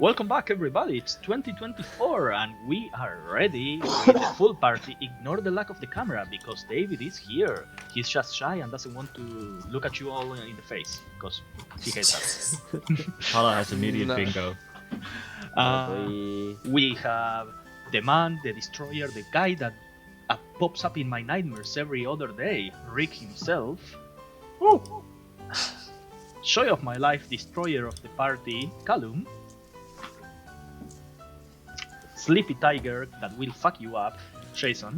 Welcome back, everybody. It's 2024, and we are ready with the full party. Ignore the lack of the camera because David is here. He's just shy and doesn't want to look at you all in the face because he hates us. Hala has immediate No. bingo. We have the man, the destroyer, the guy that pops up in my nightmares every other day, Rick himself. Joy of my life, destroyer of the party, Callum. Sleepy tiger that will fuck you up, Jason.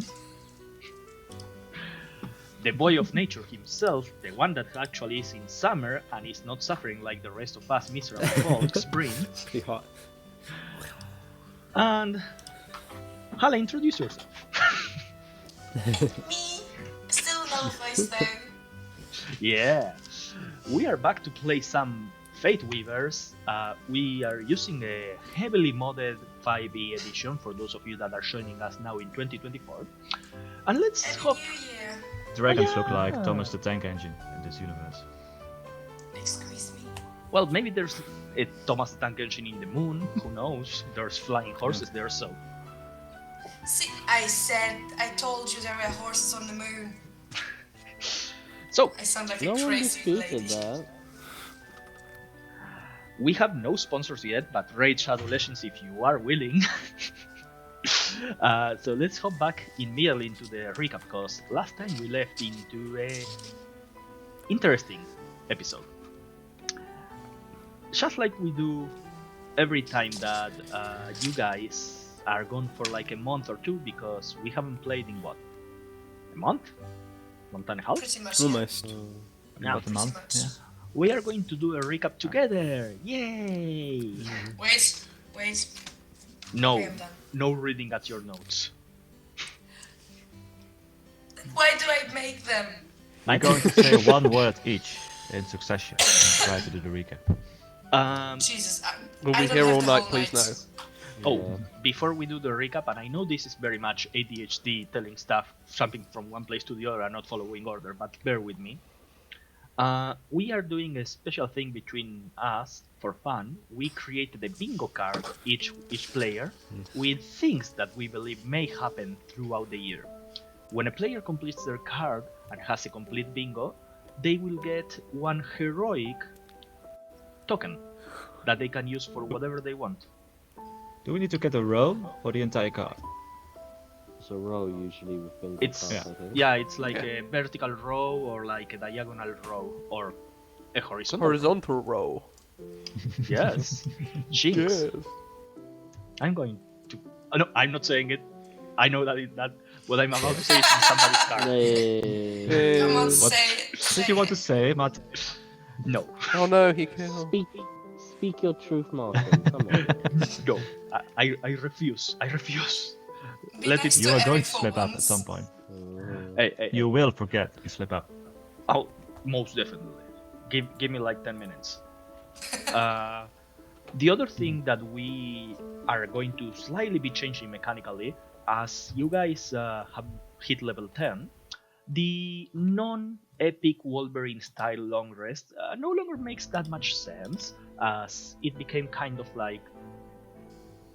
The boy of nature himself, the one that actually is in summer and is not suffering like the rest of us miserable folks, Bryn. Pretty hot. And Hala, introduce yourself. Me? Still no voice though. Yeah, we are back to play some Fate Weavers. We are using a heavily modded 5e edition for those of you that are joining us now in 2024. And let's Happy hope. New Year. Dragons Yeah. look like Thomas the Tank Engine in this universe. Excuse me. Well, maybe there's a Thomas the Tank Engine in the moon. Who knows? There's flying horses there, so. See, I told you there were horses on the moon. So I sound like No a one crazy disputed lady. that. we have no sponsors yet, but raid Shadow Legends if you are willing. So let's hop back immediately into the recap, because last time we left into a interesting episode. Just like we do every time that you guys are gone for like a month or two, because we haven't played in what? A month? Month and a half? Pretty much. Almost. Yeah. About a month, Pretty yeah. much. We are going to do a recap together! Yay! Wait. No, Okay, I'm done. no reading at your notes. Why do I make them? I'm going to say one word each in succession and try to do the recap. Jesus, We'll I be don't here have all the night, whole please night. no. Oh, before we do the recap, and I know this is very much ADHD telling stuff, jumping from one place to the other and not following order, but bear with me. We are doing a special thing between us for fun. We created a bingo card, each player, with things that we believe may happen throughout the year. When a player completes their card and has a complete bingo, they will get one heroic token that they can use for whatever they want. Do we need to get a row for the entire card? It's a row usually with bingo It's cards, I think. yeah, it's like a vertical row or like a diagonal row or a horizontal. Horizontal row. Yes. Jinx. Yes. I'm going to. No, I'm not saying it. I know that what I'm about to say is in somebody's card. Hey. Come on, What say it. did you want to say, Matt? No, Oh no, he killed. Speak your truth, Martin. Come on. no. I refuse. I refuse. Be Let nice it- You to are Eric going to for slip up at once. some point. Hey, You will forget you slip up. oh, most definitely. Give me like 10 minutes. The other thing that we are going to slightly be changing mechanically, as you guys have hit level 10, the non-epic Wolverine style long rest no longer makes that much sense, as it became kind of like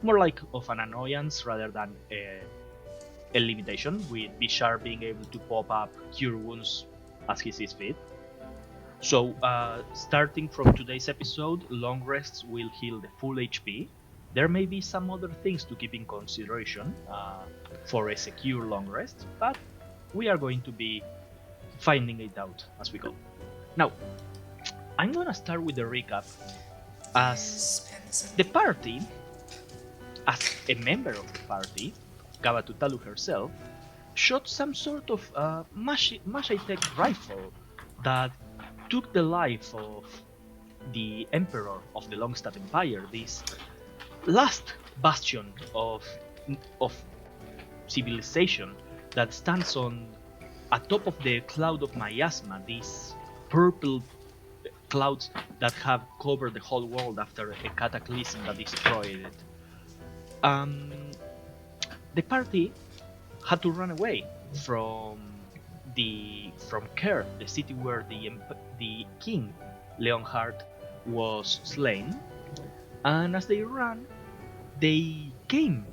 more like of an annoyance rather than a limitation, with Bishar being able to pop up cure wounds as he sees fit. So, starting from today's episode, long rests will heal the full HP. There may be some other things to keep in consideration for a secure long rest, but we are going to be finding it out as we go. Now, I'm gonna start with the recap, as the party, as a member of the party, Gabatutalu herself, shot some sort of Mashai-tech rifle that took the life of the Emperor of the Longstaff Empire, this last bastion of civilization that stands on atop of the cloud of miasma, these purple clouds that have covered the whole world after a cataclysm that destroyed it. The party had to run away from Kerr, the city where the king Leonhard was slain, And as they ran, they came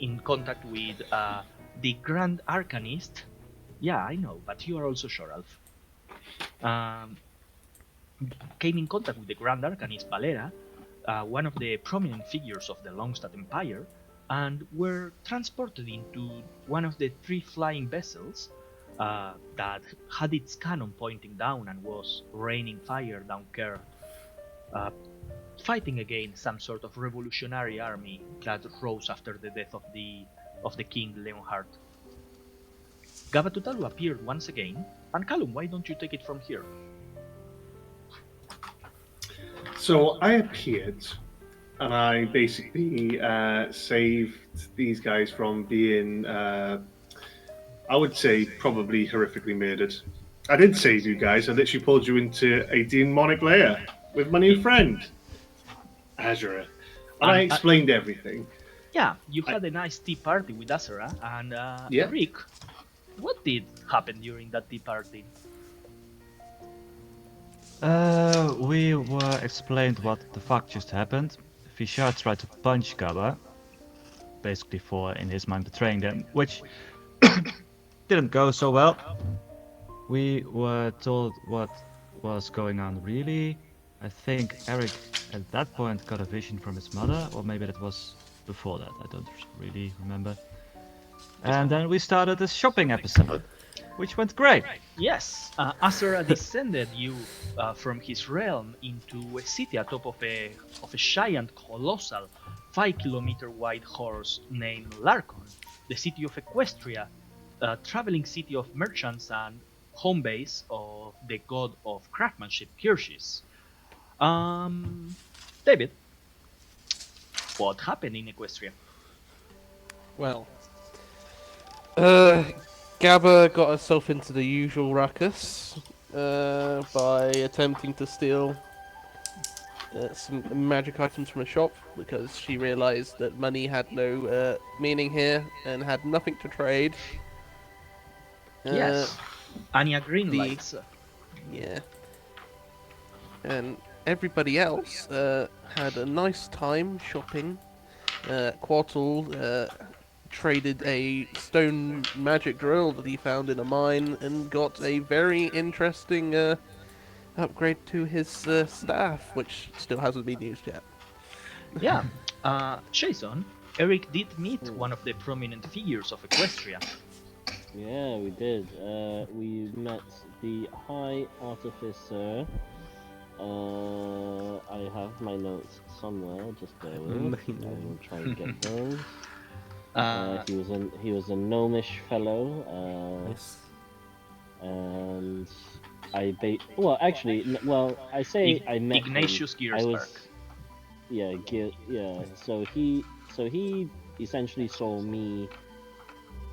in contact with the Grand Arcanist. Yeah, I know, but you are also sure, Alf. Um, came in contact with the Grand Arcanist Valera, one of the prominent figures of the Longstad Empire, and were transported into one of the three flying vessels that had its cannon pointing down and was raining fire down Care, uh, fighting against some sort of revolutionary army that rose after the death of the king Leonhard. Gabatutalu appeared once again, and Callum, why don't you take it from here? So I appeared, and I basically saved these guys from being, I would say, probably horrifically murdered. I did save you guys. I literally pulled you into a demonic lair with my new friend, AzerrA. And I explained everything. Yeah, you had a nice tea party with AzerrA, and Yeah. Rick, what did happen during that tea party? We were explained what the fuck just happened. Vishar tried to punch Gaba, basically for, in his mind, betraying them, which didn't go so well. We were told what was going on really. I think Eric at that point got a vision from his mother, or maybe that was before that, I don't really remember. And then we started a shopping episode, which went great. Yes, AzerrA descended you from his realm into a city atop of a giant, colossal, 5-kilometer wide horse named Larkon, the city of Equestria, a traveling city of merchants and home base of the god of craftsmanship, Kirshis. David, what happened in Equestria? Well, Gabba got herself into the usual ruckus by attempting to steal some magic items from a shop because she realised that money had no meaning here and had nothing to trade. Yes, Anya the- Greenlights. Yeah. And everybody else had a nice time shopping. Quartal traded a stone magic drill that he found in a mine and got a very interesting upgrade to his staff, which still hasn't been used yet. Yeah, Jason, Eric did meet one of the prominent figures of Equestria. Yeah, we did. We met the High Artificer. I have my notes somewhere. Just bear with. I will try to get those. He was a gnomish fellow. Yes. And I say I met Ignatius him. I was Giersberg. So he essentially saw me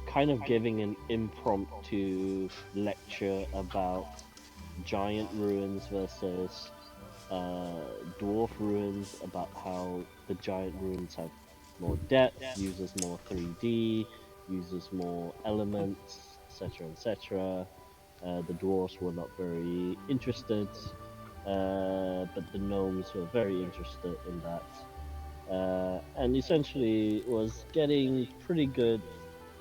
kind of giving an impromptu lecture about giant ruins versus dwarf ruins, about how the giant ruins have more depth, uses more 3D, uses more elements, etc., etc. The dwarves were not very interested, but the gnomes were very interested in that. And essentially was getting pretty good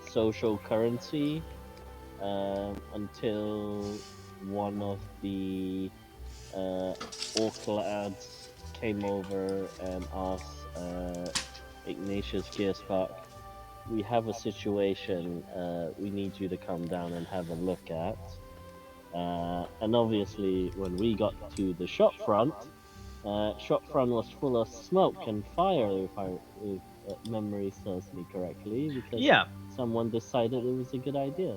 social currency until one of the orc lads came over and asked Ignatius Giersbach, we have a situation we need you to come down and have a look at. And obviously when we got to the shop front was full of smoke and fire, if memory serves me correctly, because Yeah, someone decided it was a good idea.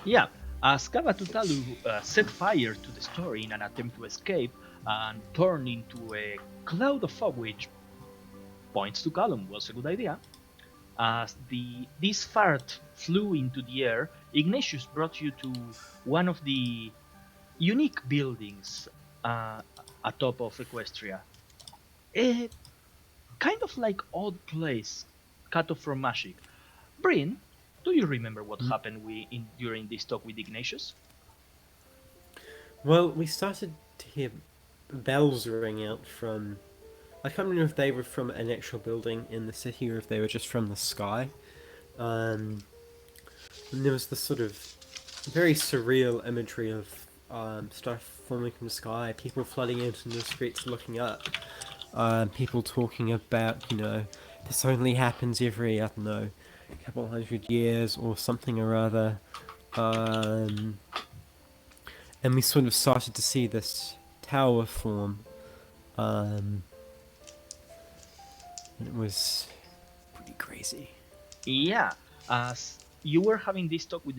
yeah. As Kavatutalu set fire to the store in an attempt to escape and turned into a cloud of fog, which points to Callum was a good idea. As this fart flew into the air, Ignatius brought you to one of the unique buildings atop of Equestria. A kind of like odd place, cut off from magic. Bryn, do you remember what happened during this talk with Ignatius? Well, we started to hear bells ring out from I can't remember if they were from an actual building in the city or if they were just from the sky. And there was this sort of very surreal imagery of stuff forming from the sky, people flooding into the streets looking up, people talking about, this only happens every, I don't know, couple hundred years or something or other. And we sort of started to see this tower form. And it was pretty crazy. Yeah, as you were having this talk with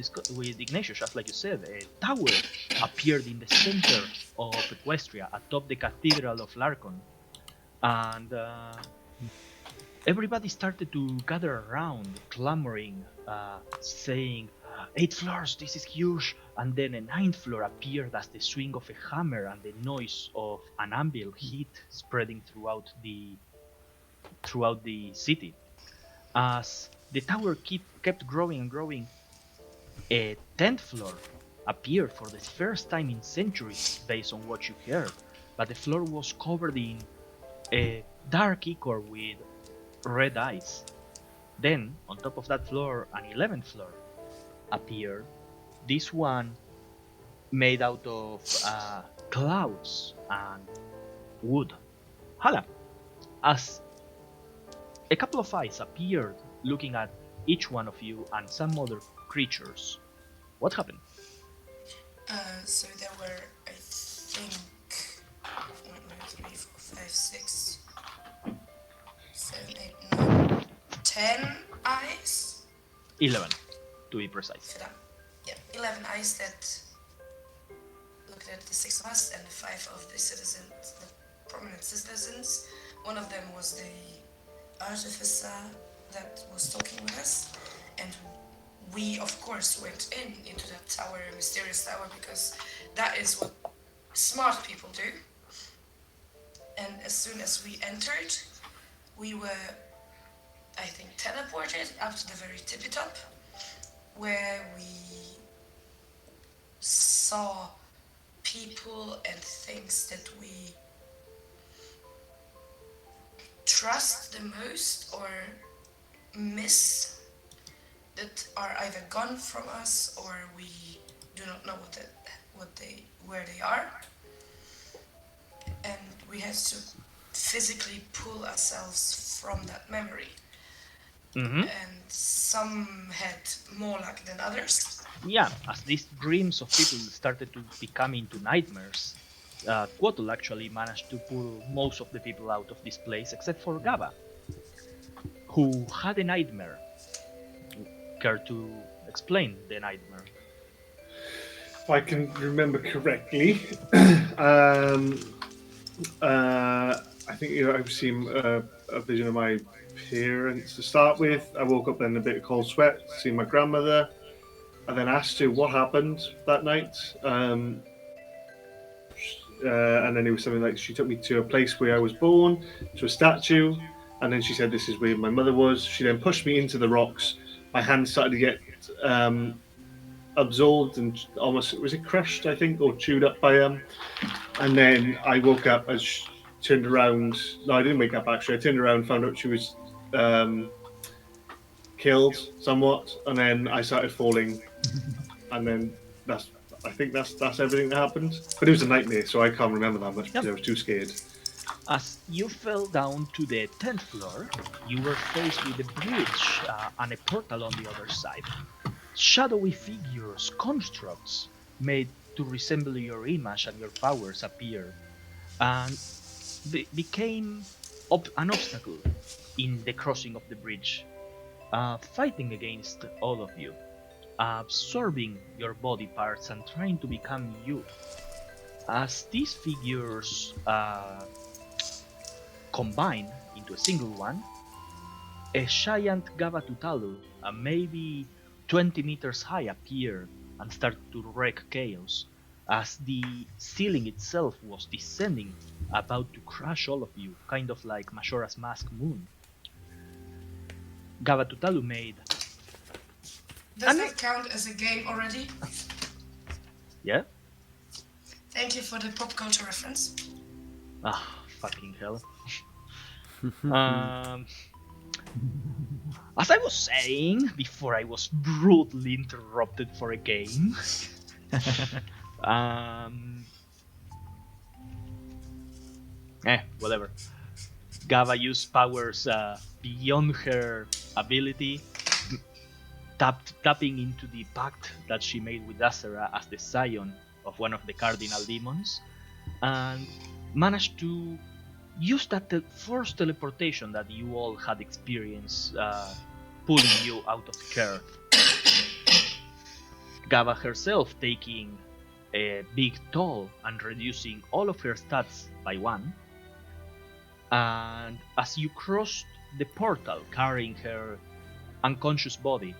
Ignatius, just like you said, a tower appeared in the center of Equestria, atop the Cathedral of Larkon, and everybody started to gather around, clamoring, saying, 8 floors, this is huge, and then a 9th floor appeared as the swing of a hammer and the noise of an anvil heat spreading throughout the city. As the tower kept growing and growing, a 10th floor appeared for the first time in centuries based on what you heard, but the floor was covered in a dark ichor with red eyes. Then, on top of that floor, an 11th floor appeared, this one made out of clouds and wood. Hala! As a couple of eyes appeared looking at each one of you and some other creatures. What happened? So there were, I think, 1, 2, 3, 4, 5, 6, 7, 8, 9, 10 eyes. 11, to be precise. Yeah, 11 eyes that looked at the 6 of us and the 5 of the citizens, the prominent citizens. One of them was the artificer that was talking with us, and we of course went into that tower, mysterious tower, because that is what smart people do. And as soon as we entered, we were, I think, teleported up to the very tippy top, where we saw people and things that we trust the most or miss, that are either gone from us or we do not know where they are, and we had to physically pull ourselves from that memory. And some had more luck than others. Yeah, as these dreams of people started to become into nightmares, Quotal actually managed to pull most of the people out of this place except for Gaba, who had a nightmare. Care to explain the nightmare? If I can remember correctly, I think I've seen a vision of my parents to start with. I woke up in a bit of cold sweat, seeing my grandmother. I then asked her what happened that night. And then it was something like she took me to a place where I was born, to a statue, and then she said this is where my mother was. She then pushed me into the rocks. My hand started to get absorbed and almost, was it crushed, I think, or chewed up by them. And then I woke up as she turned around. No, I didn't wake up actually. I turned around, found out she was killed somewhat, and then I started falling. And then I think that's everything that happened. But it was a nightmare, so I can't remember that much because I was too scared. As you fell down to the 10th floor, you were faced with a bridge and a portal on the other side. Shadowy figures, constructs, made to resemble your image and your powers appeared, and became an obstacle in the crossing of the bridge, fighting against all of you, absorbing your body parts and trying to become you. As these figures combine into a single one, a giant Gavatutalu, maybe 20 meters high, appeared and started to wreak chaos, as the ceiling itself was descending, about to crush all of you, kind of like Mashora's Mask Moon. Gavatutalu made... Does that count as a game already? Yeah? Thank you for the pop culture reference. Ah, fucking hell. Um, as I was saying before, I was brutally interrupted for a game. um, Whatever. Gava used powers beyond her ability, tapping into the pact that she made with AzerrA as the scion of one of the cardinal demons, and managed to use that forced teleportation that you all had experienced, pulling you out of care. Gava herself taking a big toll and reducing all of her stats by 1. And as you crossed the portal carrying her unconscious body,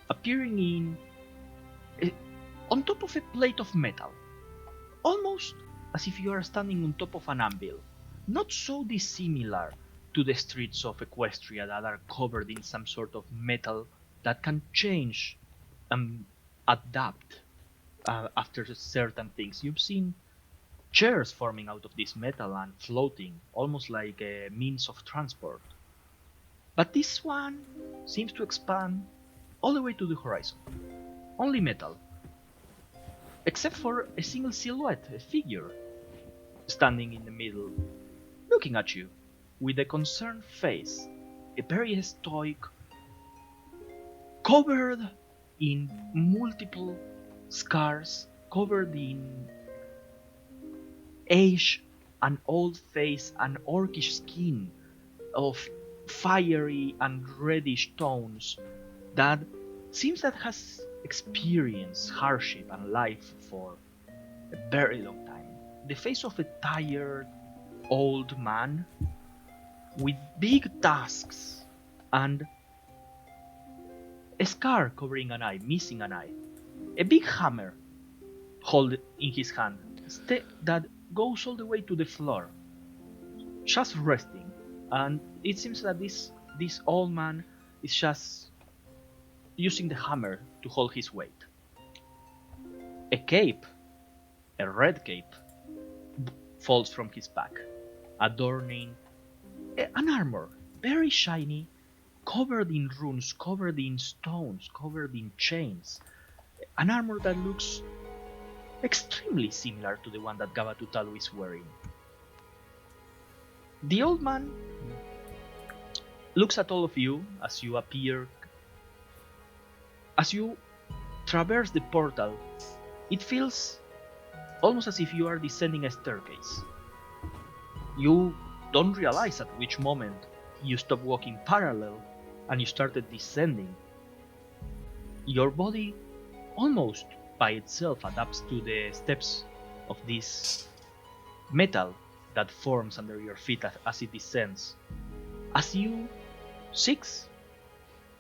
appearing on top of a plate of metal, almost as if you are standing on top of an anvil, not so dissimilar to the streets of Equestria that are covered in some sort of metal that can change and adapt after certain things. You've seen chairs forming out of this metal and floating, almost like a means of transport. But this one seems to expand all the way to the horizon. Only metal. Except for a single silhouette, a figure, standing in the middle, looking at you with a concerned face, a very stoic, covered in multiple scars, covered in age, an old face, an orcish skin of fiery and reddish tones that seems that has experienced hardship and life for a very long time. The face of a tired old man with big tusks and a scar covering an eye, missing an eye, a big hammer held in his hand that goes all the way to the floor, just resting. And it seems that this old man is just using the hammer to hold his weight. A cape, a red cape, falls from his back, adorning an armor, very shiny, covered in runes, covered in stones, covered in chains. An armor that looks extremely similar to the one that Gavatutalu is wearing. The old man looks at all of you as you appear. As you traverse the portal, it feels almost as if you are descending a staircase. You don't realize at which moment you stop walking parallel and you started descending. Your body almost by itself adapts to the steps of this metal that forms under your feet as it descends. As you 6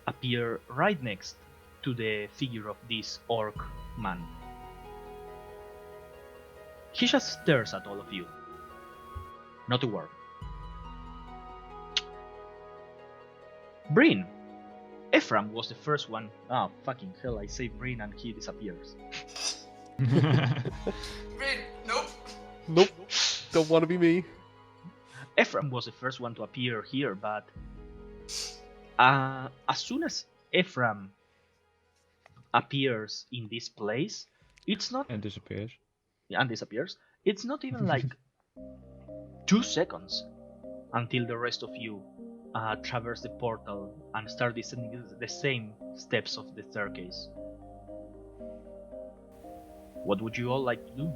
appear right next to the figure of this orc man. He just stares at all of you. Not a word. Bryn. Ephraim was the first one. Ah, fucking hell, I say Bryn and he disappears. Red, nope. Nope. Don't want to be me. Ephraim was the first one to appear here, but as soon as Ephraim appears in this place, it's not And disappears. and disappears. It's not even like 2 seconds until the rest of you traverse the portal and start descending the same steps of the staircase. What would you all like to do?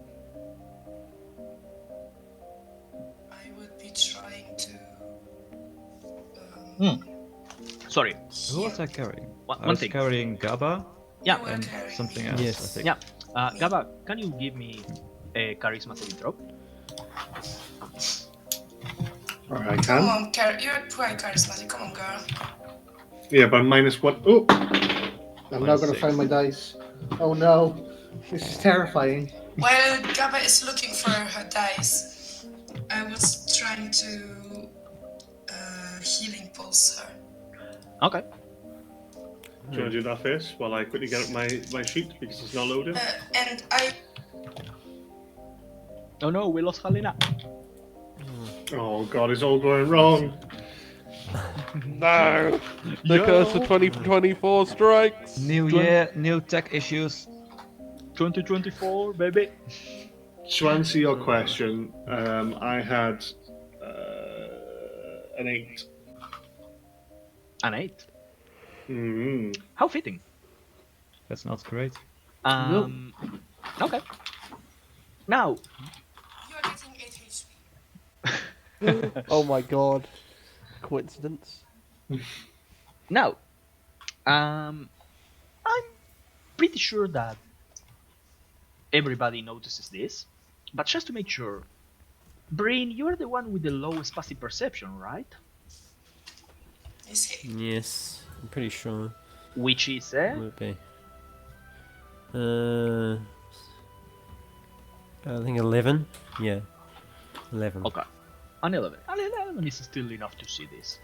I would be trying to. Sorry, Who was I carrying? I one was thing. carrying Gaba Yeah, You were and carrying something me. else, I Yes. think. yeah. Gaba, can you give me a charisma saving throw? Alright, I Come can. on, you're quite charismatic. Come on, girl. Yeah, but -1. Oh! I'm now going to find my dice. Oh no, this is terrifying. While Gaba is looking for her dice, I was trying to healing pulse her. Okay. Do you want to do that first while I quickly get up my sheet because it's not loaded? And I. Oh no, we lost Helena. Oh god, it's all going wrong. No! The curse of 2024 strikes! New year, new tech issues. 2024, baby. To answer your question, I had an 8. An 8. Mm. How fitting. That's not great. Okay. Now, You are getting 8 HP. Oh my god. Coincidence? now, I'm pretty sure that everybody notices this, but just to make sure, Brain, you're the one with the lowest passive perception, right? Is he? Yes, I'm pretty sure. Which is Would be. I think 11. Yeah, 11. okay, an 11. An 11 is still enough to see this.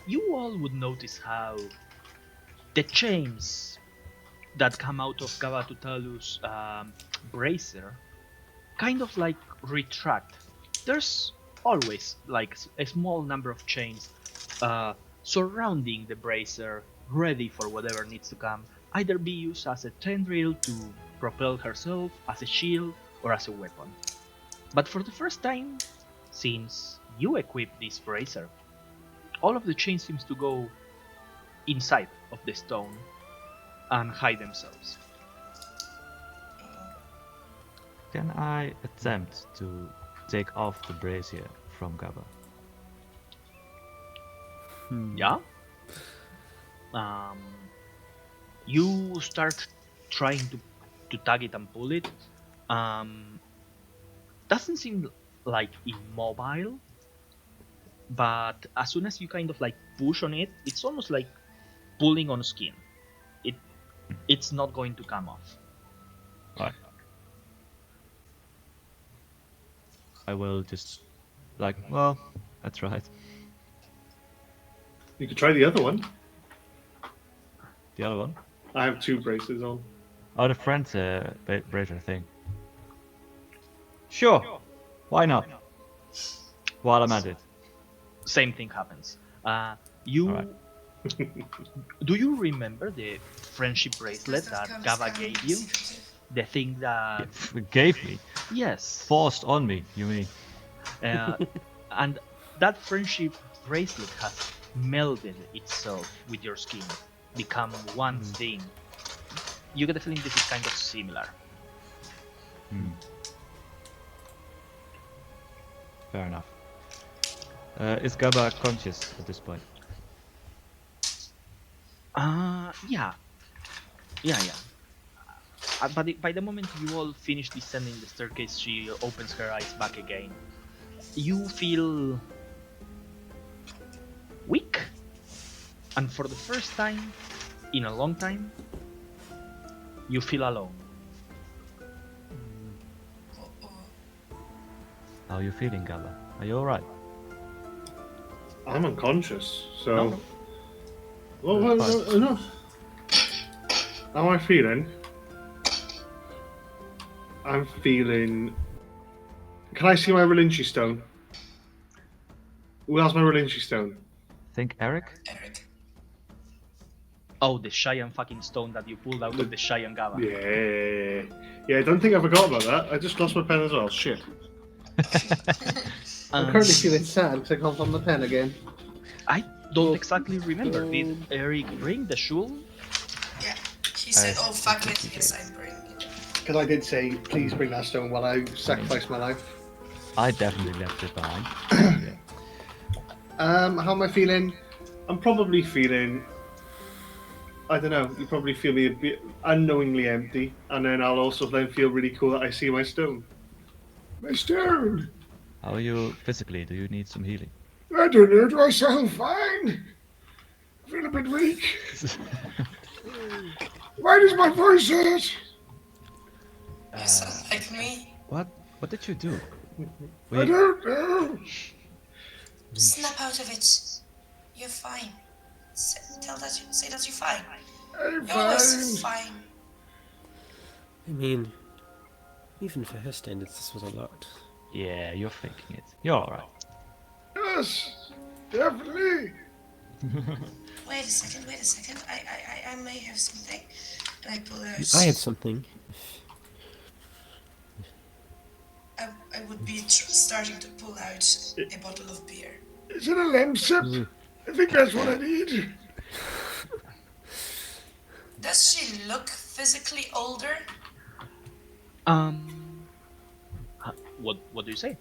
You all would notice how the chains that come out of Gavatutalu's bracer kind of like retract. There's always like a small number of chains surrounding the bracer, ready for whatever needs to come, either be used as a tendril to propel herself, as a shield, or as a weapon. But for the first time since you equipped this bracer, all of the chains seems to go inside of the stone and hide themselves. Can I attempt to take off the brazier from Gaba? Yeah. You start trying to tag it and pull it. Doesn't seem like immobile, but as soon as you kind of like push on it, it's almost like pulling on skin. It's not going to come off. Right. I will just well, that's right. You could try the other one. The other one? I have 2 braces on. Oh, the friend brazier thing. Sure. Why not? While I'm at it. Same thing happens. You Alright. do you remember the friendship bracelet that Gava gave you? The thing that It gave me. yes, Forced on me, you mean? and that friendship bracelet has melded itself with your skin, become one thing. You get the feeling this is kind of similar. Fair enough. Is Gaba conscious at this point? Yeah. But by the moment you all finish descending the staircase, she opens her eyes back again. You feel weak, and for the first time in a long time, you feel alone. How are you feeling, Gaba? Are you alright? I'm unconscious, so. No. Well, no. How am I feeling? I'm feeling. Can I see my Relinchi stone? Who has my Relinchi stone? Think Eric? Eric. Oh, the Cheyenne fucking stone that you pulled out of the Cheyenne Gava. Yeah, I don't think I forgot about that. I just lost my pen as well. Shit. I'm currently feeling sad because I can't find my pen again. I don't exactly remember. Did Eric bring the shul? Yeah. He said, "Oh fuck it, yes, I'm bringing it." Because I did say, please bring that stone while I sacrifice my life. I definitely left it behind. How am I feeling? I'm probably feeling. I don't know. You probably feel me a bit unknowingly empty, and then I'll also then feel really cool that I see my stone. My stone. How are you physically? Do you need some healing? I don't know. Do I sound fine? I feel a bit weak. Why does my voice hurt? You sound like me. What did you do? I don't know. Snap out of it. You're fine. Say that you're fine. I'm You're always fine. I mean, even for her standards, this was a lot. Yeah, you're faking it. You're alright. Yes. Definitely. Wait a second. I may have something. And I pull out. I have something. I would be starting to pull out a bottle of beer. Is it a lamb sip? I think that's what I need. Does she look physically older? What do you say?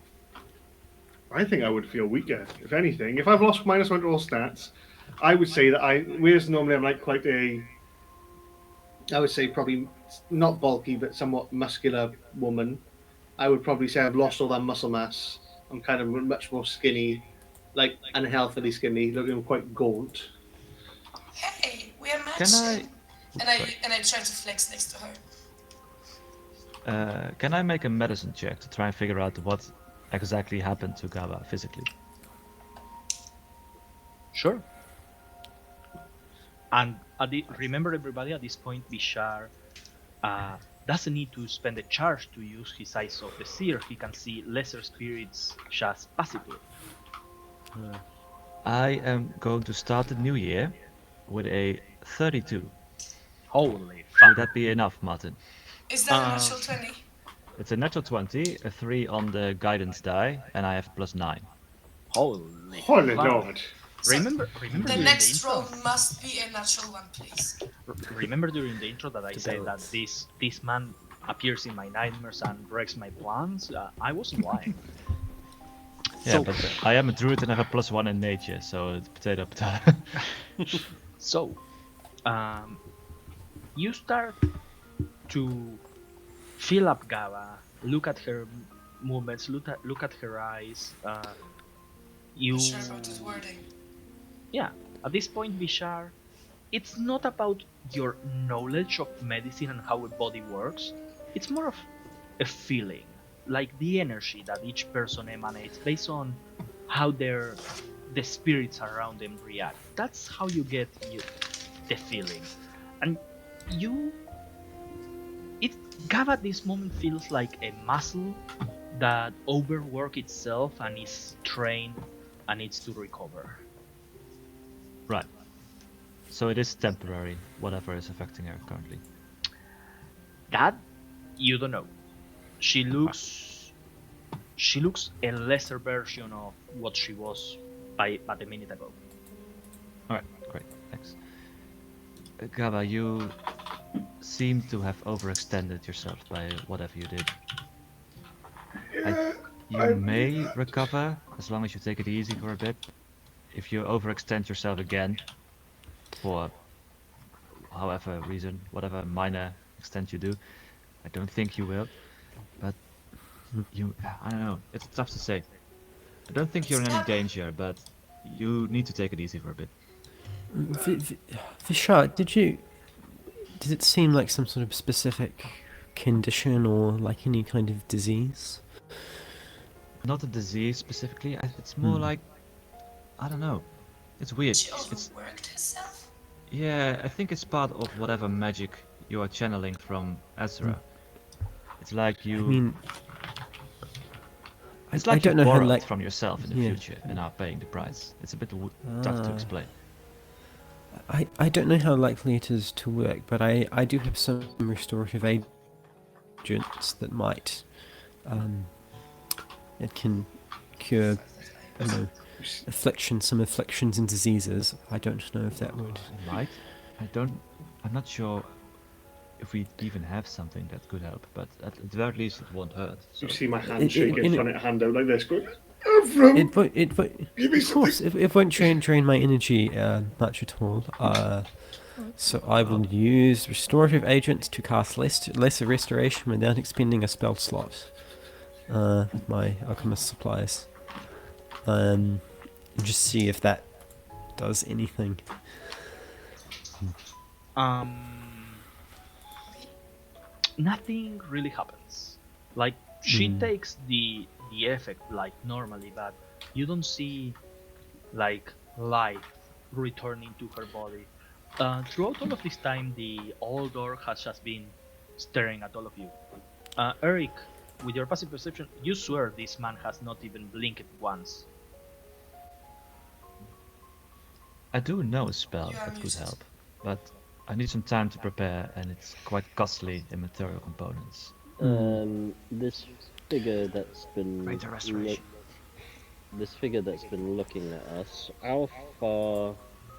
I think I would feel weaker, if anything. If I've lost -1 to all stats, I would say that whereas normally I'm like quite I would say probably not bulky, but somewhat muscular woman. I would probably say I've lost all that muscle mass. I'm kind of much more skinny, like unhealthily skinny, looking quite gaunt. Hey, we are Can I? matching. And I try to flex next to her. Can I make a medicine check to try and figure out what exactly happened to Gaba physically? Sure. And remember, everybody, at this point, Bishar doesn't need to spend a charge to use his Eyes of the Seer. He can see lesser spirits just passively. I am going to start the new year with a 32. Holy Would fuck. that be enough, Martin? Is that a natural 20? It's a natural 20, a 3 on the guidance die, and I have +9. Holy Holy fuck. Lord. Remember The during next the roll intro, must be a natural one, please. remember during the intro that I To said that balance. this man appears in my nightmares and wrecks my plans? I wasn't lying. Yeah, So- but I am a druid and I have a +1 in nature, so it's potato potato. So, you start to fill up Gaba, look at her movements, look at her eyes. You, Sure about his wording. yeah. At this point, Bishar, it's not about your knowledge of medicine and how a body works. It's more of a feeling, like the energy that each person emanates based on how the spirits around them react. That's how you get the feeling, and you. Gav at this moment feels like a muscle that overworked itself and is trained and needs to recover. Right. So it is temporary, whatever is affecting her currently. That you don't know. She looks a lesser version of what she was but a minute ago. Alright, great, thanks. Gaba, you seem to have overextended yourself by whatever you did. You may recover as long as you take it easy for a bit. If you overextend yourself again, for however reason, whatever minor extent you do, I don't think you will. But I don't know, it's tough to say. I don't think you're in any danger, but you need to take it easy for a bit. Vishal, did it seem like some sort of specific condition or like any kind of disease? Not a disease specifically, it's more like, I don't know, it's weird. She It's overworked herself? Yeah, I think it's part of whatever magic you are channeling from AzerrA. It's like you. I mean, it's I like don't you know how borrowed like from yourself in the yeah. future and are paying the price. It's a bit tough to explain. I don't know how likely it is to work, but I do have some restorative agents that might it can cure some afflictions and diseases. I don't know if that would. Right? I'm not sure if we even have something that could help, but at the very least it won't hurt. So. You see my hand shaking, in- trying to hand out like this, going, It won't, Give me of course, it won't drain my energy much at all. So I will use restorative agents to cast lesser restoration without expending a spell slot. My alchemist supplies. And just see if that does anything. Nothing really happens. Like she takes the effect like normally, but you don't see like life returning to her body. Throughout all of this time, the old orc has just been staring at all of you. Eric, with your passive perception, you swear this man has not even blinked once. I do know a spell You are that could muted. help, but I need some time to prepare, and it's quite costly in material components. This figure that's been Greater restoration. this figure that's been looking at us. How far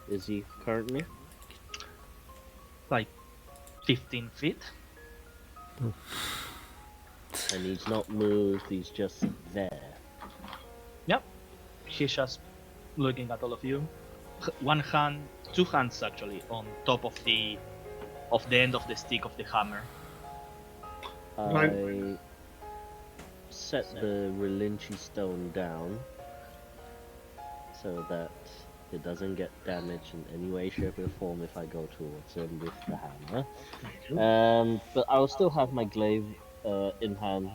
is he currently? Like 15 feet. And he's not moved. He's just there. Yep. He's just looking at all of you. One hand, two hands actually, on top of the end of the stick of the hammer. I set the Relinchi stone down so that it doesn't get damaged in any way, shape, or form if I go towards him with the hammer. But I will still have my glaive in hand.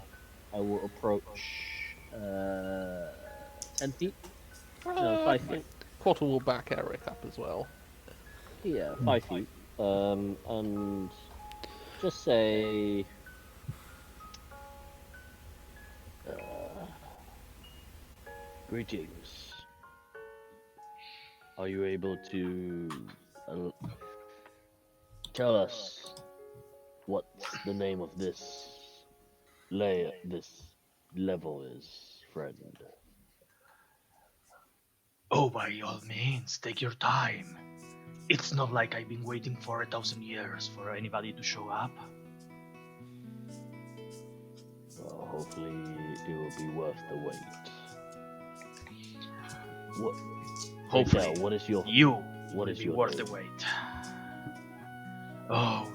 I will approach 10 feet? No, 5 feet. Quattle will back Eric up as well. Yeah, 5 feet. And just say... greetings. Are you able to tell us what's the name of this level is, friend? Oh, by all means, take your time. It's not like I've been waiting for 1,000 years for anybody to show up. Well, hopefully it will be worth the wait. What? Hopefully, Raquel, what is your what is worth the wait. Oh,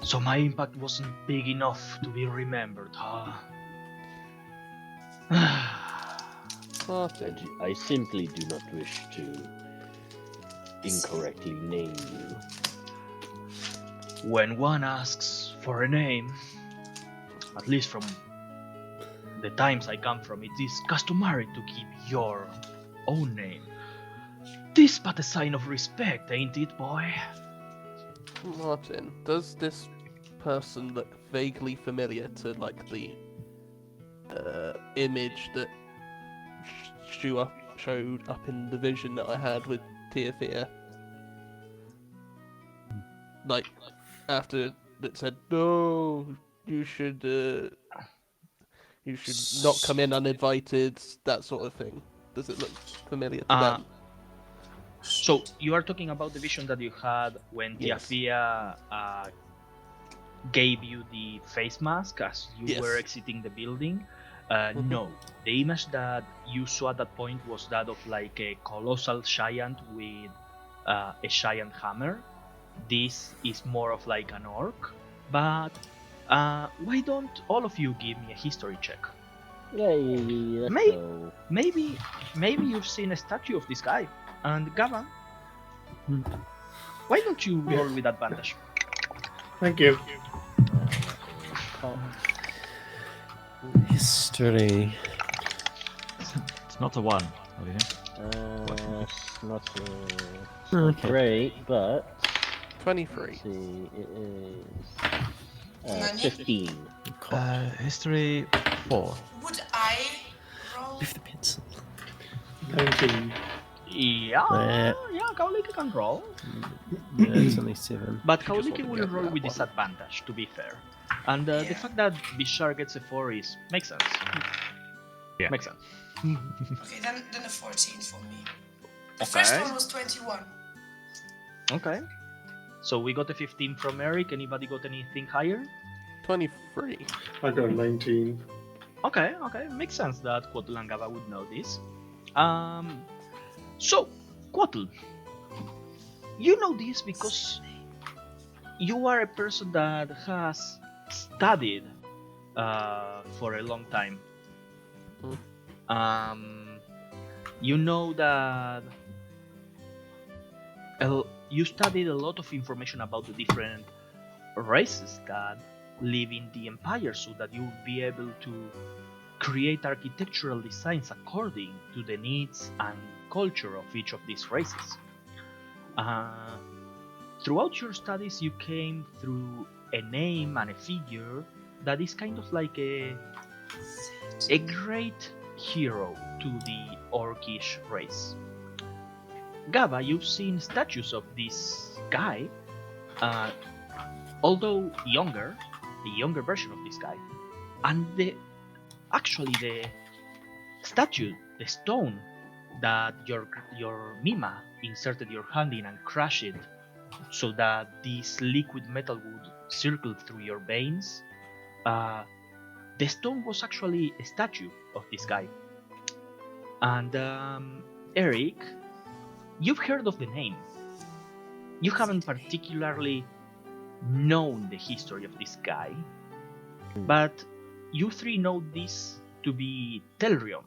so my impact wasn't big enough to be remembered, huh? Martin. I simply do not wish to incorrectly name you. When one asks for a name, at least from the times I come from, it is customary to keep your own name. This but a sign of respect, ain't it, boy? Martin, does this person look vaguely familiar to like the image that showed up in the vision that I had with Teofia? Like after that said, "No, you should not come in uninvited," that sort of thing. Does it look familiar to them? So you are talking about the vision that you had when Yes. Teofia gave you the face mask as you were Yes. exiting the building. No, the image that you saw at that point was that of like a colossal giant with a giant hammer. This is more of like an orc, but why don't all of you give me a history check? Yay, Maybe you've seen a statue of this guy. And Gavan, why don't you roll with advantage? Thank you. History. It's not a 1, Olivia. It's not Okay. great, but 23. let's see, it is Nani? 15. History 4. Would I roll? With the pencil. 19. Yeah, Kauliki can roll. Yeah, it's only 7. But She just Kauliki wanted to will go for roll that with one. disadvantage, to be fair. And the Yeah. fact that Bishar gets a 4 makes sense. Yeah. Makes sense. Okay, then a 14 for me. The Okay. first one was 21. Okay. So we got a 15 from Eric. Anybody got anything higher? 23. I got 19. Okay. Makes sense that Quatl and Gava would know this. So, Quatl, you know this because you are a person that has studied for a long time. You know that you studied a lot of information about the different races that live in the empire, so that you would be able to create architectural designs according to the needs and culture of each of these races. Throughout your studies, you came through a name and a figure that is kind of like a great hero to the Orcish race. Gaba, you've seen statues of this guy, uh, although younger, a younger version of this guy, and the statue, the stone that your Mima inserted your hand in and crushed it, so that this liquid metal would circle through your veins. Uh, the stone was actually a statue of this guy. And Eric, you've heard of the name. You haven't particularly known the history of this guy, but you three know this to be Telrion,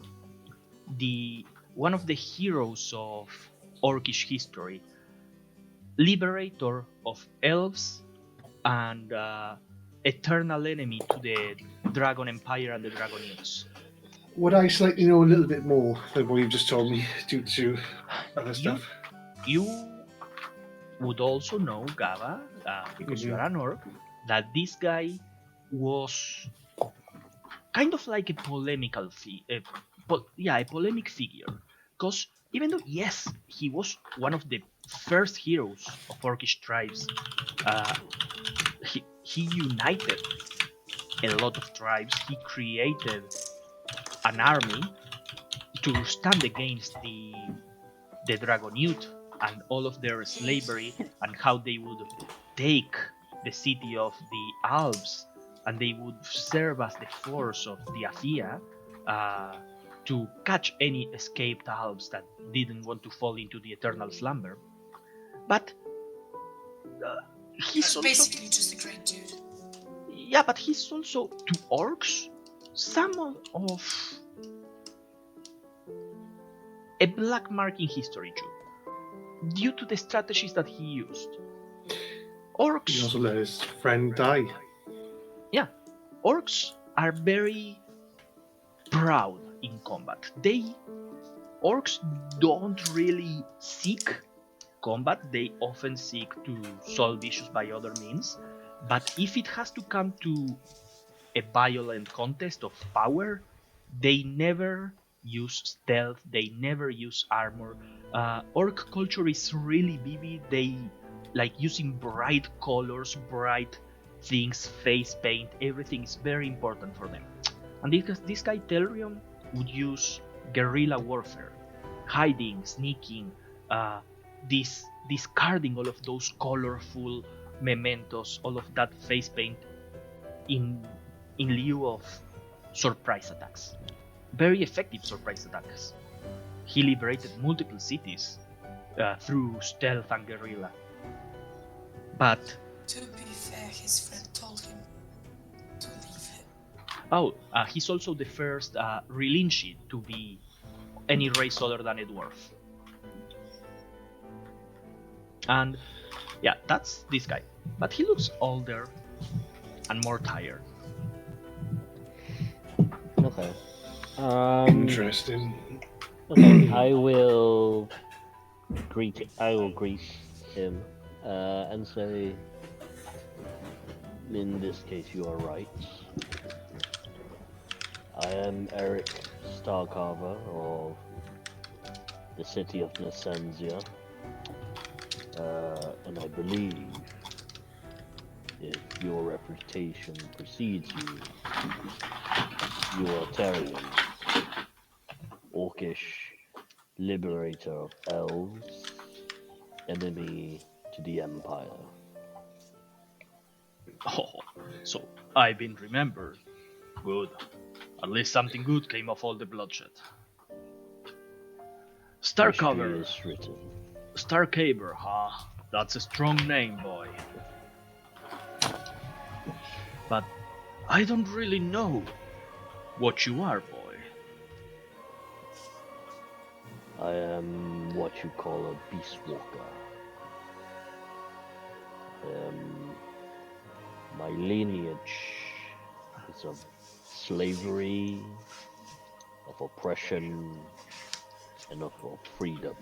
the one of the heroes of Orcish history, liberator of elves and eternal enemy to the Dragon Empire and the Dragon Youths. Would I slightly know a little bit more than what you've just told me due to other stuff? You would also know, Gaba, because you are an orc, that this guy was kind of like a polemical a polemic figure. Because even though, yes, he was one of the first heroes of Orcish tribes, he united a lot of tribes. He created an army to stand against the Dragon Youth and all of their slavery and how they would take the city of the Alps and they would serve as the force of the Athia to catch any escaped Alps that didn't want to fall into the eternal slumber. But he's also basically just a great dude. Yeah, but he's also to orcs someone of a black mark in history too, due to the strategies that he used. Orcs. He also let his friend die. Yeah, orcs are very proud in combat. Orcs don't really seek combat. They often seek to solve issues by other means. But if it has to come to a violent contest of power, they never use stealth, they never use armor. Orc culture is really vivid. They like using bright colors, bright things, face paint, everything is very important for them. And because this guy Telrion would use guerrilla warfare, hiding, sneaking, discarding all of those colorful mementos, all of that face paint in lieu of surprise attacks. Very effective surprise attacks. He liberated multiple cities through stealth and guerrilla. But to be fair, his friend told him to leave him. Oh, he's also the first Relinchi to be any race other than a dwarf. And yeah, that's this guy. But he looks older and more tired. Okay. Interesting. Okay, I will greet him and say, in this case, you are right. I am Eric Starcarver of the city of Nesenzia, and I believe if your reputation precedes you, you are Terrian, Orcish liberator of elves, enemy to the Empire. Oh, so I've been remembered. Good. At least something good came of all the bloodshed. Starcover. History is written. Starcaver, huh? That's a strong name, boy. But I don't really know what you are, boy. I am what you call a beast walker. My lineage is of slavery, of oppression, and of freedom.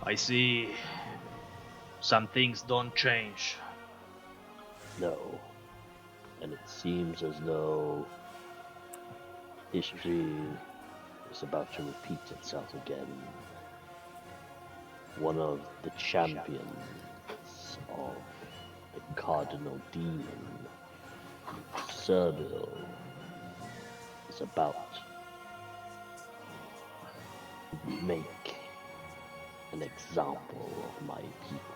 I see. Some things don't change. No. And it seems as though history is is about to repeat itself again. One of the champions of the Cardinal Demon, Servil, is about to make an example of my people.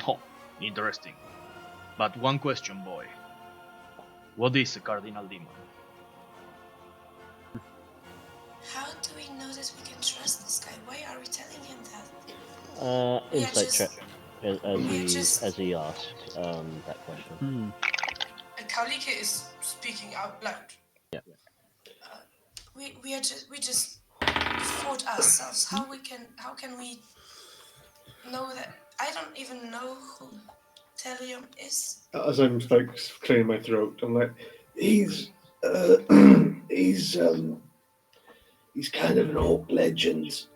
Oh, interesting. But one question, boy. What is a Cardinal Demon? How do we know that we can trust this guy? Why are we telling him that? Insight just- check just- as he asked that question. Hmm. And Kaulike is speaking out loud. Yeah. We just fought ourselves. How can we know that? I don't even know who Telium is. As I'm like clearing my throat, I'm like, He's he's kind of an orc legend.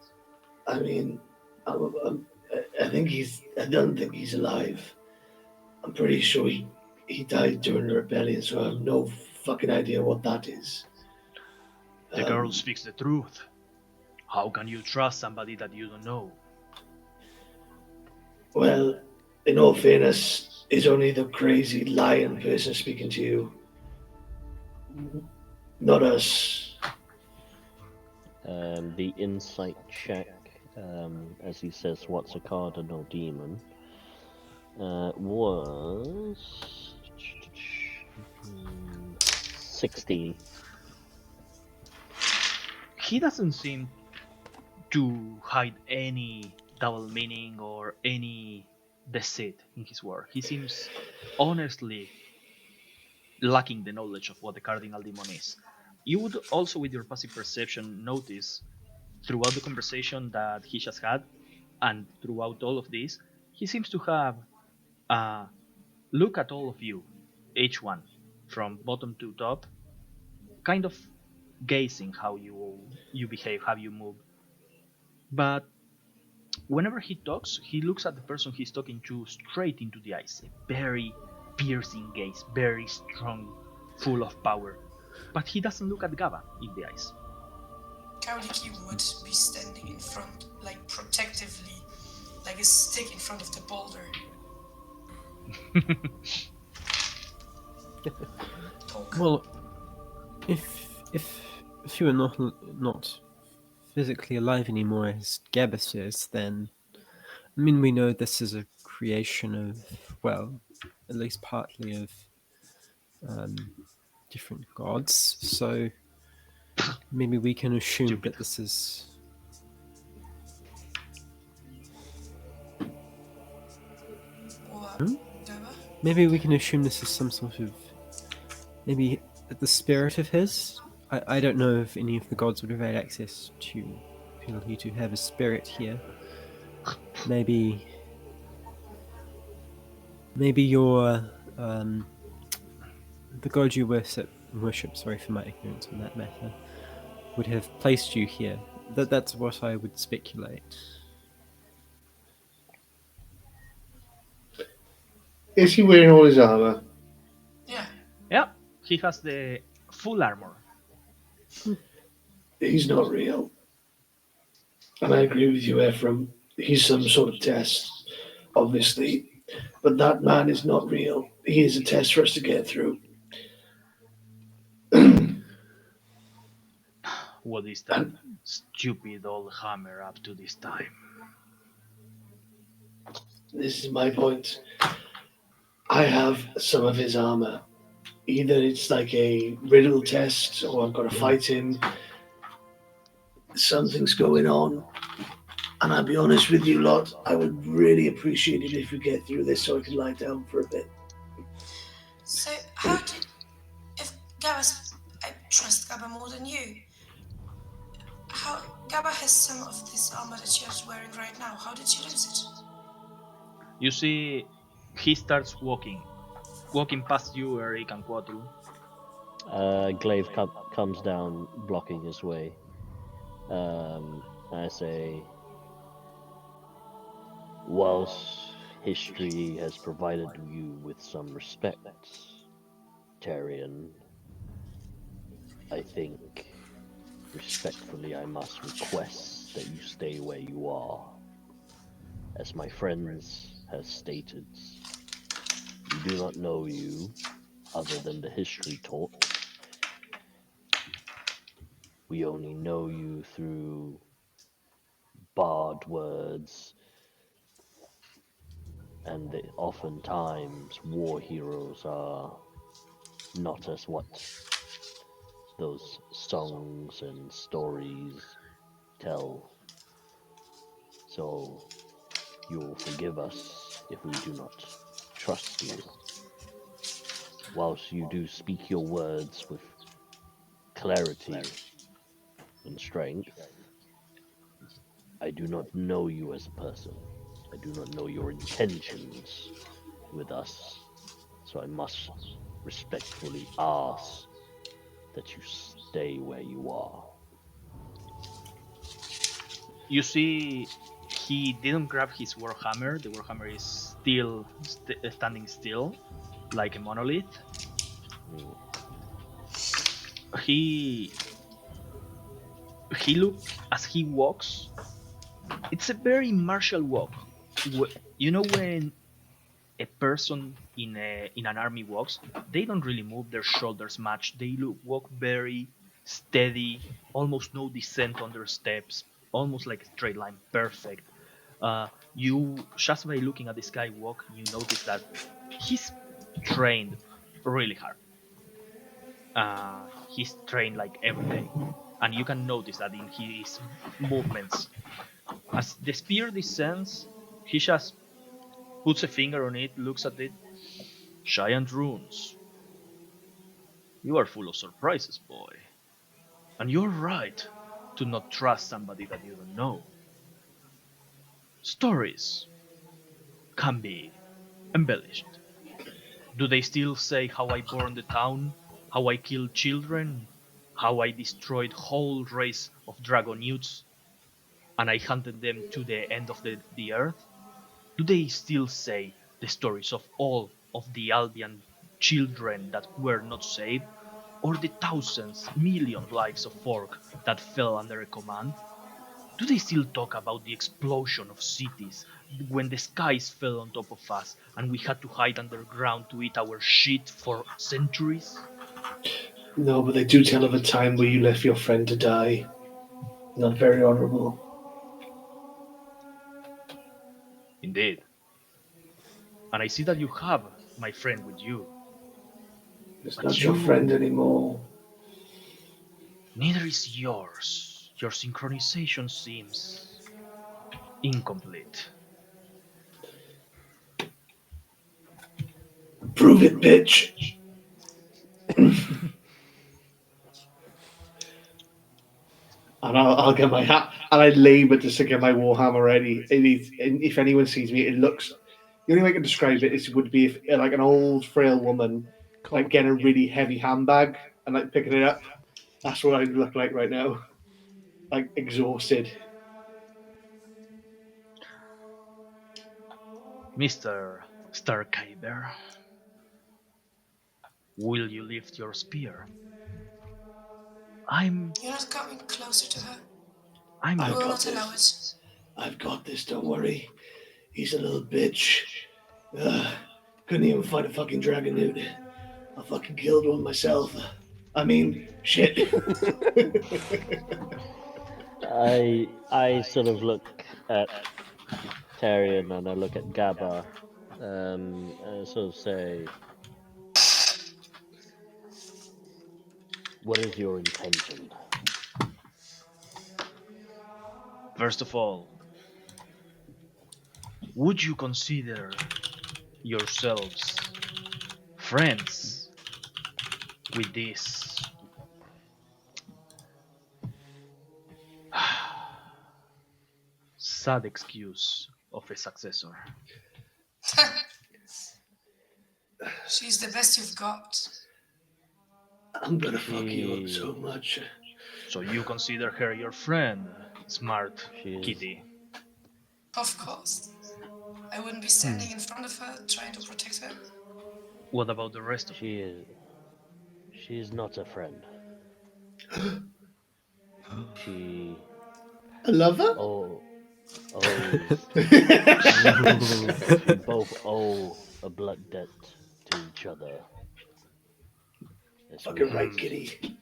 I mean, I don't think he's alive. I'm pretty sure he died during the rebellion, so I have no fucking idea what that is. The girl speaks the truth. How can you trust somebody that you don't know? Well, in all fairness, is only the crazy lion person speaking to you, not us. The insight check, as he says, what's a Cardinal Demon, was 16. He doesn't seem to hide any double meaning or any deceit in his work. He seems honestly lacking the knowledge of what the Cardinal Demon is. You would also, with your passive perception, notice throughout the conversation that he just had, and throughout all of this, he seems to have a look at all of you, each one, from bottom to top, kind of gazing how you behave, how you move. But whenever he talks, he looks at the person he's talking to straight into the eyes. A very piercing gaze, very strong, full of power. But he doesn't look at Gaba in the eyes. Kaulike would be standing in front, like protectively, like a stick in front of the boulder. Talk. Well, if you are not physically alive anymore, as Gabba says, then I mean we know this is a creation of, well, at least partly of different gods. So maybe we can assume Stupid. that this is. What? Hmm? Gaba? Maybe we can assume this is some sort of, maybe the spirit of his. I don't know if any of the gods would have had access to ability to have a spirit here. Maybe your the god you worship. Sorry for my ignorance on that matter. Would have placed you here. That's what I would speculate. is he wearing all his armor? Yeah. Yeah, he has the full armor. He's not real. And I agree with you, Ephraim. He's some sort of test, obviously. But that man is not real. He is a test for us to get through. What is that stupid old hammer up to this time? This is my point. I have some of his armor. Either it's like a riddle test or I've got to fight him. Something's going on. And I'll be honest with you lot, I would really appreciate it if we get through this so I can lie down for a bit. So if Gaba's, I trust Gaba more than you. How Gaba has some of this armor that you're wearing right now. How did you lose it? You see, he starts walking past you, Eric and Quadru. Glaive comes down, blocking his way. I say, whilst history has provided you with some respect, Tarian, I think Respectfully, I must request that you stay where you are. As my friends has stated, we do not know you other than the history taught. We only know you through barred words, and that oftentimes war heroes are not as what those songs and stories tell. So you will forgive us if we do not trust you. Whilst you do speak your words with clarity and strength, I do not know you as a person. I do not know your intentions with us. So I must respectfully ask that you stay where you are. You see, he didn't grab his warhammer. The warhammer is still standing still, like a monolith. Mm. He look as he walks. It's a very martial walk. You know when a person in an army walks, they don't really move their shoulders much. They walk very steady, almost no descent on their steps, almost like a straight line, perfect. You just by looking at this guy walk, you notice that he's trained really hard. He's trained like every day, and you can notice that in his movements. As the spear descends, he just puts a finger on it, looks at it. Giant runes. You are full of surprises, boy. And you're right to not trust somebody that you don't know. Stories can be embellished. Do they still say how I burned the town, how I killed children, how I destroyed whole race of dragonutes, and I hunted them to the end of the earth? Do they still say the stories of all of the Albion children that were not saved, or the thousands, million lives of folk that fell under a command? Do they still talk about the explosion of cities when the skies fell on top of us and we had to hide underground to eat our shit for centuries? No, but they do tell of a time where you left your friend to die. Not very honourable. Indeed. And I see that you have my friend with you. It's But not your friend you, anymore. neither is yours. Your synchronization seems incomplete. Prove it, bitch. And I'll get my hat, and I labour to get my warhammer ready. And if anyone sees me, it looks. The only way I can describe it is would be if like an old frail woman, like getting a really heavy handbag and like picking it up. That's what I look like right now, like exhausted. Mr. Starkyber, will you lift your spear? I'm You're not coming closer to her. I'm I I've will looking. got not allow this. it. I've got this. Don't worry. He's a little bitch. Couldn't even fight a fucking dragon, dude. I fucking killed one myself. I mean, shit. I sort of look at Tyrion and I look at Gabba, and sort of say, "What is your intention?" First of all, would you consider yourselves friends with this sad excuse of a successor? She's the best you've got. I'm gonna fuck you up She so much. So you consider her your friend, smart she is kitty. Of course. I wouldn't be standing in front of her trying to protect her. What about the rest of you? she is she is not a friend. She A lover? owes. We both owe a blood debt to each other. As Fucking we, right, kitty.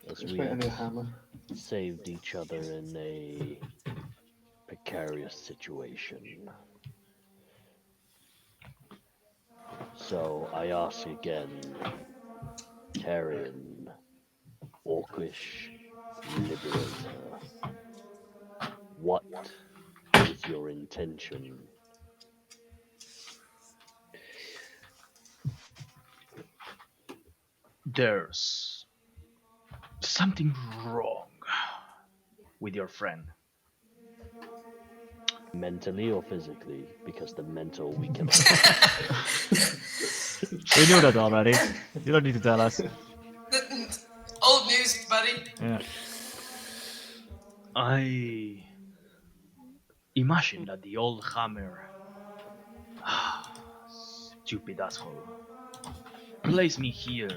as Let's we wait a have new hammer. saved each other in a precarious situation. So I ask again, Tarian, Orcish Liberator, what is your intention? There's something wrong with your friend. Mentally or physically? Because the mental we can. We knew that already. You don't need to tell us. Old news, buddy. Yeah. I imagine that the old hammer, stupid asshole, placed me here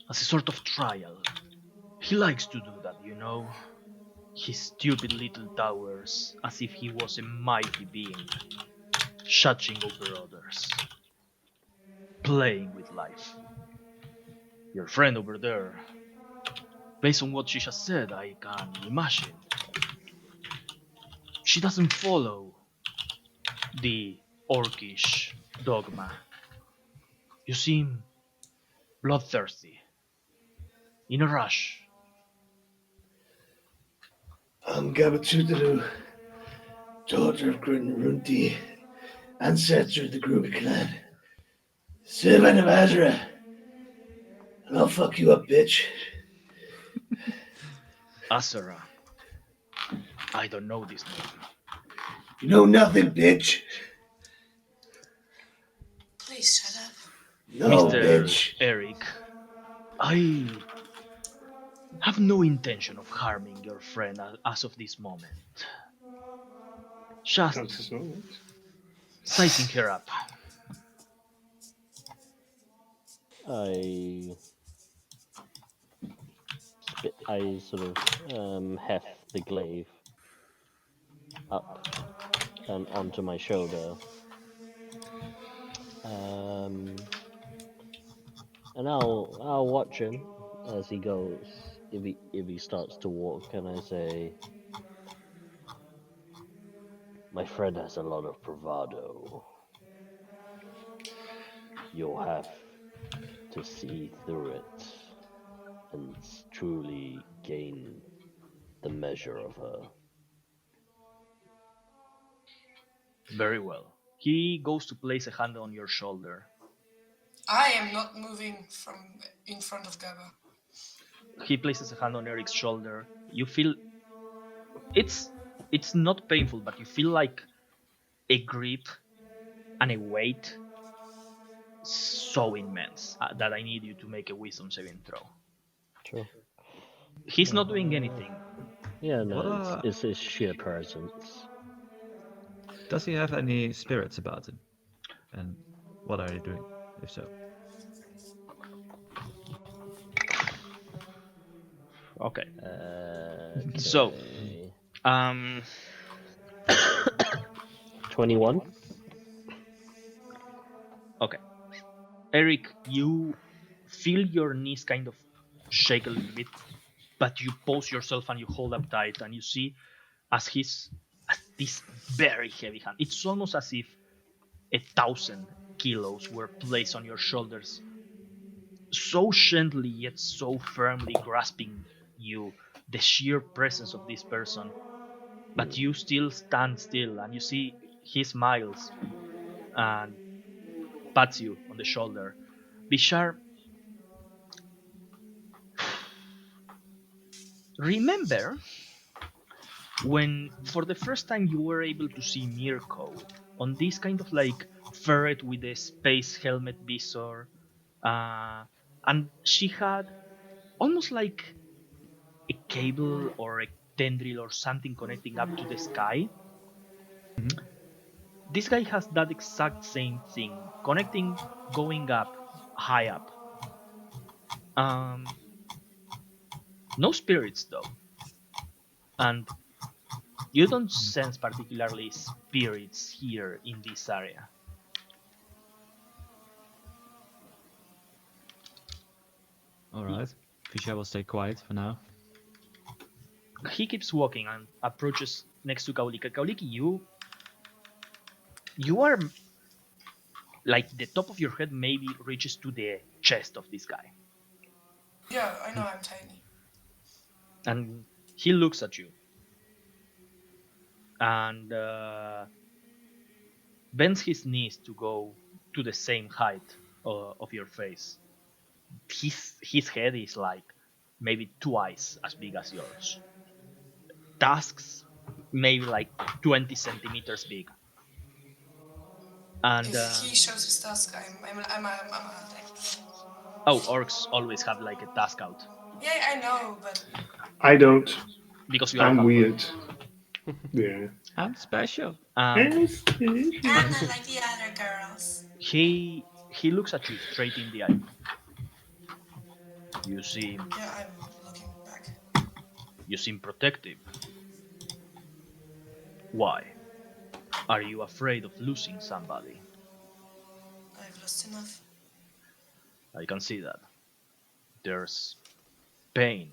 as a sort of trial. He likes to do that, you know. His stupid little towers, as if he was a mighty being, shutting over others, playing with life. Your friend over there, based on what she just said, I can imagine. She doesn't follow the orcish dogma. You seem bloodthirsty, in a rush. I'm Gabatutaru, daughter of Grunrunti, ancestor of the Gruber clan, servant of AzerrA, and I'll fuck you up, bitch. AzerrA. I don't know this name. You know nothing, bitch. Please shut up. No, Mr. bitch. Eric, I have no intention of harming your friend as of this moment. Just Not this moment. sizing her up. I sort of heft the glaive up and onto my shoulder. And I'll watch him as he goes. If he starts to walk, and I say, my friend has a lot of bravado. You'll have to see through it and truly gain the measure of her. Very well. He goes to place a hand on your shoulder. I am not moving from in front of Gaba. He places a hand on Eric's shoulder. You feel it's not painful, but you feel like a grip and a weight so immense that I need you to make a wisdom saving throw. Sure. He's not doing anything. Yeah, no, What it's his sheer presence. Does he have any spirits about him? And what are they doing, if so? Okay. Okay. So, 21. Okay. Eric, you feel your knees kind of shake a little bit, but you pose yourself and you hold up tight, and you see as this very heavy hand. It's almost as if 1,000 kilos were placed on your shoulders, so gently yet so firmly grasping you. The sheer presence of this person, but you still stand still, and you see he smiles and pats you on the shoulder. Bishar, remember when for the first time you were able to see Mirko on this kind of like ferret with a space helmet visor, and she had almost like a cable or a tendril or something connecting up to the sky. This guy has that exact same thing, connecting, going up, high up. No spirits though, and you don't sense particularly spirits here in this area. Alright. Fisher will stay quiet for now. He keeps walking and approaches next to Kauliki. Kauliki, you are like the top of your head maybe reaches to the chest of this guy, Yeah, I know I'm tiny. and he looks at you and bends his knees to go to the same height of your face. His head is like maybe twice as big as yours. Tusks maybe like 20 centimeters big, and If he shows his task, I'm like, oh, orcs always have like a tusk out yeah, I know, but I don't. because you are I'm half orc. weird. Yeah. I'm special. Um, I'm not like the other girls. he looks at you straight in the eye. You seem Yeah, I'm looking back. you seem protective. Why? Are you afraid of losing somebody? I've lost enough. I can see that. There's pain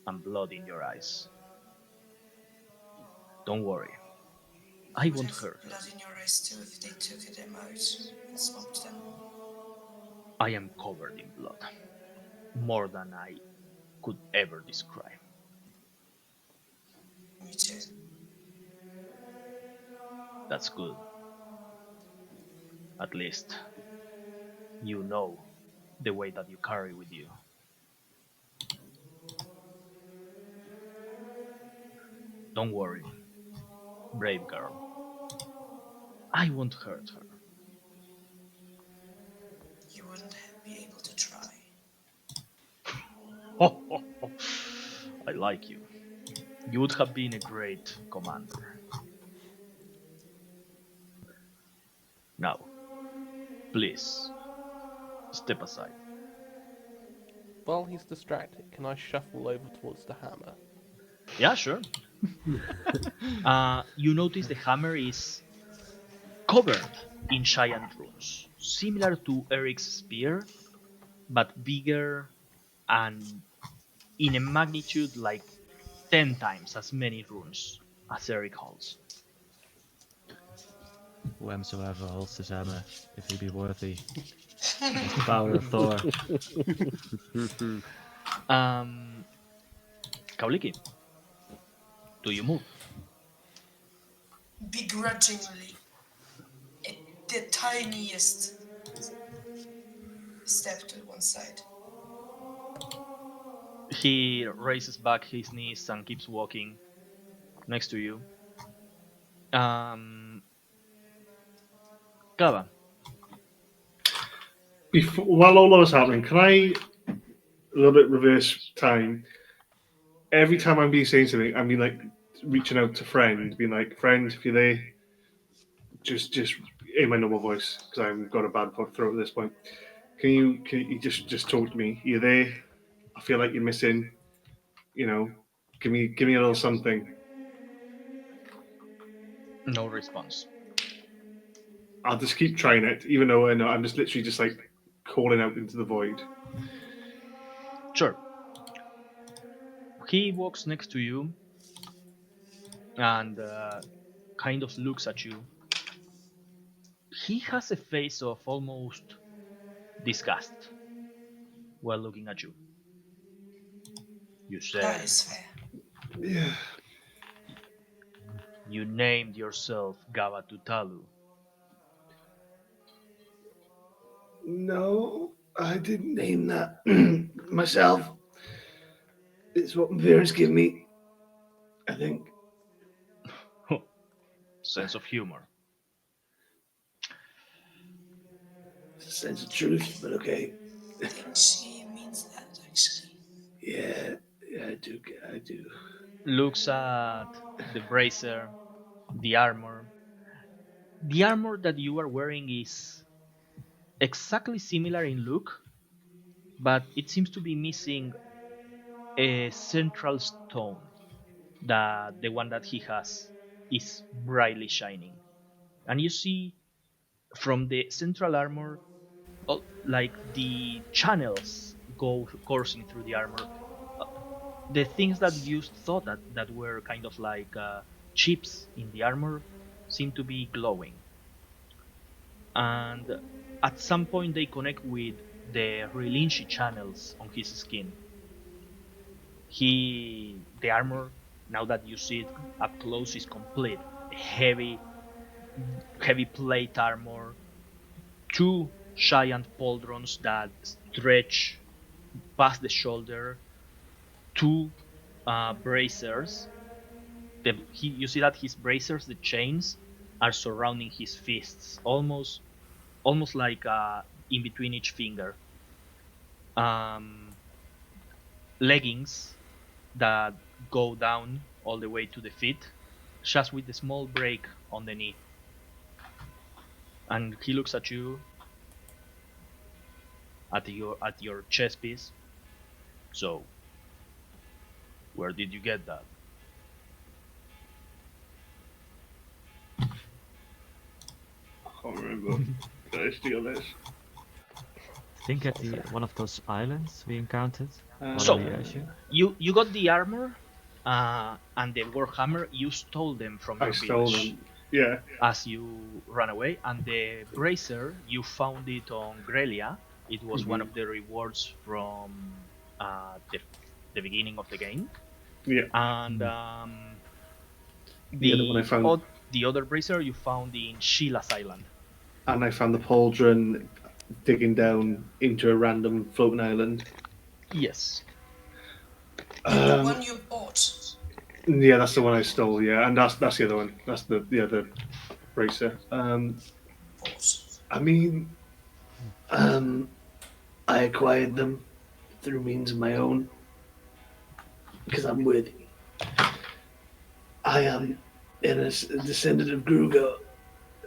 and blood in your eyes. Don't worry. I Would won't have hurt her. blood in your eyes too if they took them out and smoked them. I am covered in blood. More than I could ever describe. Me too. That's good. At least you know the weight that you carry with you. Don't worry, brave girl. I won't hurt her. You wouldn't be able to try. I like you. You would have been a great commander. Now, please, step aside. While he's distracted, can I shuffle over towards the hammer? Yeah, sure. You notice the hammer is covered in giant runes, similar to Eric's spear, but bigger and in a magnitude like 10 times as many runes as Eric holds. Whomsoever holds this hammer, if he be worthy, has the power of Thor. Um, Kauliki, do you move? Begrudgingly. The tiniest step to one side. He raises back his knees and keeps walking next to you. Kava, While all that was happening, can I a little bit reverse time? Every time I'm being saying something, I'm being like reaching out to friend, being like, friend, if you're there, just in my normal voice because I've got a bad throat at this point. Can you just talk to me? You're there. I feel like you're missing. You know, give me a little something. no response. I'll just keep trying it, even though I know I'm just literally just like calling out into the void. Sure. He walks next to you and kind of looks at you. He has a face of almost disgust while looking at you. You That said is fair. Yeah. you named yourself Gavatutalu. No, I didn't name that myself. It's what my parents give me, I think. Sense of humor. It's a sense of truth, but okay. I think she means that actually. Yeah, I do. Looks at the bracer, the armor. The armor that you are wearing is exactly similar in look, but it seems to be missing a central stone that the one that he has is brightly shining. And you see from the central armor, like the channels go coursing through the armor. Uh, the things that you thought that were kind of like chips in the armor seem to be glowing. And at some point they connect with the relinchy channels on his skin. The armor, now that you see it up close, is complete. Heavy plate armor, two giant pauldrons that stretch past the shoulder, two bracers. You see that his bracers, the chains, are surrounding his fists, almost like in between each finger. Um, Leggings that go down all the way to the feet, just with a small break on the knee. And he looks at you, at your chest piece. So, where did you get that? I can't remember. Did I steal this? I think at one of those islands we encountered. So- on the ocean. You got the armor and the warhammer. You stole them from I your stole village them. Yeah. as you ran away. And the bracer, you found it on Grelia. It was one of the rewards from the beginning of the game. Yeah. And The other one I found- the other bracer you found in Sheila's Island. And I found the pauldron digging down into a random floating island. Yes. The Um, one you bought. Yeah, that's the one I stole. Yeah, and that's the other one. That's the other bracer. Bought. I mean, I acquired them through means of my own because I'm worthy. I am a descendant of Gruger,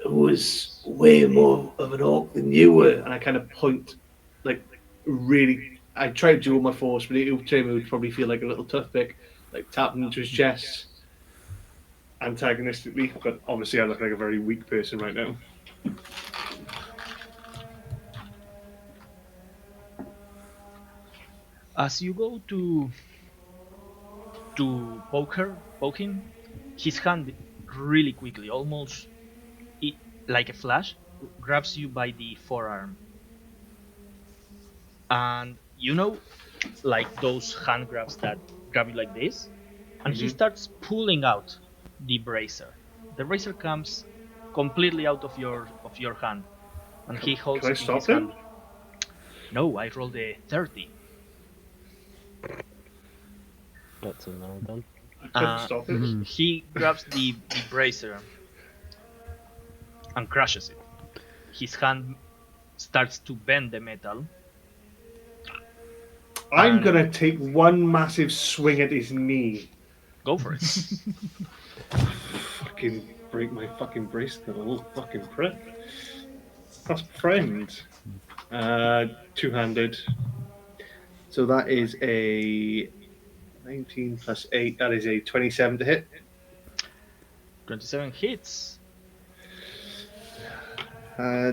who was way more of an orc than you were. And I kind of point, like, really. I tried to do all my force, but it would probably feel like a little toothpick, like tapping into his chest, antagonistically. But obviously, I look like a very weak person right now. As you go to poke him, his hand really quickly, almost like a flash, grabs you by the forearm. And you know, like those hand grabs that grab you like this, and he starts pulling out the bracer. The bracer comes completely out of your hand, and he holds Can I it in stop his him? hand. No, I rolled a 30. That's a no then. I couldn't stop it. He grabs the bracer and crushes it. His hand starts to bend the metal. I'm gonna take one massive swing at his knee. Go for it. Fucking break my fucking bracelet, little fucking prick. That's friend. Two-handed. So that is a 19 plus 8. That is a 27 to hit. 27 hits.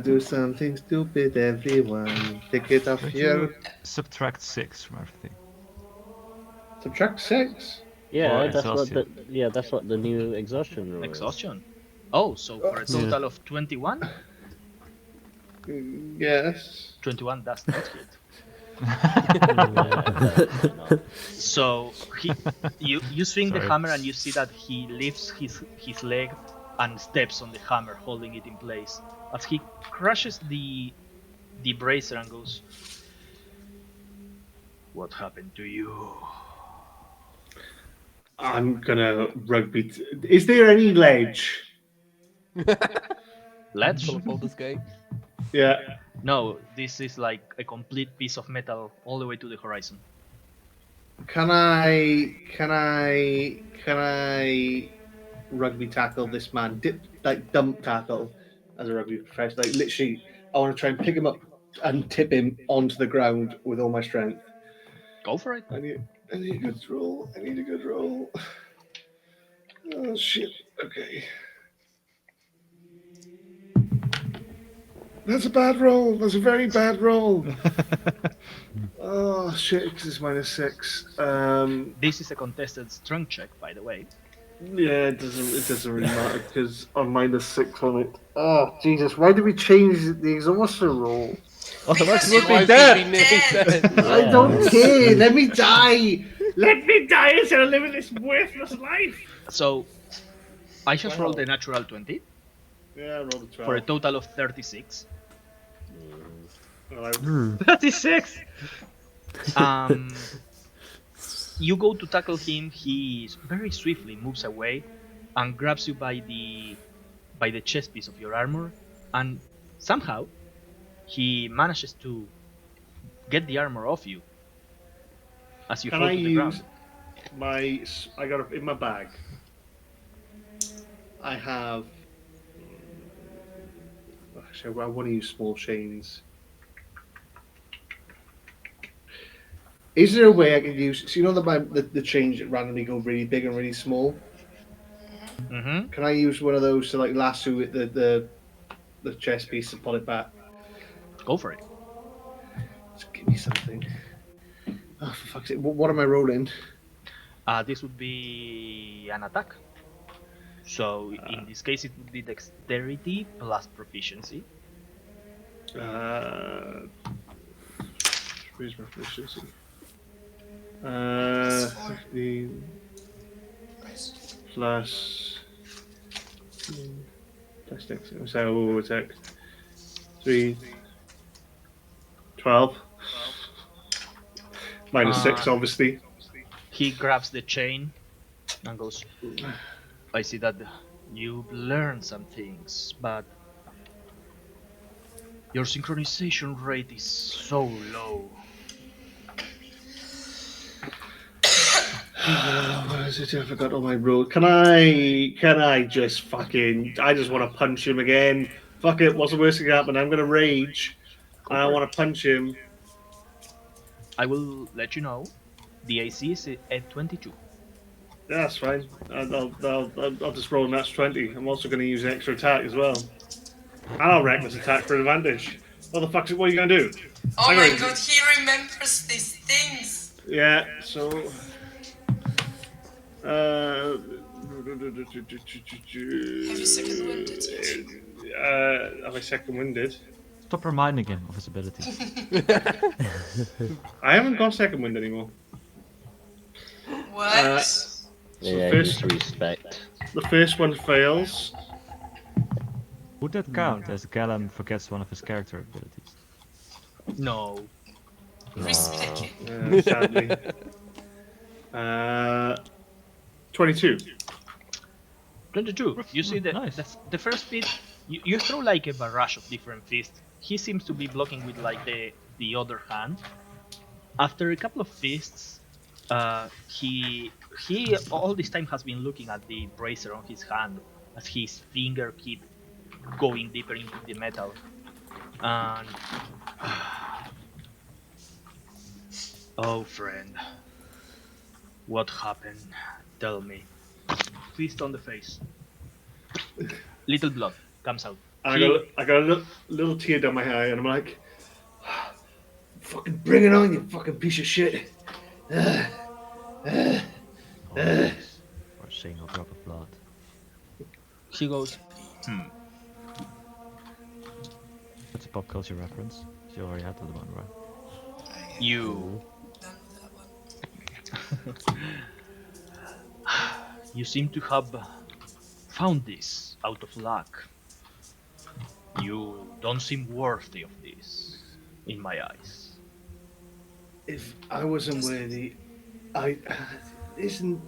Do something stupid, everyone. Take it off Would your. you subtract 6 from everything? Subtract 6. Yeah, Or that's what the exhaustion. that's what the new exhaustion rule is. Exhaustion. Oh, so for a total of 21? Yes. 21 does not hit. So you swing the Sorry. hammer and you see that he lifts his leg and steps on the hammer, holding it in place. As he crushes the bracer and goes, "What happened to you?" I'm gonna rugby. Is there any ledge? Ledge? Full of Baldur's Gate. Yeah. No, this is like a complete piece of metal all the way to the horizon. Can I rugby tackle this man? Dump tackle as a rugby professional. Like literally, I want to try and pick him up and tip him onto the ground with all my strength. Go for it. I need a good roll. I need a good roll. Oh shit. Okay. That's a bad roll. That's a very bad roll. Oh shit! Because it's -6. This is a contested strength check, by the way. Yeah, it doesn't really matter because I'm -6 on it. Oh Jesus! Why did we change the exhaustion roll? Otherwise, Because we'll you be would dead. be dead. I don't care. Let me die. Let me die instead of living this worthless life. So I just rolled a natural 20 Yeah, I rolled a 12. for a total of 36. Well, 36. You go to tackle him. He very swiftly moves away and grabs you by the chest piece of your armor, and somehow he manages to get the armor off you as you Can fall I to the use ground. I got it in my bag. I have. Actually, I want to use small chains. Is there a way I can use? So you know the chains that randomly go really big and really small. Mm-hmm. Can I use one of those to like lasso it the chest piece and pull it back? Go for it. Just give me something. Oh, for fuck's sake! What am I rolling? This would be an attack. So in this case, it would be dexterity plus proficiency. Where's my proficiency? Plus 4. 15 Nice. plus dex. So attack 3, 12. -6, obviously. He grabs the chain and goes, I see that you've learned some things, but your synchronization rate is so low. What is it? I forgot all my rules. Can I just fucking? I just want to punch him again. Fuck it. What's the worst thing that happen? I'm gonna rage. I want to punch him. I will let you know. The AC is at 22. Yeah, that's fine. I'll just roll a match 20. I'm also going to use an extra attack as well. And I'll reckless attack for advantage. What the fuck? What are you going to do? Oh I'm my gonna- god, he remembers these things. Yeah. So. Have you second winded yet? Have I second winded? Stop reminding him of his abilities. I haven't got second wind anymore. What? Yeah, first- use respect. The first one fails. Would that count as Gallum forgets one of his character abilities? No. Respect. Sadly. 22. 22. You see Nice. the first bit, you throw like a barrage of different fists. He seems to be blocking with like the other hand. After a couple of fists, he all this time has been looking at the bracer on his hand as his finger keep going deeper into the metal. And oh friend, what happened? Tell me. Fist on the face. Little blood comes out. And I got a little tear down my eye, and I'm like, fucking bring it on, you fucking piece of shit. Or a single drop of blood. He goes, That's a pop culture reference. You already had that one, right? you Done with that one. You seem to have found this out of luck. You don't seem worthy of this, in my eyes. If I wasn't worthy, I isn't.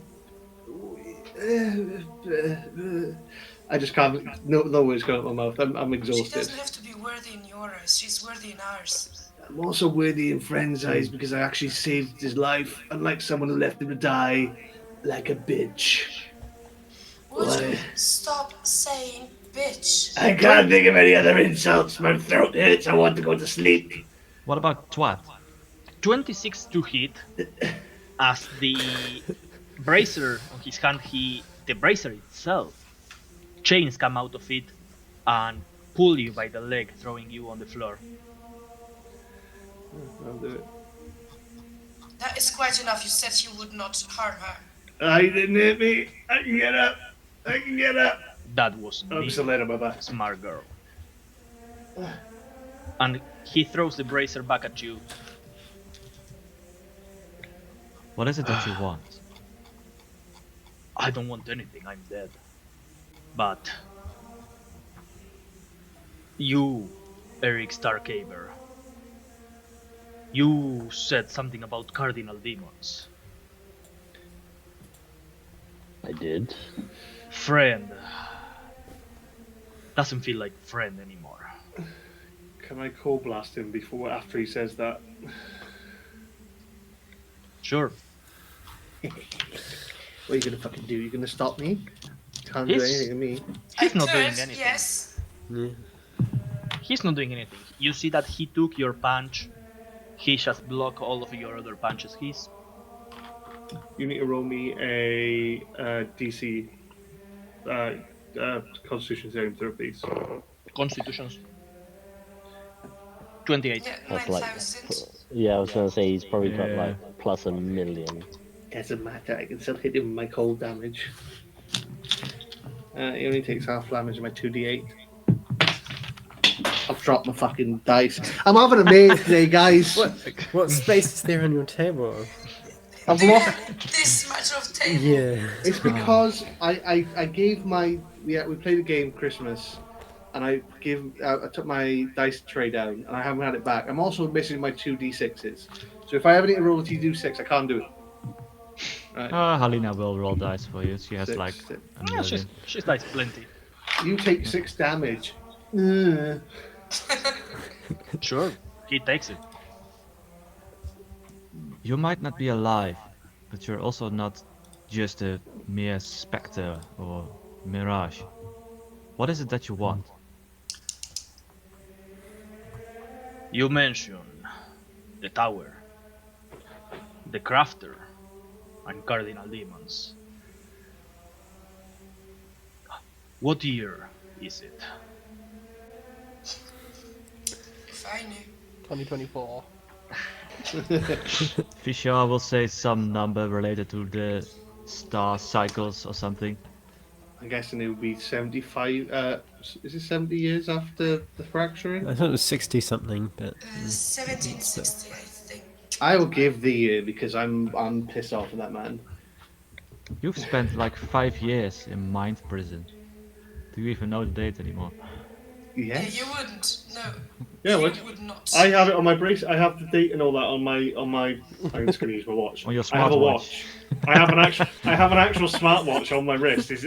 I just can't. No words come out of my mouth. I'm She exhausted. doesn't have to be worthy in your eyes, she's worthy in ours. I'm also worthy in friends' eyes because I actually saved his life, unlike someone who left him to die like a bitch. Would Why? you stop saying bitch? I can't think of any other insults. My throat hurts. I want to go to sleep. What about twat? 26 to hit. As the bracer on his hand, the bracer itself, chains come out of it and pull you by the leg, throwing you on the floor. I'll do it. That is quite enough. You said you would not harm her. I didn't hit me. I can get up. I can get up. That was I'm me, still later, bye. smart girl. And he throws the bracer back at you. What is it that you want? I don't want anything, I'm dead. But you, Eric Starcaver, you said something about cardinal demons. I did. Friend doesn't feel like friend anymore. Can I cold blast him after he says that? Sure. What are you gonna fucking do? You gonna stop me? Can't do He's- anything to me. He's I not doing could, anything. yes. Yeah. He's not doing anything. You see that he took your punch. He just blocked all of your other punches. You need to roll me a DC Constitution saving throw, please. Constitution's 28. Yeah, That's like, 9,000. yeah, I was gonna say he's probably got Yeah. like plus +1,000,000. Doesn't matter. I can still hit him with my cold damage. He only takes half damage of my 2d8. I've dropped my fucking dice. I'm having a mate today, guys. What space is there on your table? I've Do you lost. have this much of table? Yeah. It's because I gave my we played a game Christmas, and I took my dice tray down, and I haven't had it back. I'm also missing my 2d6s. So if I ever need to roll a 2d6, I can't do it. Right. Halina will roll dice for you. She has Six, like six. a Yeah, million. she's dice plenty. You take 6 damage. Sure, he takes it. You might not be alive, but you're also not just a mere specter or mirage. What is it that you want? You mention the tower, the crafter, and cardinal demons. What year is it? If I knew. 2024. Fisher will say some number related to the star cycles or something. I'm guessing it would be 75. Is it 70 years after the fracturing? I thought it was 60 something, but 1760, I think. I will give the year because I'm pissed off at that man. You've spent like 5 years in mind prison. Do you even know the date anymore? Yeah, Yes. you wouldn't. No. Yeah, you would. would not. I have it on my brace. I have the date and all that on my. I'm just going to use my watch. On your I have a smartwatch. watch. I have an actual smartwatch on my wrist. This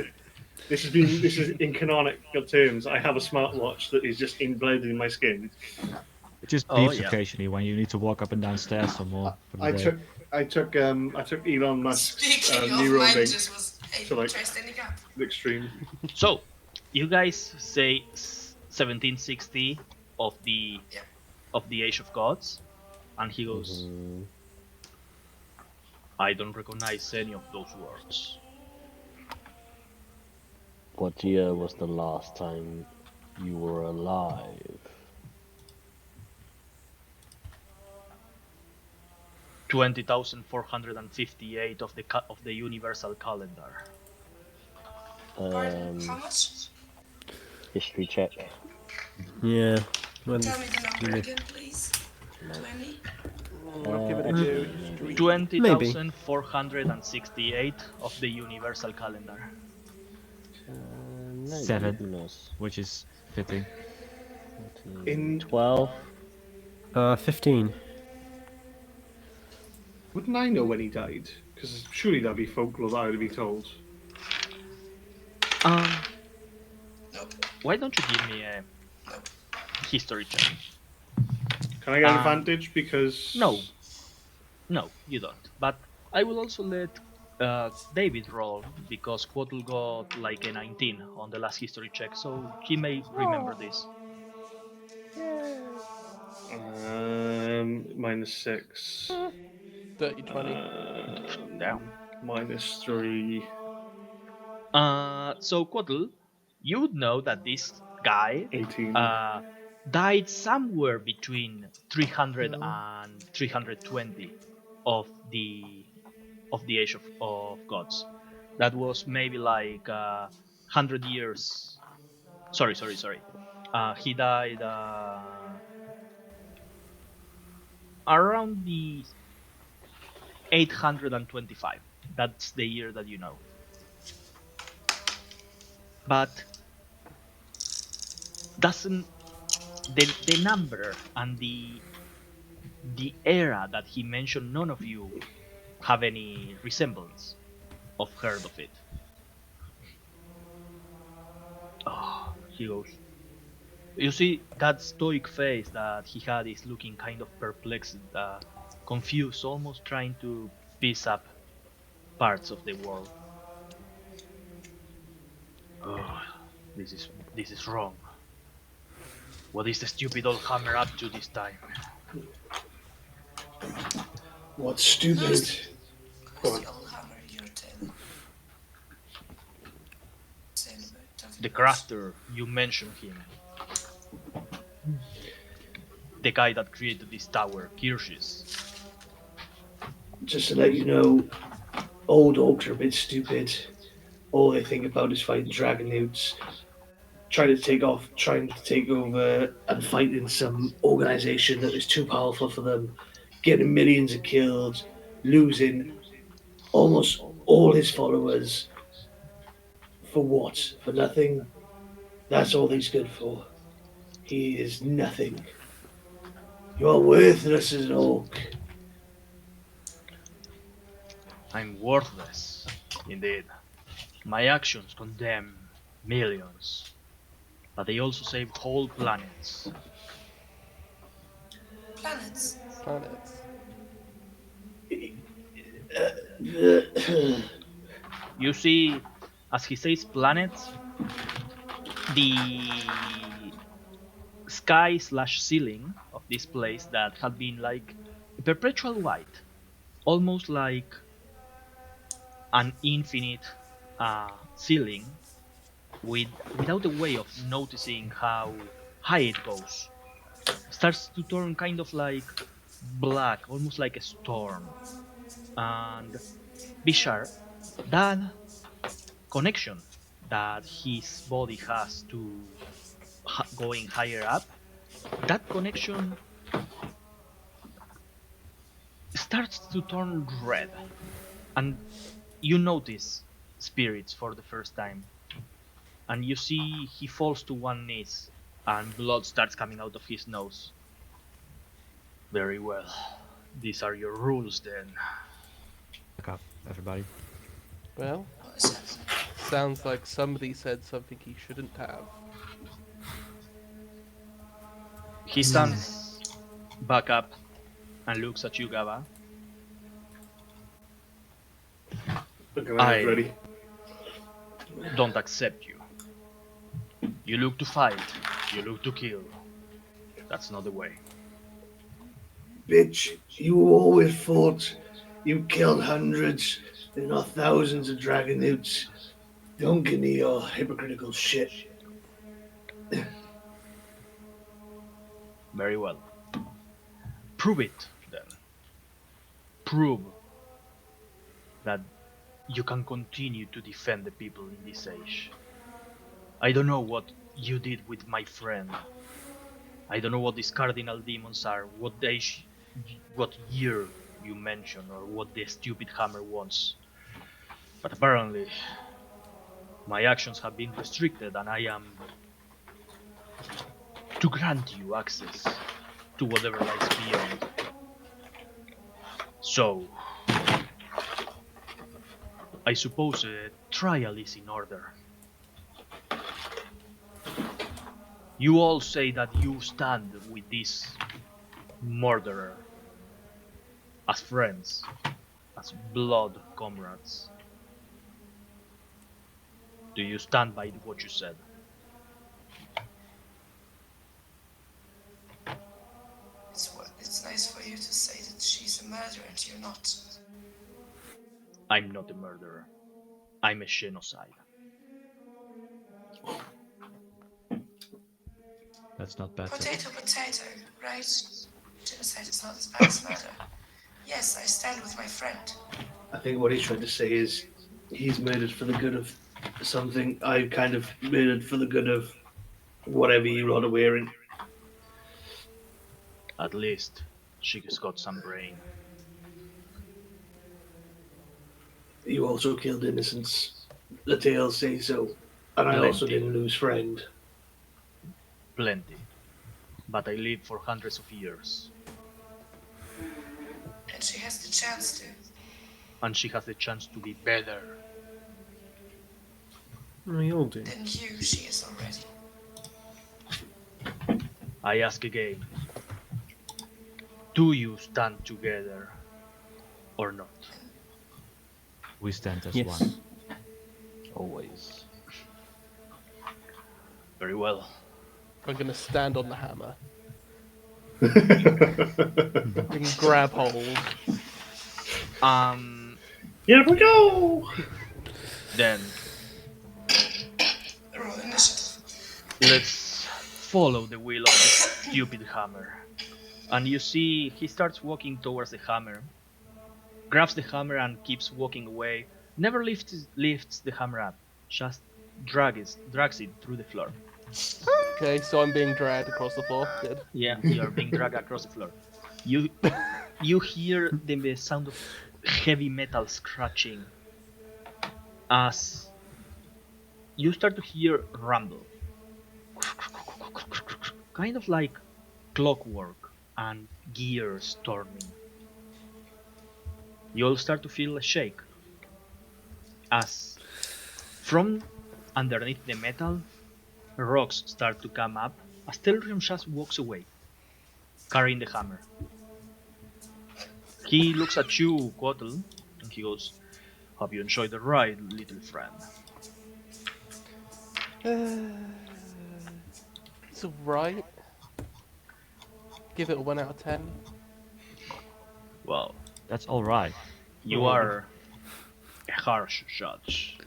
is in canonical terms. I have a smartwatch that is just embedded in my skin. It just Oh, beeps yeah. occasionally when you need to walk up and down stairs some more. For the day. I took Elon Musk's Speaking of neural mine, link just was hey, to, like- try standing up. to the extreme. So, you guys say 1760 of the Yeah. of the Age of Gods, and he goes, I don't recognize any of those words. What year was the last time you were alive? 20,458 of the universal calendar. Pardon, how much? History check. yeah. Well, Tell me the number again, please. 20? I'll give it a go. 20,468 of the universal calendar. No, 7. goodness. Which is fitting. In 12. 15. Wouldn't I know when he died? Because surely that'd be folklore that I would be told. Nope. Why don't you give me a history check? Can I get an Um, advantage? Because No, you don't. But I will also let David roll because Quotel got like a 19 on the last history check, so he may remember this. -6. Dirty 20. Damn. -3. So Quaddle, you would know that this guy 18. died somewhere between 300 and 320 of the Age of Gods. That was maybe like 100 years. Sorry. He died around the 825. That's the year that you know. But doesn't the number and the era that he mentioned, none of you have any resemblance of heard of it. Oh, he goes. You see that stoic face that he had is looking kind of perplexed, confused, almost trying to piece up parts of the world. Oh, this is wrong. What is the stupid old hammer up to this time? What's stupid? Who's the old hammer you're telling? Saying about talking The about- crafter, you mentioned him. The guy that created this tower, Kirsch's. Just to let you know, old orcs are a bit stupid. All they think about is fighting dragon newts, trying to take over and fighting some organization that is too powerful for them, getting millions of kills, losing almost all his followers. For what? For nothing? That's all he's good for. He is nothing. You are worthless as an orc. I'm worthless, indeed. My actions condemn millions, but they also save whole planets. Planets. Planets. You see, as he says planets, the sky/ceiling of this place that had been like a perpetual white, almost like an infinite ceiling without a way of noticing how high it goes, starts to turn kind of like black, almost like a storm. And Bishar, that connection that his body has to going higher up, that connection starts to turn red, and you notice spirits for the first time, and you see he falls to one knee, and blood starts coming out of his nose. Very well, these are your rules then. Back up, everybody. Well, What is that? sounds like somebody said something he shouldn't have. He stands back up and looks at you, Gaba. Look at that, ready. Don't accept you. You look to fight, you look to kill. That's not the way. Bitch, you always fought. You killed hundreds, if not thousands of dragon newts. Don't give me your hypocritical shit. Very well. Prove it, then. Prove that you can continue to defend the people in this age. I don't know what you did with my friend. I don't know what these cardinal demons are, what age, what year you mention, or what the stupid hammer wants. But apparently, my actions have been restricted, and I am to grant you access to whatever lies beyond. So, I suppose a trial is in order. You all say that you stand with this murderer as friends, as blood comrades. Do you stand by what you said? It's nice for you to say that she's a a murderer and you're not. I'm not a murderer. I'm a genocide. That's not better. Potato, potato, right? Genocide is not as bad as murder. Yes, I stand with my friend. I think what he's trying to say is he's murdered for the good of something. I kind of murdered for the good of whatever you lot are wearing. At least she's got some brain. You also killed innocents. The tales say so. And I also Plenty. didn't lose friend. Plenty. But I lived for hundreds of years. And she has the chance to. And she has the chance to be better. We all do. Than you, she is already. I ask again. Do you stand together or not? We stand as Yes. one. Always. Very well. I'm gonna stand on the hammer and grab hold. Here we go! Then Roll initiative. let's follow the wheel of the stupid hammer. And you see he starts walking towards the hammer, grabs the hammer and keeps walking away, never lifts the hammer up, just drags it through the floor. Okay, so I'm being dragged across the floor. Good. Yeah, you are being dragged across the floor. You hear the sound of heavy metal scratching as you start to hear rumble, kind of like clockwork and gears turning. You all start to feel a shake as from underneath the metal rocks start to come up as Telrium just walks away, carrying the hammer. He looks at you, Quattle, and he goes, "Hope you enjoyed the ride, little friend." It's alright. Give it a 1 out of 10. Well, That's all right. you are a harsh judge.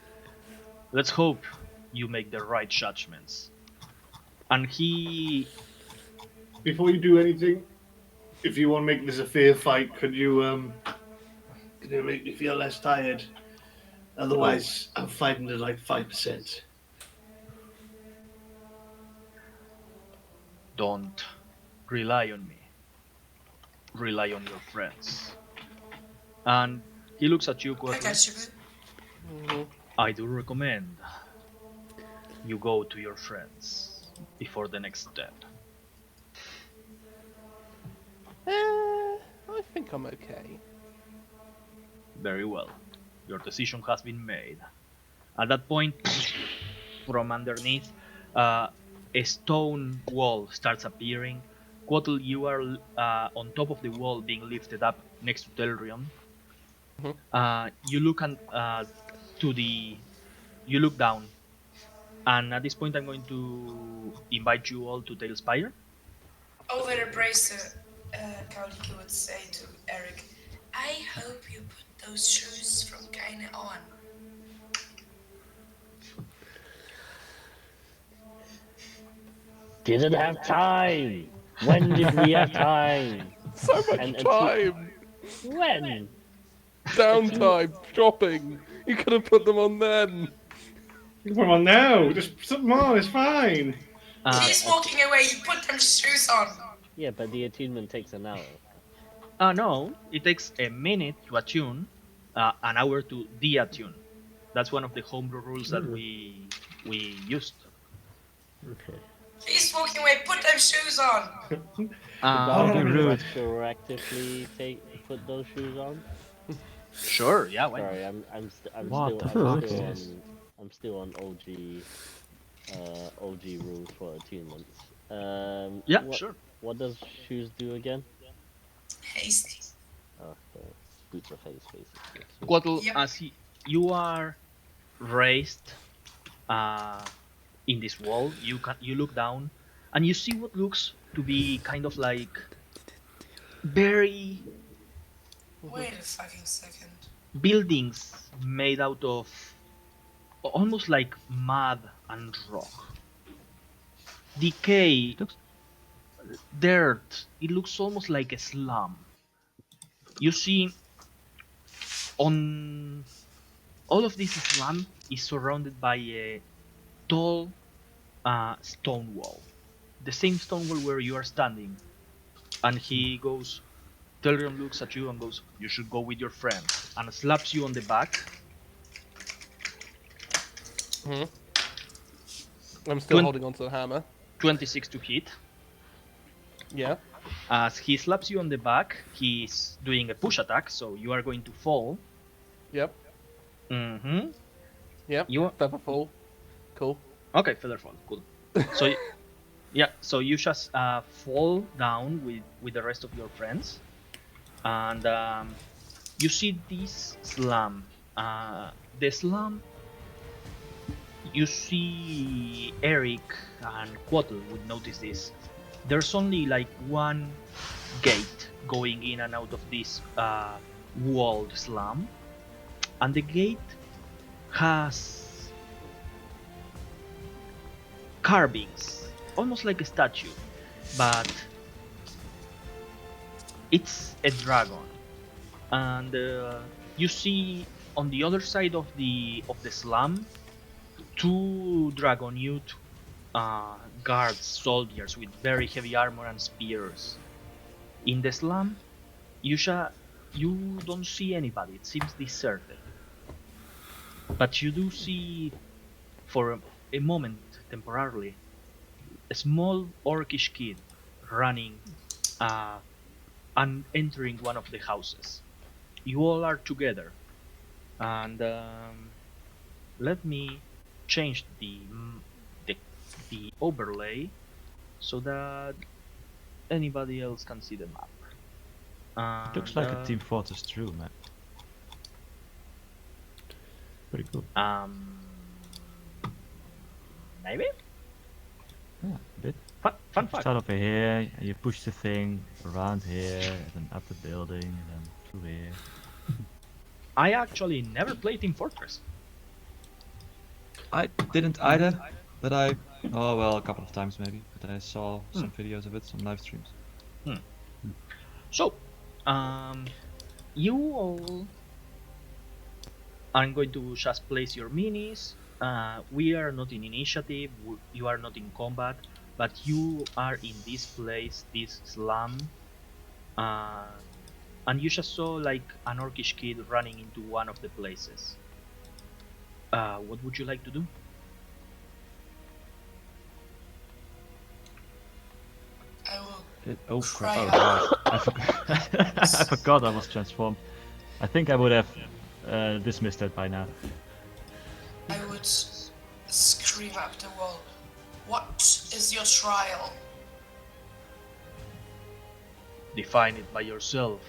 Let's hope you make the right judgments. And he Before you do anything, if you want to make this a fair fight, could you make me feel less tired? Otherwise, I'm fighting at like 5%. don't rely on me. Rely on your friends. And he looks at you, I Quattle. got you, boo. I do recommend you go to your friends before the next step. I think I'm okay. Very well. Your decision has been made. At that point, from underneath, a stone wall starts appearing. Quattle, you are on top of the wall being lifted up next to Telrion. You look you look down, and at this point I'm going to invite you all to Tailspire. Over a bracer, Kauliki would say to Eric, I hope you put those shoes from Kaine on. Didn't have time. When did we have time? So much And- and time! When? Downtime, shopping! You could have put them on then! put them on now? Just put them on, it's fine. He's walking away, you put them shoes on. Yeah, but the attunement takes an hour. No, it takes a minute to attune, an hour to de-attune. That's one of the homebrew rules that we used. Okay. He's walking away, put them shoes on. Don't be rude. Retroactively put those shoes on. Sure, yeah, why not? Sorry, What the fuck is this? I'm still on OG rules for attunements. Yeah, what, sure. What does shoes do again? Hasty. Okay, boots of haste, basically. Quattle, Yep. as you are raised in this wall, you look down and you see what looks to be kind of like very Wait a fucking second. Buildings made out of almost like mud and rock. Decay, Looks dirt. It looks almost like a slum. You see, on all of this slum is surrounded by a tall stone wall. The same stone wall where you are standing. And he goes, Telrion looks at you and goes, "You should go with your friend," and slaps you on the back. I'm still Twen- holding onto the hammer. 26 to hit. Yeah. As he slaps you on the back, he's doing a push attack, so you are going to fall. Yep. Mm-hmm. Yep. You Feather fall. Cool. okay? Feather fall. Cool. So yeah, so you just fall down with the rest of your friends, and you see this slum. The slum. You see Eric and Quattle would notice this. There's only like one gate going in and out of this walled slum, and the gate has carvings, almost like a statue, but it's a dragon. And you see on the other side of the slum two dragonute guards, soldiers with very heavy armor and spears. In the slum, you don't see anybody. It seems deserted. But you do see, for a moment, temporarily, a small orcish kid running and entering one of the houses. You all are together, and let me change the overlay so that anybody else can see the map. looks like a Team Fortress True map. Pretty cool. Maybe Yeah, a bit. fun fact. Start over here, and you push the thing around here, and then up the building, and then through here. I actually never played Team Fortress. I didn't either, but a couple of times maybe. But I saw some videos of it, some live streams. So, you all are going to just place your minis. We are not in initiative, you are not in combat, but you are in this place, this slum, and you just saw like an orcish kid running into one of the places. What would you like to do? I will Oh cry crap! out. I forgot I was transformed. I think I would have dismissed that by now. I would scream up the wall. What is your trial? Define it by yourself.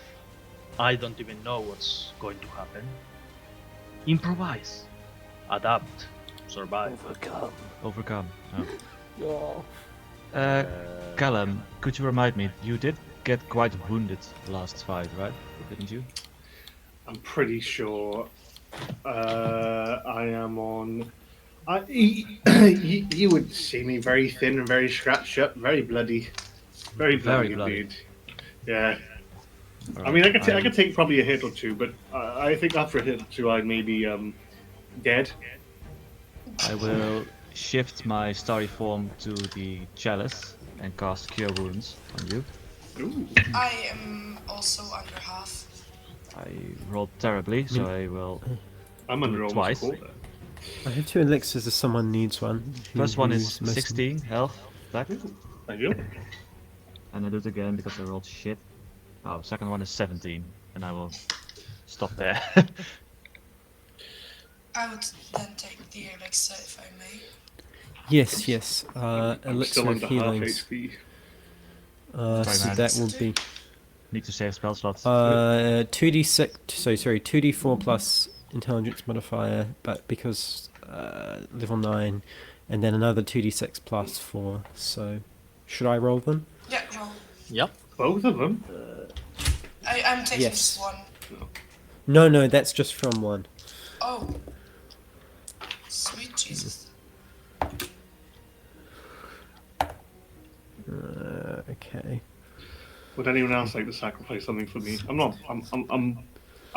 I don't even know what's going to happen. Improvise. Adapt. Survive. Overcome. Oh. Oh. Callum, could you remind me? You did get quite wounded last fight, right? Didn't you? I'm pretty sure I am on. You would see me very thin and very scratched up, very bloody, very bloody, indeed. Yeah. I mean, I could take probably a hit or two, but I think after a hit or two, I may be dead. I will shift my starry form to the chalice and cast Cure Wounds on you. Ooh. I am also under half. I rolled terribly, so I will. I'm under almost Twice. a quarter. I have 2 elixirs if someone needs one. First one is Who's missing? 16 health back, Thank you. and I do it again because I rolled shit. Oh, second one is 17, and I will stop there. I would then take the elixir if I may. Yes, yes. I'm Elixir still of under half healings. HP. So man. that will be Need to save spell slots. 2d6. So sorry, 2d4 plus intelligence modifier, but because level 9, and then another 2d6 plus 4. So should I roll them? Yeah, roll. Yep. Both of them. I'm taking Yes. just one. No, no, that's just from one. Oh. Sweet Jesus. Okay. Would anyone else like to sacrifice something for me? I'm not. I'm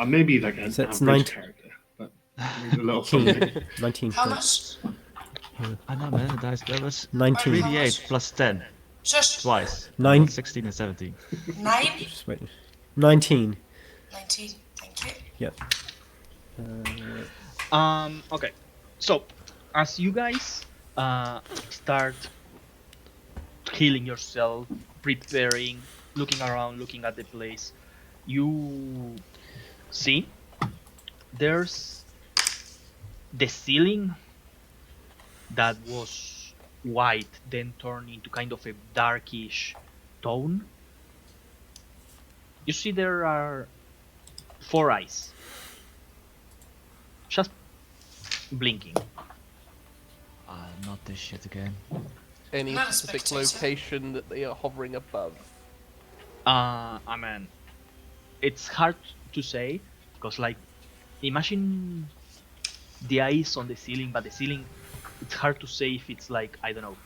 maybe like an So that's average 19. character, but I need a little something. 19 How points. much? I know, man. The dice, that was 19. 3d8 plus 10 Shush. twice. I 9. got 16 and 17. 9? Just wait. 19. 19. Thank you. Yep. Okay. So, as you guys start healing yourself, preparing, looking around, looking at the place, you see there's the ceiling that was white, then turned into kind of a darkish tone. You see there are 4 eyes just blinking. Not this shit again. Any Not a specific spectator. location that they are hovering above? I mean, it's hard to say because, like, imagine the eyes on the ceiling, but the ceiling, it's hard to say if it's like, I don't know,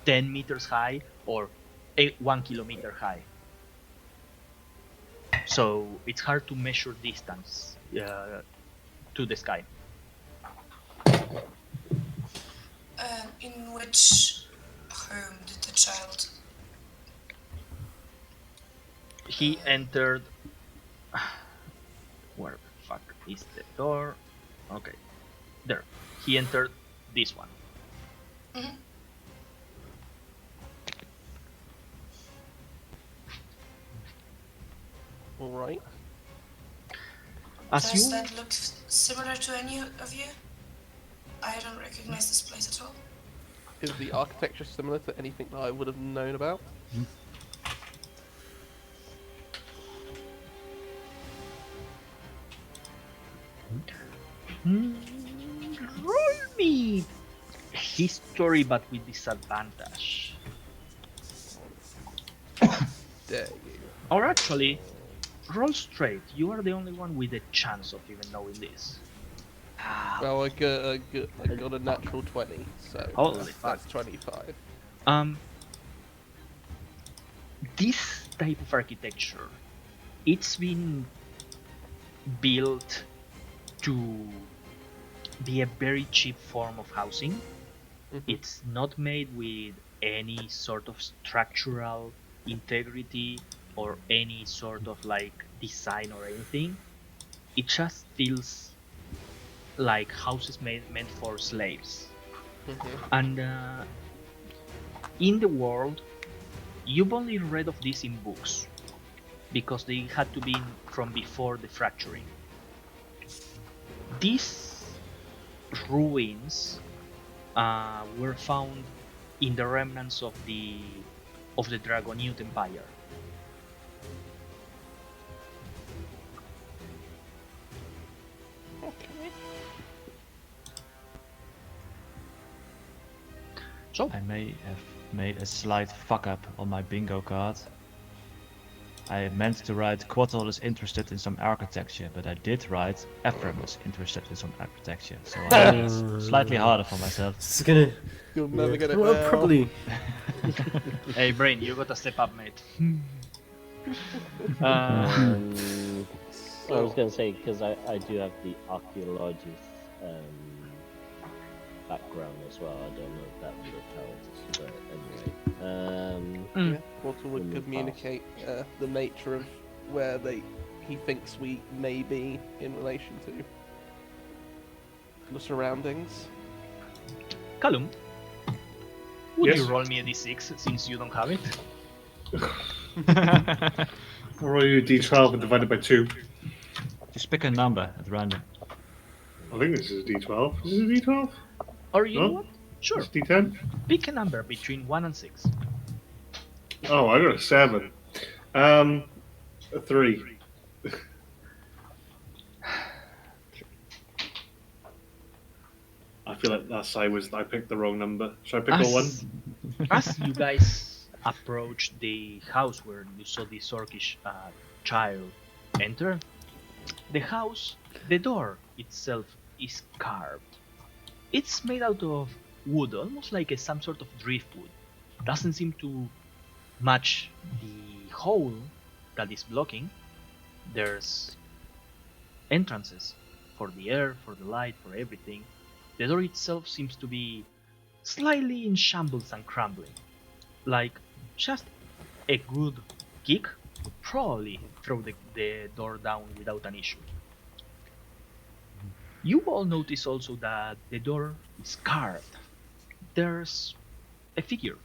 10 meters high or 1 kilometer high. So it's hard to measure distance to the sky. In which home did the child? He entered. Where the fuck is the door? Okay, there. He entered this one. Mhm. All right. As Does you that look similar to any of you? I don't recognize this place at all. Is the architecture similar to anything that I would have known about? roll me history, but with disadvantage. Dare you? Or actually, roll straight. You are the only one with a chance of even knowing this. Well, I got a natural 20, so Holy fuck. that's 25. This type of architecture, it's been built to be a very cheap form of housing. It's not made with any sort of structural integrity or any sort of like design or anything. It just feels like houses meant for slaves. And in the world, you've only read of this in books because they had to be from before the fracturing. These ruins were found in the remnants of the Dragonute Empire. Okay. So I may have made a slight fuck up on my bingo card. I meant to write Quattol is interested in some architecture, but I did write Ephraim is interested in some architecture, so I made it slightly harder for myself. This is gonna. You'll never get it Well, now. probably. hey Brain, you gotta step up, mate. I was going to say, because I do have the archaeologist background as well. I don't know if that would have helped, but anyway. Yeah, Portal would in the communicate the nature of where he thinks we may be in relation to the surroundings. Callum, would Yes? you roll me a d6 since you don't have it? I'll roll you a d12 and divide it by 2. Just pick a number at random. I think this is a d12. Is this a d12? Or you know No? what? Sure. It's d10? Pick a number between 1 and 6. Oh, I got a 7. A 3. I feel like I picked the wrong number. Should I pick a 1? As you guys approached the house where you saw this orcish child enter, The house, the door itself is carved. It's made out of wood, almost like some sort of driftwood. Doesn't seem to match the hole that is blocking. There's entrances for the air, for the light, for everything. The door itself seems to be slightly in shambles and crumbling. Like just a good kick would probably throw the door down without an issue. You all notice also that the door is carved. There's a figure.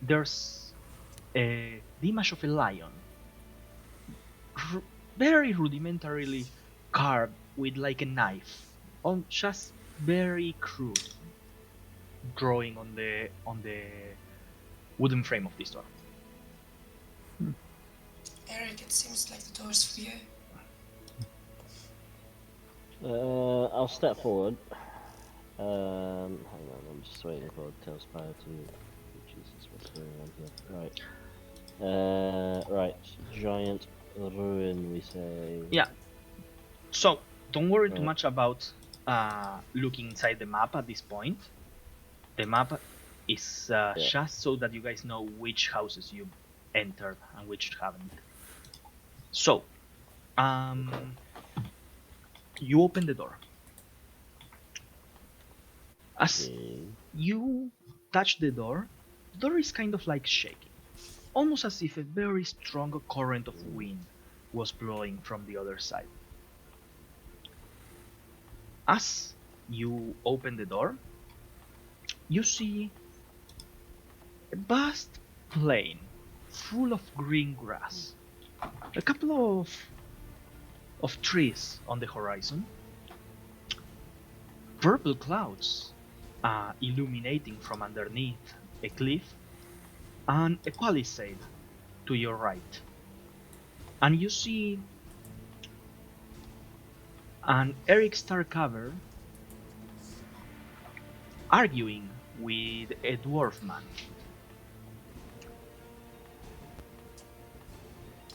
There's the image of a lion, r- very rudimentarily carved with like a knife, on just very crude drawing on the wooden frame of this door. Eric, it seems like the door's for you. I'll step forward. Hang on, I'm just waiting for Tailspire to. Jesus, what's going on here? Right, giant ruin, we say. Yeah. So don't worry too Right. much about looking inside the map at this point. The map is just so that you guys know which houses you entered and which haven't. So, you open the door. As you touch the door is kind of like shaking, almost as if a very strong current of wind was blowing from the other side. As you open the door, you see a vast plain full of green grass, a couple of trees on the horizon, purple clouds illuminating from underneath a cliff, and a palisade to your right. And you see an Eric Starcover arguing with a dwarf man.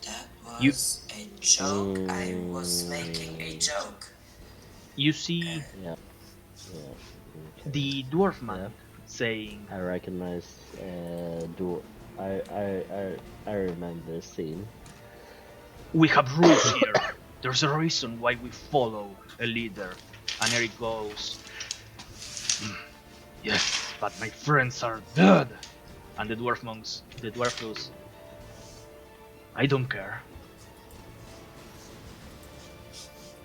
That You- was a joke. I was making a joke. You see Yeah. the dwarf man Yeah. saying, I recognize. I remember this scene. "We have rules here. There's a reason why we follow a leader." And Eric goes, "Hmm, yes, but my friends are dead." And the dwarf goes, "I don't care."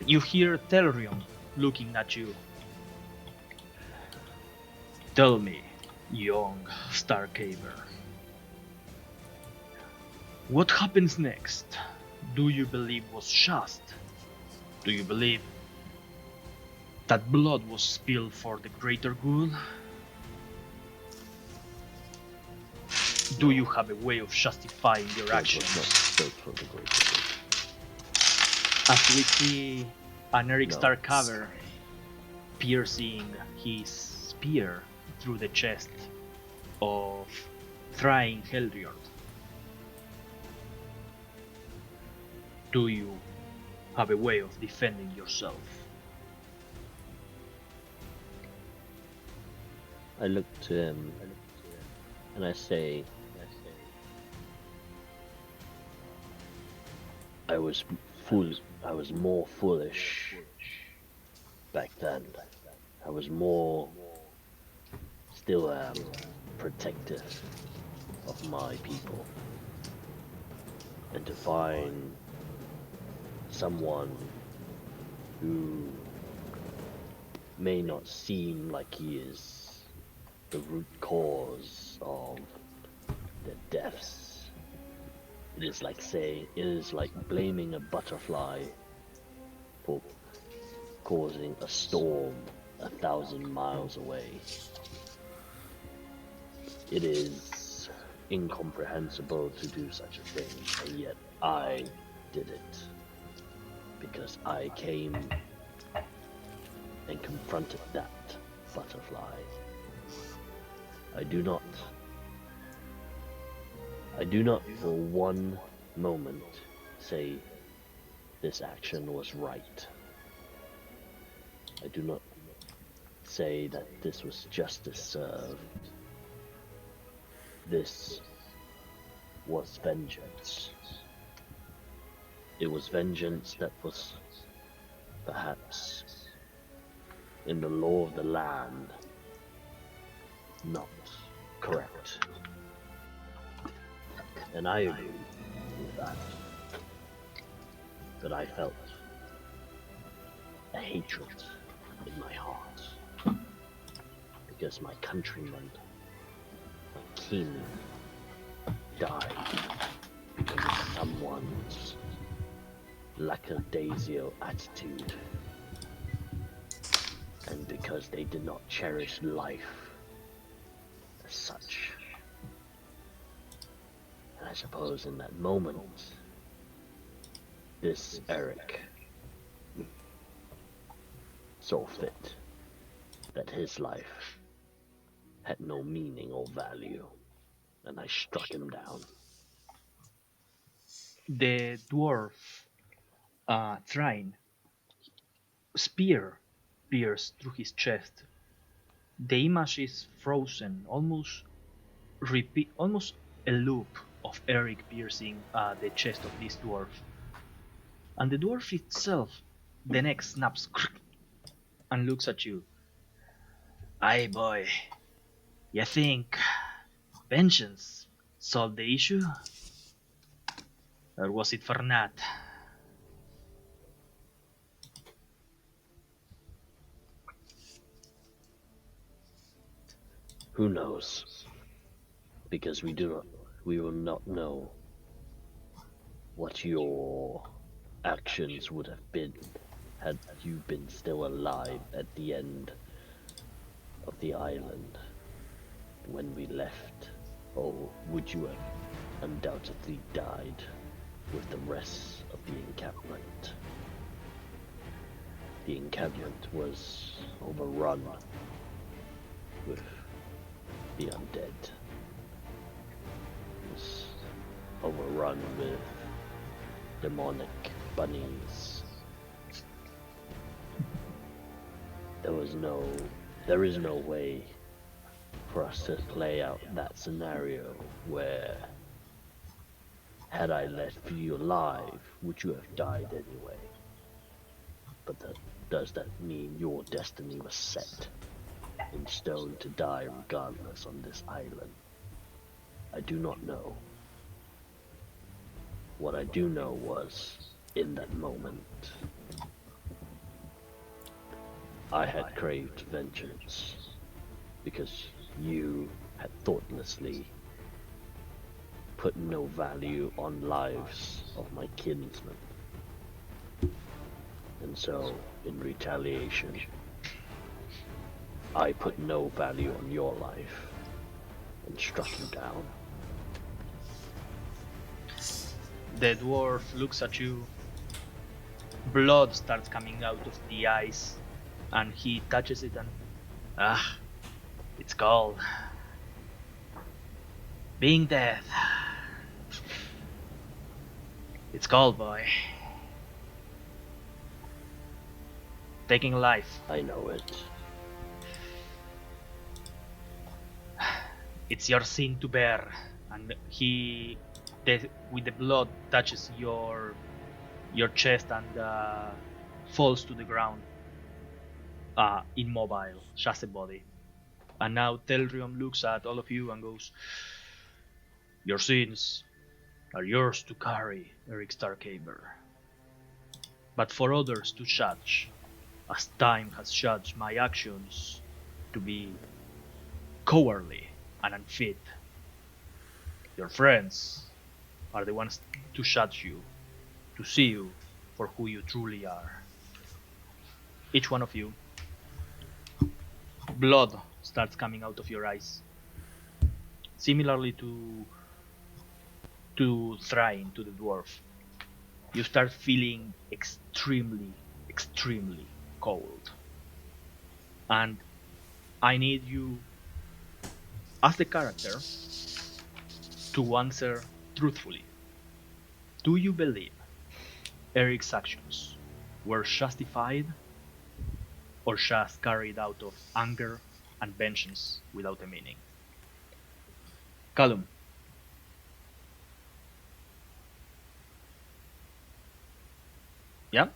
You hear Telrion looking at you. "Tell me, young Starcaver, what happens next? Do you believe was just? Do you believe that blood was spilled for the greater good? Do you have a way of justifying your actions?" For the greater good. As we see an Eric No. Starcover piercing his spear through the chest of Thrying Heldriord. Do you have a way of defending yourself? I look to him and I say, I was more foolish back then. I was still protective of my people. And to find someone who may not seem like he is the root cause of the deaths. It is like blaming a butterfly for causing a storm 1,000 miles away. It is incomprehensible to do such a thing, and yet I did it. Because I came and confronted that butterfly. I do not for one moment say this action was right. I do not say that this was justice served. This was vengeance. It was vengeance that was perhaps in the law of the land not correct. And I agree with that. But I felt a hatred in my heart. Because my countrymen, my king, died because of someone's lackadaisical attitude. And because they did not cherish life as such. And I suppose in that moment, this Eric saw fit that his life had no meaning or value, and I struck him down. The dwarf Thrain spear pierced through his chest. The image is frozen, almost a loop of Eric piercing the chest of this dwarf. And the dwarf itself, the neck snaps and looks at you. Aye, boy. You think vengeance solved the issue? Or was it for not? Who knows? Because we will not know what your actions would have been had you been still alive at the end of the island when we left, or would you have undoubtedly died with the rest of the encampment? The encampment was overrun with the undead. It was overrun with demonic bunnies. There is no way for us to play out that scenario where, had I left you alive, would you have died anyway? But does that mean your destiny was set in stone to die regardless on this island? I do not know. What I do know was, in that moment, I had craved vengeance because you had thoughtlessly put no value on lives of my kinsmen. And so, in retaliation, I put no value on your life and struck you down. The dwarf looks at you. Blood starts coming out of the eyes, and he touches it and it's cold. Being dead. It's cold, boy. Taking life. I know it. It's your sin to bear. And with the blood touches your chest and falls to the ground, immobile, just a body. And now Telrium looks at all of you and goes, "Your sins are yours to carry, Eric Starkhaber. But for others to judge, as time has judged my actions to be cowardly and unfit. Your friends are the ones to judge you, to see you for who you truly are." Each one of you, blood starts coming out of your eyes. Similarly to Thrain, to the dwarf, you start feeling extremely, extremely cold. And I need you, as the character, to answer truthfully. Do you believe Eric's actions were justified or just carried out of anger and vengeance without a meaning. Callum. Yeah?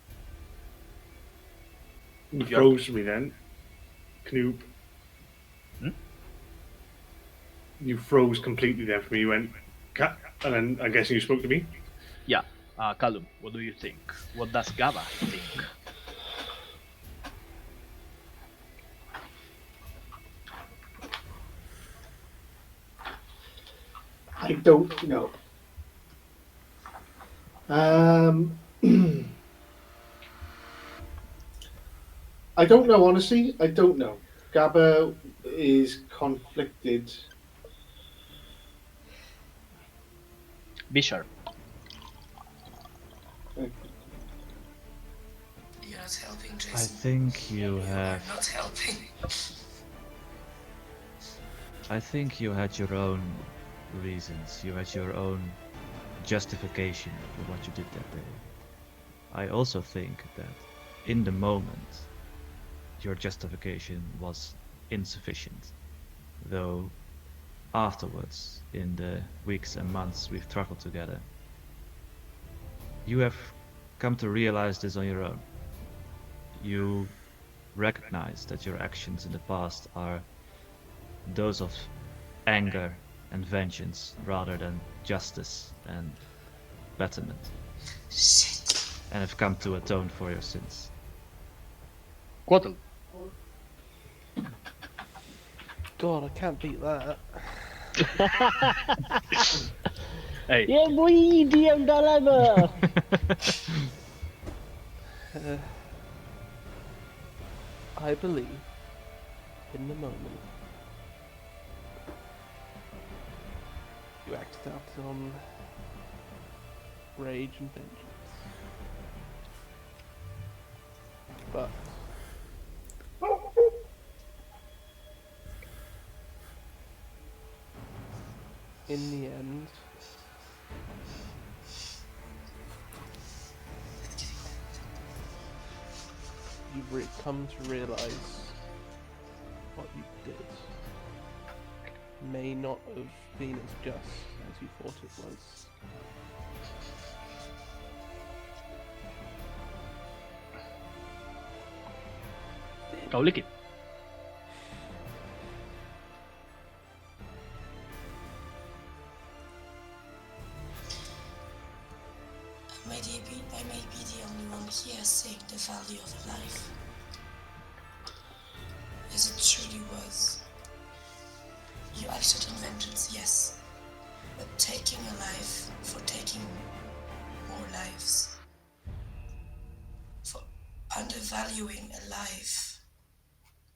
You froze me then. Knoop. Hmm? You froze completely there for me. You went, cat, and then I'm guessing you spoke to me. Yeah. Callum, what do you think? What does Gaba think? I don't know. I don't know, honestly. I don't know. Gabba is conflicted. Be sharp. You're not helping, I Jason. think you You are have. not helping. I think you had your own reasons. You had your own justification for what you did that day. I also think that in the moment, your justification was insufficient. Though afterwards, in the weeks and months we've traveled together, you have come to realize this on your own. You recognize that your actions in the past are those of anger and vengeance rather than justice and betterment, Shit. and have come to atone for your sins. Quattle. God, I can't beat that. Hey. Yeah, boy, DM dilemma. I believe in the moment you acted out on rage and vengeance. But in the end, you've come to realize what you did may not have been as just as you thought it was. Go lick it. I may be the only one here seeing the value of life as it truly was. You acted on vengeance, yes, but taking a life for taking more lives, for undervaluing a life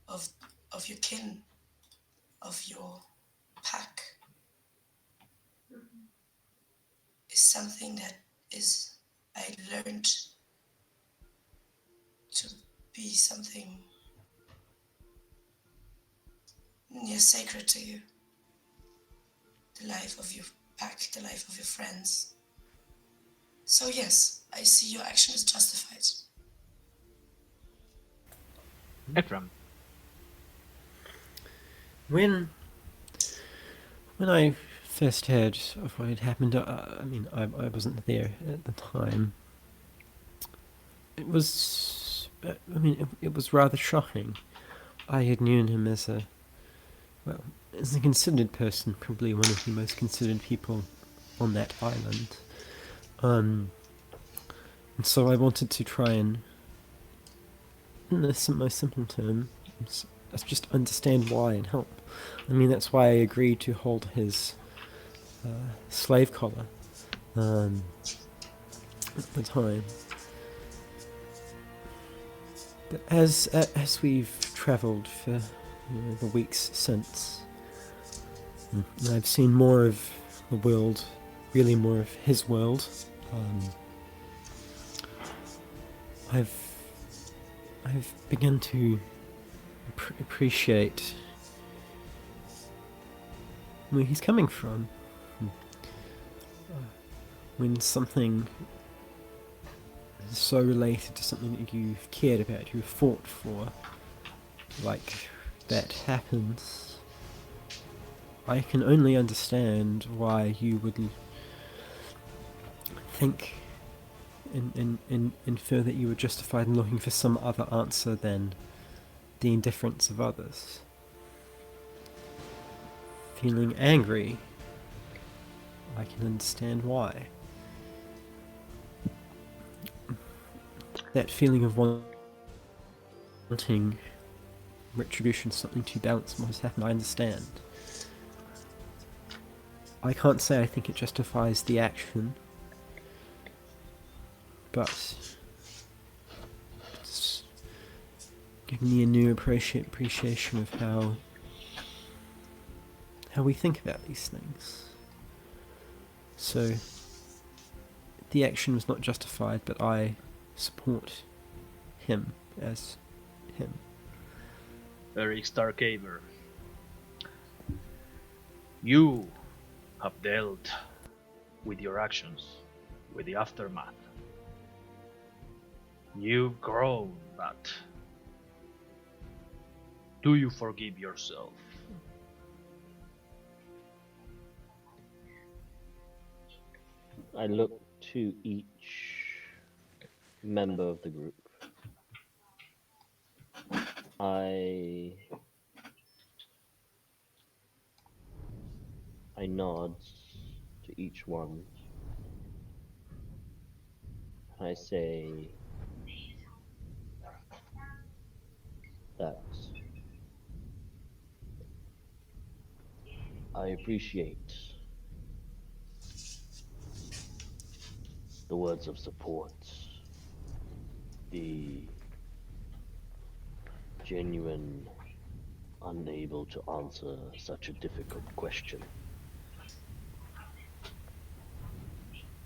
of your kin, of your pack, is something that I learned to be something near sacred to you. The life of your pack, the life of your friends. So yes, I see your action is justified. Ephraim. When I first heard of what had happened, I wasn't there at the time. It was, it was rather shocking. I had known him as a considered person, probably one of the most considered people on that island. And so I wanted to try and, in the most simple term, just understand why and help. I mean, that's why I agreed to hold his slave collar at the time. But as we've travelled for the weeks since, and I've seen more of the world, really more of his world, I've begun to appreciate where he's coming from. When something so related to something that you've cared about, you've fought for, like that happens, I can only understand why you would think and infer that you were justified in looking for some other answer than the indifference of others. Feeling angry, I can understand why. That feeling of wanting retribution, something to balance what has happened, I understand. I can't say I think it justifies the action, but it's given me a new appreciation of how we think about these things. So, the action was not justified, but I support him as him. Eric Starkaver, you have dealt with your actions, with the aftermath. You've grown, but do you forgive yourself? I look to each member of the group. I nod to each one. I say that I appreciate the words of support, the genuine unable to answer such a difficult question.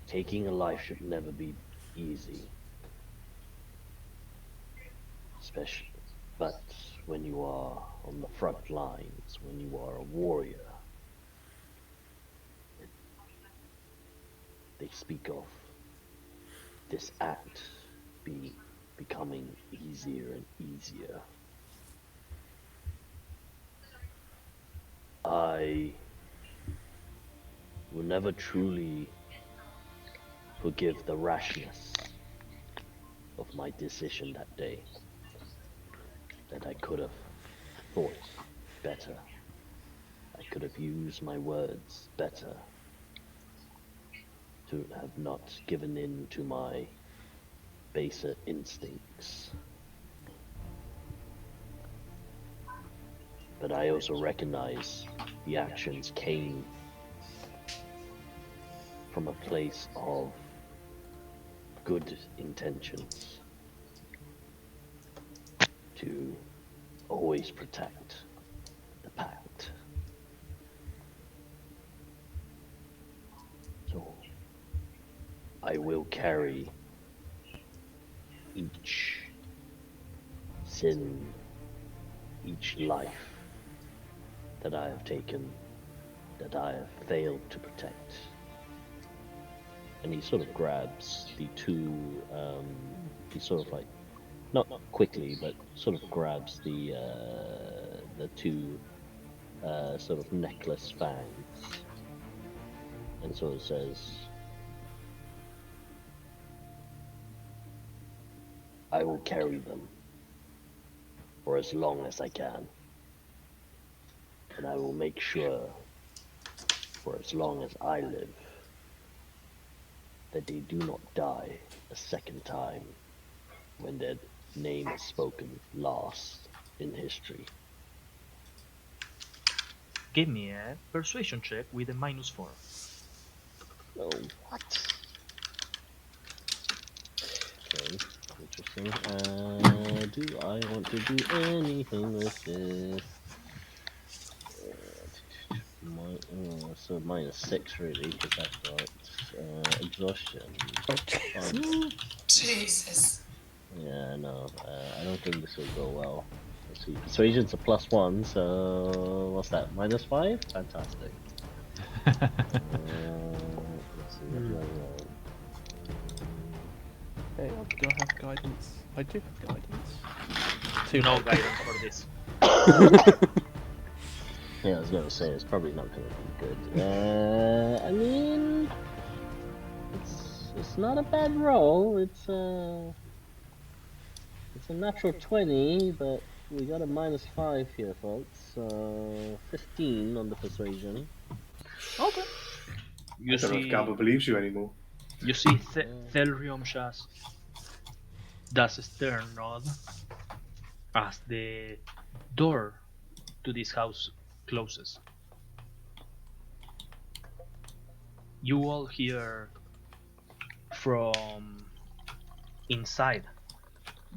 Taking a life should never be easy, especially, but when you are on the front lines, when you are a warrior, they speak of this act becoming easier and easier. I will never truly forgive the rashness of my decision that day, that I could have thought better. I could have used my words better, to have not given in to my baser instincts. But I also recognize the actions came from a place of good intentions to always protect the pact. So I will carry each sin, each life that I have taken, that I have failed to protect. And he sort of grabs the two, he sort of like, not quickly, but sort of grabs the two sort of necklace fangs and sort of says, I will carry them for as long as I can. And I will make sure, for as long as I live, that they do not die a second time when their name is spoken last in history. Give me a persuasion check with a -4. Oh, what? Okay, interesting. Do I want to do anything with this? So -6 really, because I've got exhaustion. Jesus. Yeah, no, I don't think this will go well. Let's see, persuasion's a +1, so what's that? -5? Fantastic. Let's see what do I roll. Hang on, do I have guidance? I do have guidance. Too No late. guidance for this. Yeah, I was gonna say it's probably not gonna be good. I mean, it's not a bad roll. It's a natural 20, but we got a -5 here, folks. So 15 on the persuasion. Okay. You I don't know if see, Gabba believes you anymore. you see, Thelrium just does a stern nod as the door to this house closes. You all hear from inside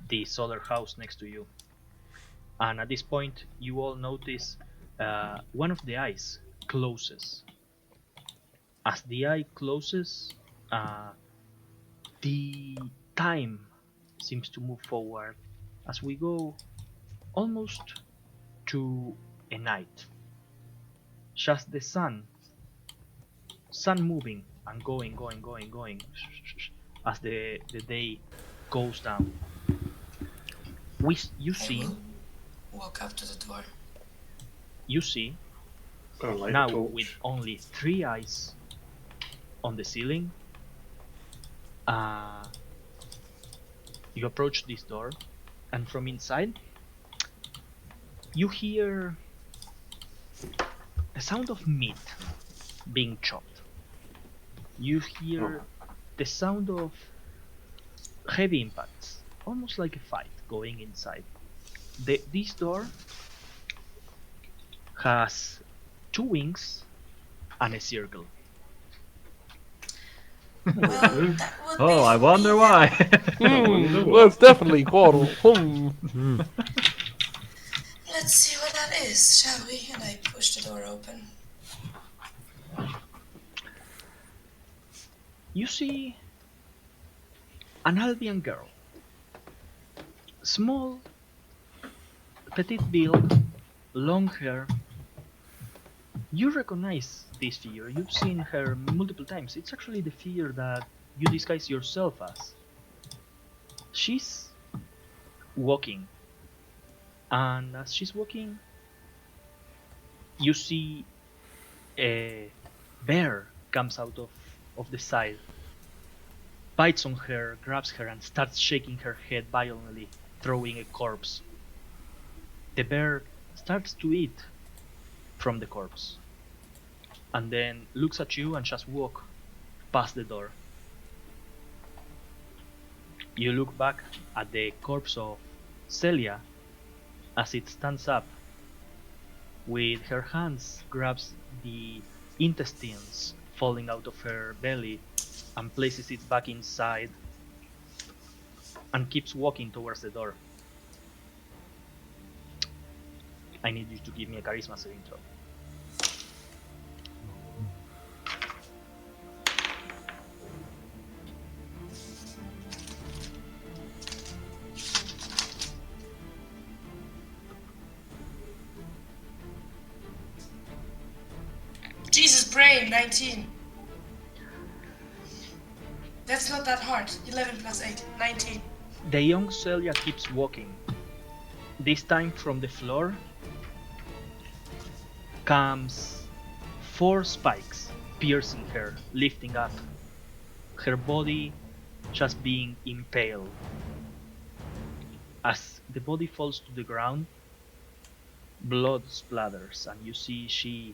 this other house next to you, and at this point, you all notice one of the eyes closes. As the eye closes, the time seems to move forward as we go almost to a night. Just the sun moving and going as the day goes down. You I see, will walk up to the door. you see Gonna light a now torch. with only 3 eyes on the ceiling. You approach this door, and from inside, you hear the sound of meat being chopped. You hear the sound of heavy impacts, almost like a fight going inside. This door has 2 wings and a circle. Well, that would be Oh, I for wonder me why. That's definitely Quarrel. Let's see what that is, shall we? And I push the door open. You see an Albion girl, small, petite build, long hair. You recognize this figure. You've seen her multiple times. It's actually the figure that you disguise yourself as. She's walking, and as she's walking, you see a bear comes out of the side, bites on her, grabs her, and starts shaking her head violently, throwing a corpse. The bear starts to eat from the corpse, and then looks at you and just walk past the door. You look back at the corpse of Celia as it stands up. With her hands grabs the intestines falling out of her belly and places it back inside and keeps walking towards the door. I need you to give me a charisma saving throw. Jesus brain, 19. That's not that hard. 11 plus 8, 19. The young Celia keeps walking. This time from the floor comes 4 spikes, piercing her, lifting up. Her body just being impaled. As the body falls to the ground, blood splatters, and you see she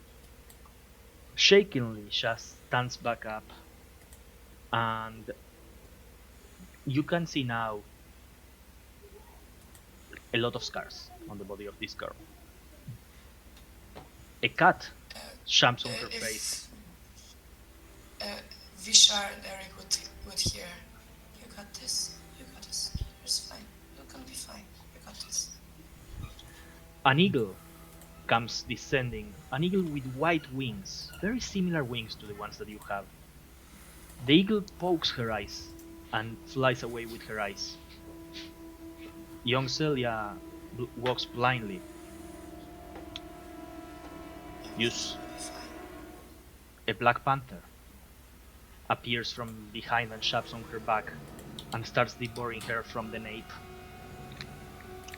shakingly just stands back up, and you can see now a lot of scars on the body of this girl. A cut jumps on her If face. Vishar and Eric would hear, you got this, it's fine, you're gonna be fine, you got this. An eagle comes descending, an eagle with white wings, very similar wings to the ones that you have. The eagle pokes her eyes and flies away with her eyes. Young Celia walks blindly. Use a black panther appears from behind and shoves on her back. and starts devouring her from the nape,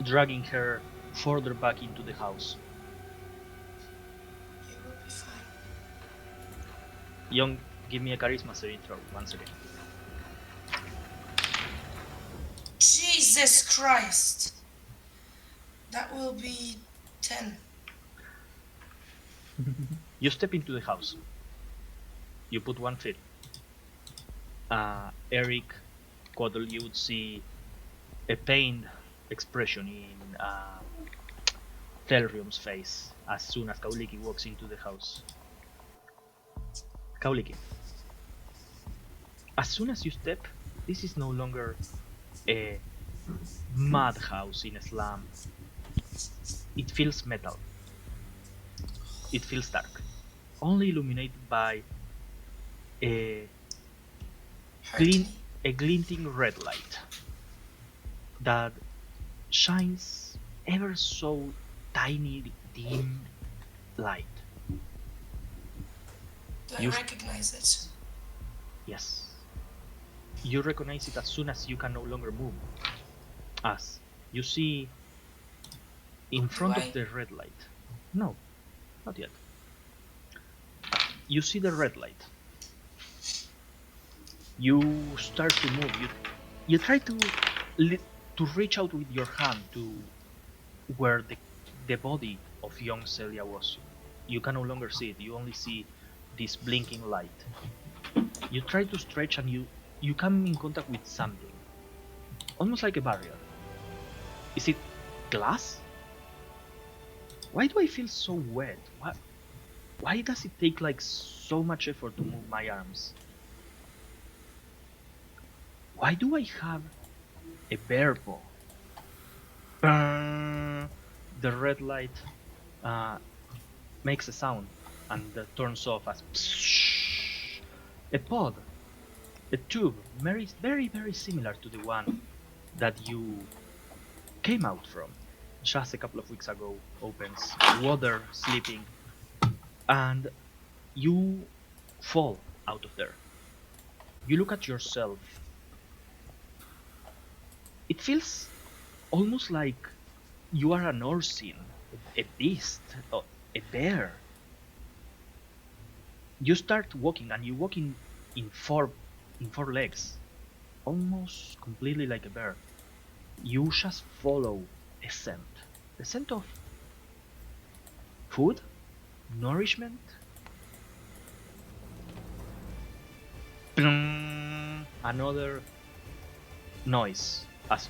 dragging her further back into the house. You will be fine. Young, give me a charisma saving throw once again. Jesus Christ! That will be 10. You step into the house. You put 1 foot. Eric, Quaddle, you would see a pained expression in Thelrium's face as soon as Kauliki walks into the house. Kauliki, as soon as you step, this is no longer a madhouse in a slum. It feels metal. It feels dark, only illuminated by a glinting red light that shines ever so tiny dim light. Do I You- recognize it? Yes. You recognize it as soon as you can no longer move. As you see in front I? of the red light. No, not yet. You see the red light. You start to move. You try to reach out with your hand to where the body of young Celia was. You can no longer see it. You only see this blinking light. You try to stretch and you come in contact with something, almost like a barrier. Is it glass? Why do I feel so wet? Why does it take like so much effort to move my arms? Why do I have a bear paw? The red light makes a sound and turns off as a pod, a tube, very, very, very similar to the one that you came out from just a couple of weeks ago, opens, water sleeping, and you fall out of there. You look at yourself. It feels almost like you are an Orsin, a beast, a bear. You start walking, and you walk in four legs, almost completely like a bear. You just follow a scent of food, nourishment. Another noise as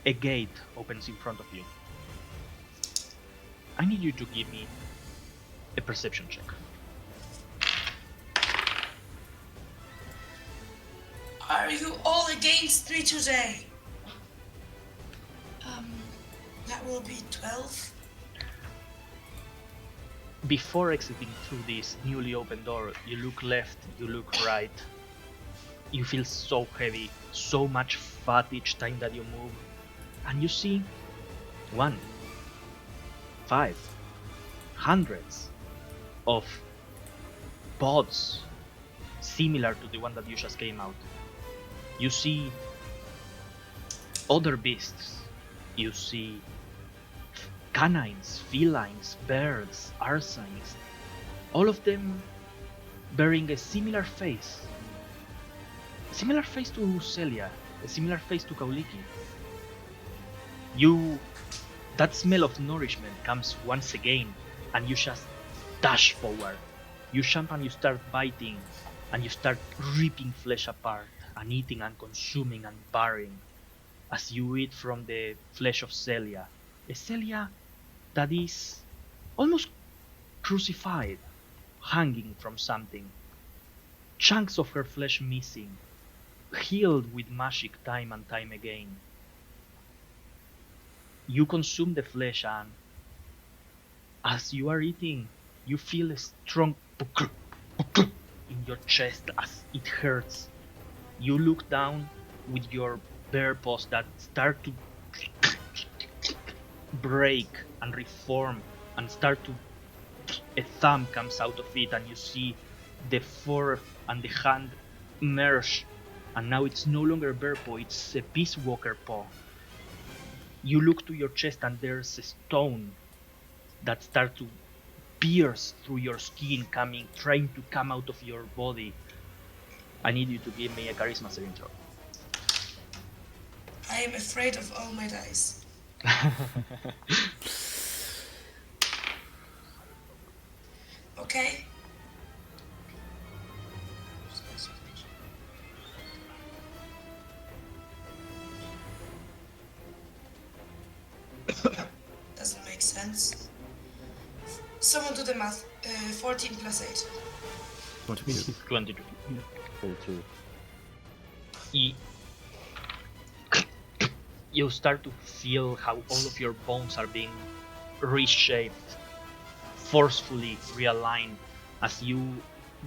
a gate opens in front of you. I need you to give me a perception check. Are you all against me today? That will be 12. Before exiting through this newly opened door, you look left, you look right. You feel so heavy, so much fat each time that you move. And you see 1, 5, hundreds of pods similar to the one that you just came out. You see other beasts. You see canines, felines, birds, arsines, all of them bearing a similar face. A similar face to Celia, a similar face to Kauliki. That smell of nourishment comes once again, and you just dash forward. You jump and you start biting, and you start ripping flesh apart, and eating and consuming and burying, as you eat from the flesh of Celia. A Celia that is almost crucified, hanging from something. Chunks of her flesh missing, healed with magic time and time again. You consume the flesh, and as you are eating, you feel a strong in your chest as it hurts. You look down with your bare paws that start to break and reform and start to a thumb comes out of it, and you see the fur and the hand merge and now it's no longer a bear paw, it's a Peace Walker paw. You look to your chest and there's a stone that starts to pierce through your skin, trying to come out of your body. I need you to give me a charisma saving throw. I am afraid of all my dice. Okay. Doesn't make sense. Someone do the math. 14 plus 8. 22. 22. 22. Y- You start to feel how all of your bones are being reshaped, forcefully realigned, as you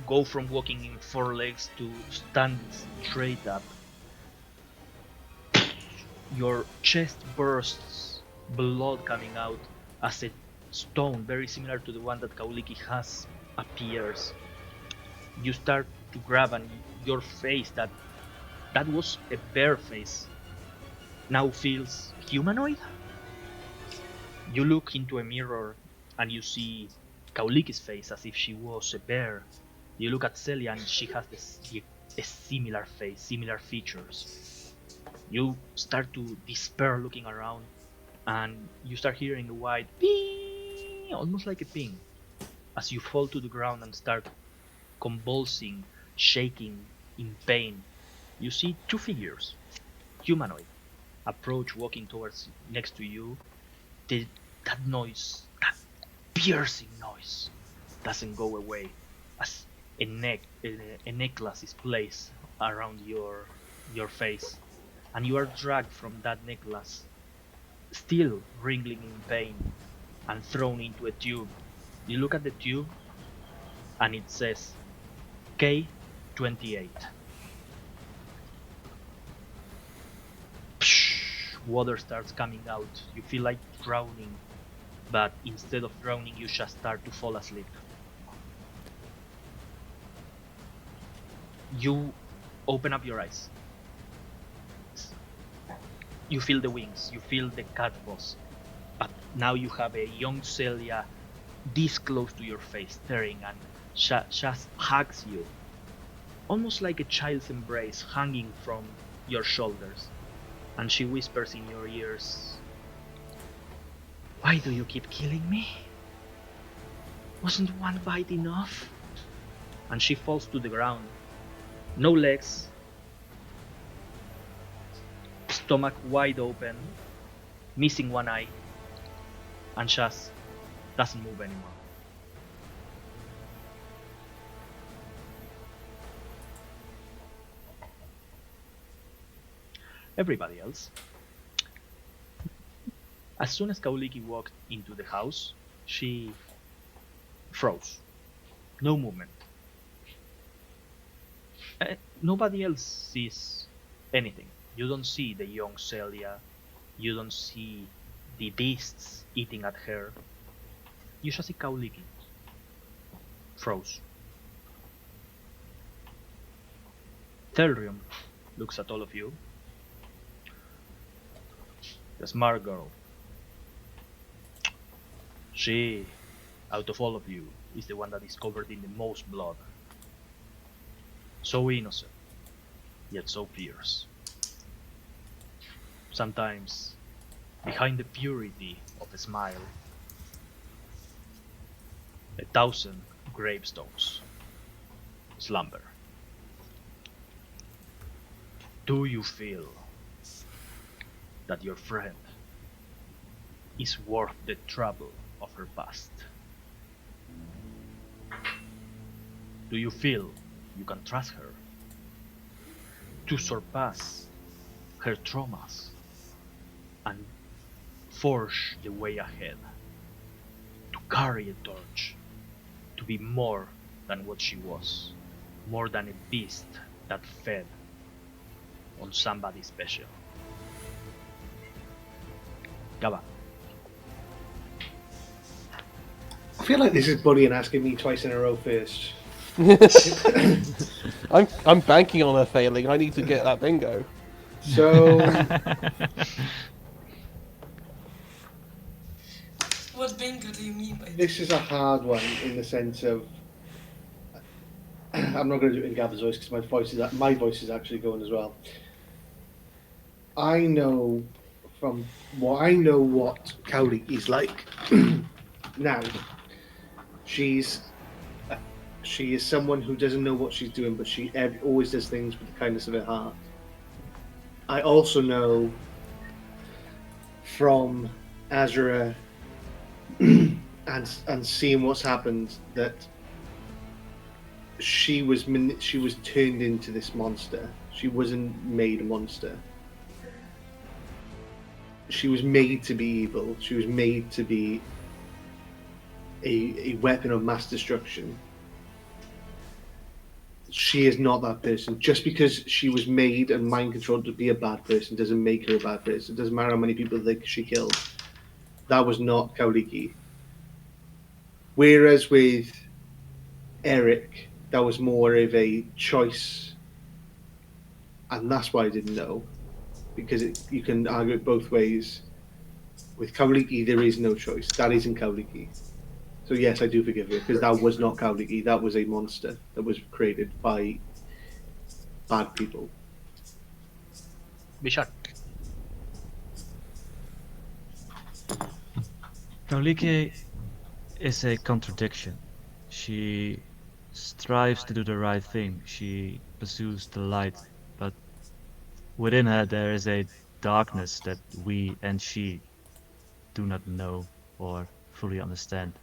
go from walking in four legs to stand straight up. Your chest bursts, blood coming out as a stone very similar to the one that Kauliki has appears. You start to grab, and your face that was a bear face now feels humanoid. You look into a mirror and you see Kauliki's face as if she was a bear. You look at Celia and she has a similar face, similar features. You start to despair looking around, and you start hearing a white ping, almost like a ping, as you fall to the ground and start convulsing, shaking in pain. You see two figures, humanoid, approach, walking towards next to you. That noise, that piercing noise, doesn't go away as a necklace is placed around your face, and you are dragged from that necklace, still wriggling in pain, and thrown into a tube. You look at the tube, and it says K28. Water starts coming out. You feel like drowning, but instead of drowning, you just start to fall asleep. You open up your eyes. You feel the wings, you feel the cat boss, but now you have a young Celia this close to your face, staring, and just hugs you, almost like a child's embrace hanging from your shoulders. And she whispers in your ears, "Why do you keep killing me? Wasn't one bite enough?" And she falls to the ground. No legs, stomach wide open, missing one eye, and just doesn't move anymore. Everybody else. As soon as Kauliki walked into the house, she froze. No movement. Nobody else sees anything. You don't see the young Celia. You don't see the beasts eating at her. You just see Kauliki. Froze. Thelrium looks at all of you. The smart girl. She, out of all of you, is the one that is covered in the most blood. So innocent, yet so fierce. Sometimes, behind the purity of a smile, 1,000 gravestones slumber. Do you feel that your friend is worth the trouble of her past? Do you feel you can trust her to surpass her traumas and forge the way ahead, to carry a torch, to be more than what she was, more than a beast that fed on somebody special? Gaba. I feel like this is bullying asking me twice in a row first. I'm banking on her failing. I need to get that bingo. So What bingo do you mean by this is a hard one in the sense of I'm not going to do it in Gav's voice because my voice is actually going as well. I know what Cowley is like. Now, she is someone who doesn't know what she's doing, but she always does things with the kindness of her heart. I also know from AzerrA and seeing what's happened that she was turned into this monster. She wasn't made a monster. She was made to be evil. She was made to be a weapon of mass destruction. She is not that person. Just because she was made and mind controlled to be a bad person doesn't make her a bad person. It doesn't matter how many people she killed. That was not Kauliki. Whereas with Eric, that was more of a choice, and that's why I didn't know, because you can argue it both ways. With Kauliki, there is no choice. That isn't Kauliki. So yes, I do forgive you, because that was not Kauliki. That was a monster that was created by bad people. Bishar. Kauliki is a contradiction. She strives to do the right thing. She pursues the light, but within her there is a darkness that we and she do not know or fully understand.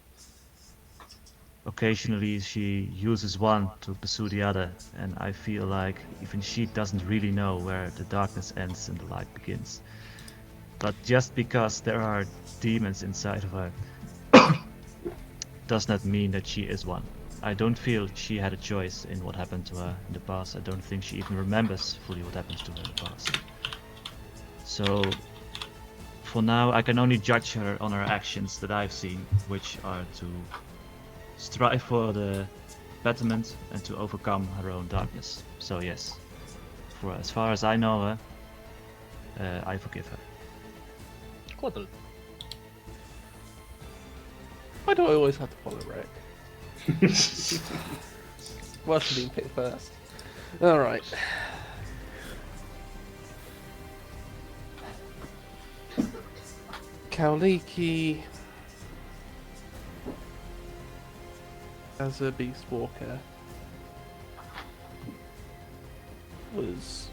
Occasionally she uses one to pursue the other, and I feel like even she doesn't really know where the darkness ends and the light begins. But just because there are demons inside of her does not mean that she is one. I don't feel she had a choice in what happened to her in the past. I don't think she even remembers fully what happened to her in the past. So for now I can only judge her on her actions that I've seen, which are to strive for the betterment and to overcome her own darkness. So yes, for as far as I know her, I forgive her. Quaddle. Why do I always have to follow Rick? Well, should be picked first. Alright. Kauliki as a beast walker was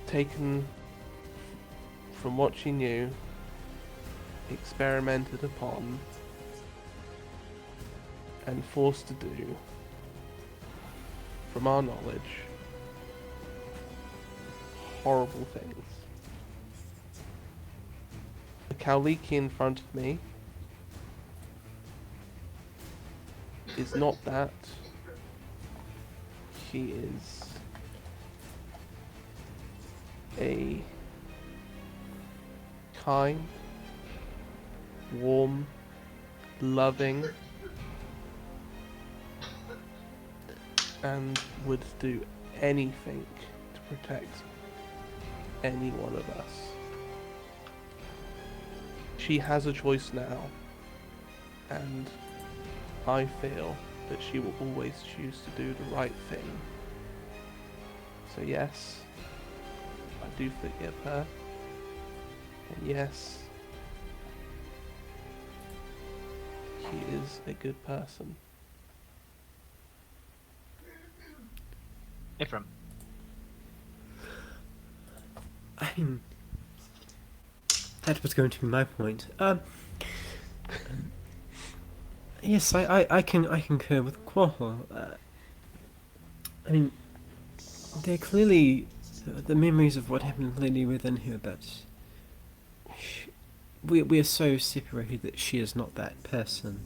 taken from what she knew, experimented upon, and forced to do, from our knowledge, horrible things. The Kauliki in front of me is not that. She is a kind, warm, loving, and would do anything to protect any one of us. She has a choice now, and I feel that she will always choose to do the right thing. So yes, I do forgive her, and yes, she is a good person. Ephraim. I mean, that was going to be my point. Yes, I can concur with Quaho. I mean, they're clearly the memories of what happened clearly within her, but we are so separated that she is not that person,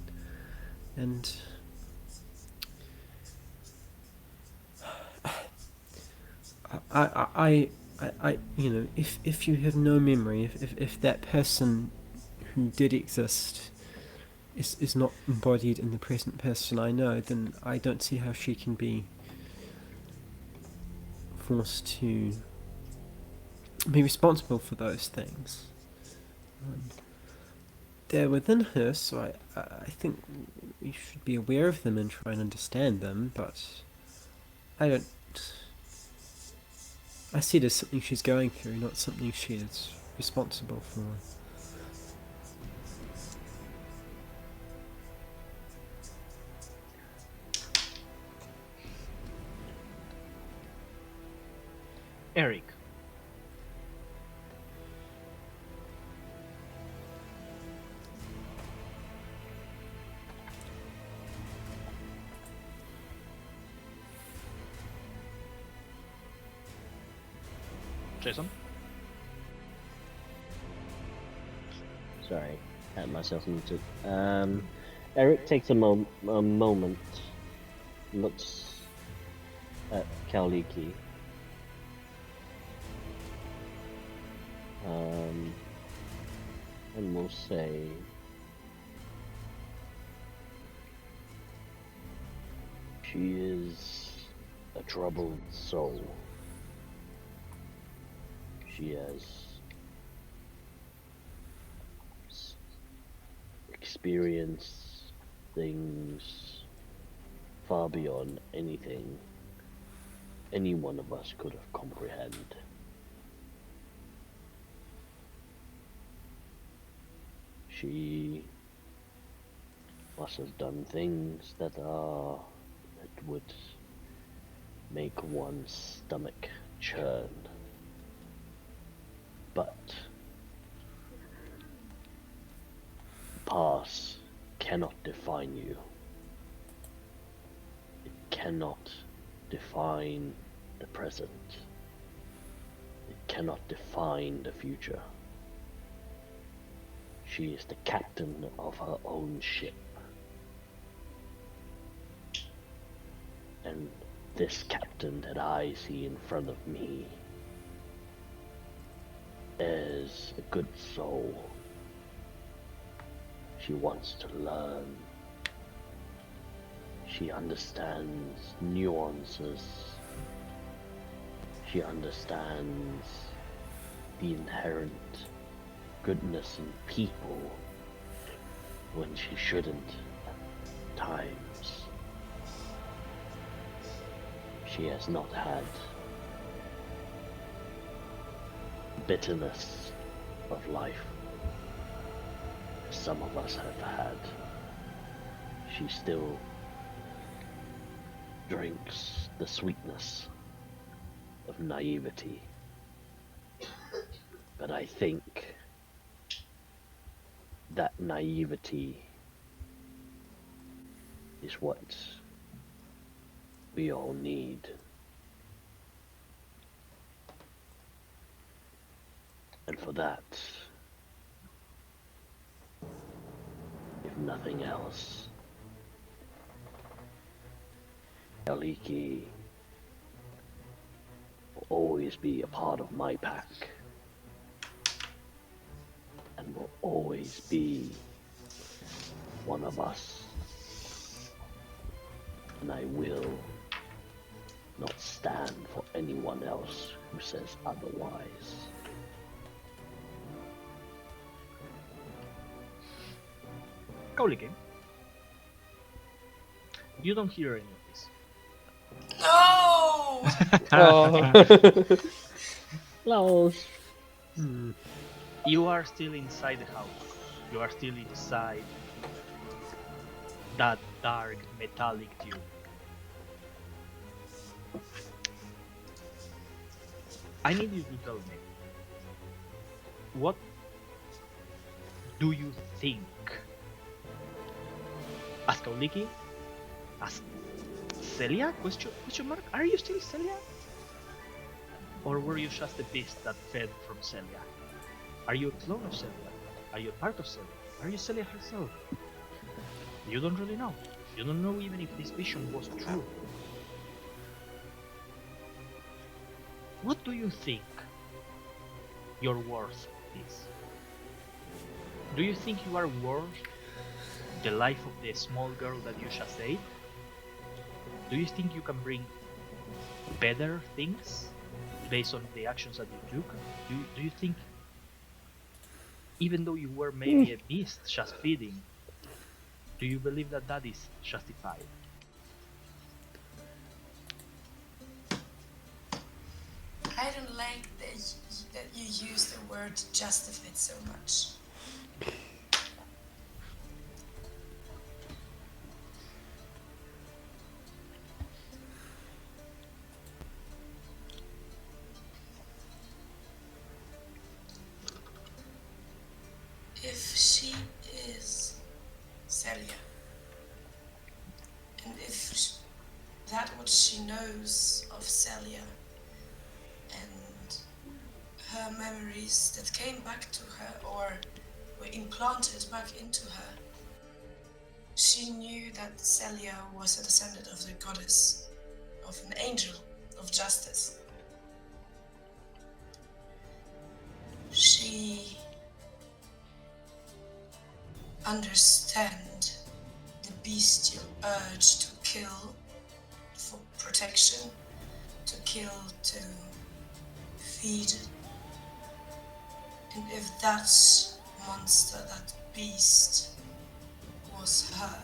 and I you know, if you have no memory, if that person who did exist is not embodied in the present person I know, then I don't see how she can be forced to be responsible for those things. They're within her, so I think we should be aware of them and try and understand them, but I don't... I see it as something she's going through, not something she is responsible for. Eric. Jason? Sorry, had myself muted. Eric takes a moment, looks at Kaliki. And will say, she is a troubled soul. She has experienced things far beyond anything any one of us could have comprehended. She must have done things that would make one's stomach churn. But the past cannot define you. It cannot define the present. It cannot define the future. She is the captain of her own ship. And this captain that I see in front of me is a good soul. She wants to learn. She understands nuances. She understands the inherent goodness in people when she shouldn't at times. She has not had bitterness of life some of us have had. She still drinks the sweetness of naivety. But I think that naivety is what we all need. And for that, if nothing else, Kaliki will always be a part of my pack. And will always be one of us. And I will not stand for anyone else who says otherwise. Kaliki. You don't hear any of this. No! Oh. Close. You are still inside the house. You are still inside that dark metallic tube. I need you to tell me, what do you think? As Kaliki? As Celia? Question mark? Are you still Celia? Or were you just a beast that fed from Celia? Are you a clone of Celia? Are you a part of Celia? Are you Celia herself? You don't really know. You don't know even if this vision was true. What do you think your worth is? Do you think you are worth the life of the small girl that you just saved, do you think you can bring better things based on the actions that you took? Do you think, even though you were maybe a beast just feeding, do you believe that that is justified? I don't like that you use the word justified so much. If she is Celia, and if that what she knows of Celia and her memories that came back to her or were implanted back into her, she knew that Celia was a descendant of the goddess, of an angel of justice. She understand the bestial urge to kill for protection, to kill to feed. And if that monster, that beast, was her,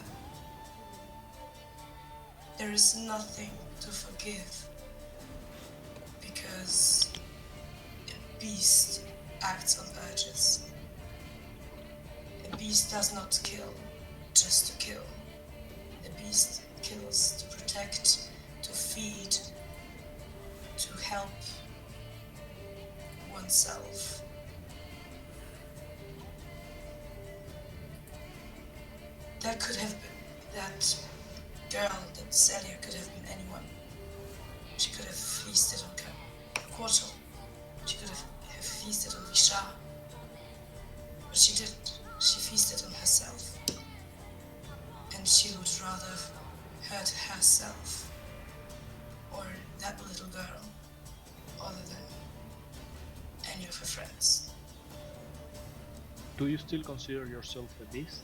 there is nothing to forgive, because a beast acts on urges. A beast does not kill just to kill. A beast kills to protect, to feed, to help oneself. That could have been that girl, that Celia could have been anyone. She could have feasted on Quartal. She could have feasted on Vishar. But she didn't. She feasted on herself. And she would rather have hurt herself or that little girl other than any of her friends. Do you still consider yourself a beast?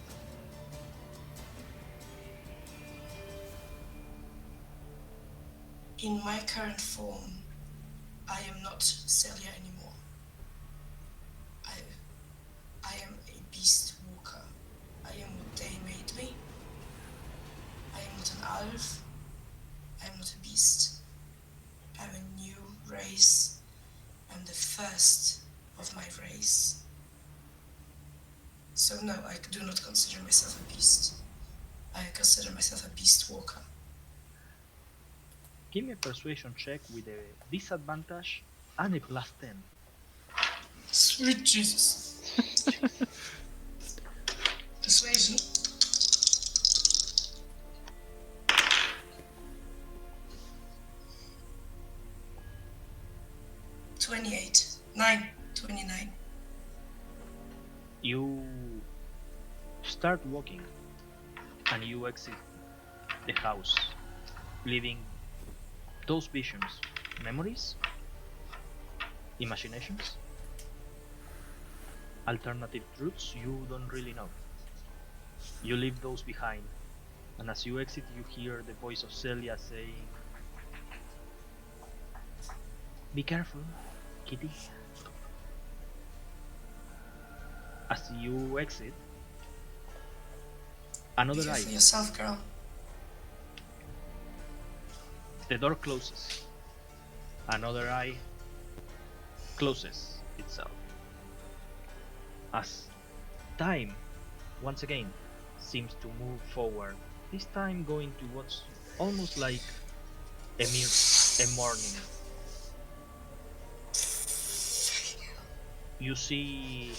In my current form, I am not Celia anymore. I am a beast walker. I am what they made me. I am not an elf. I am not a beast. I am a new race. I'm the first of my race. So no, I do not consider myself a beast. I consider myself a beast walker. Give me a persuasion check with a disadvantage and a +10. Sweet Jesus. Persuasion. $28. 29. You start walking and you exit the house, leaving those visions, memories, imaginations, alternative truths you don't really know. You leave those behind, and as you exit you hear the voice of Celia saying, "Be careful, kitty." As you exit, another Be eye. careful yourself, girl. The door closes. Another eye closes itself. As time, once again, seems to move forward, this time going to what's almost like a morning. You see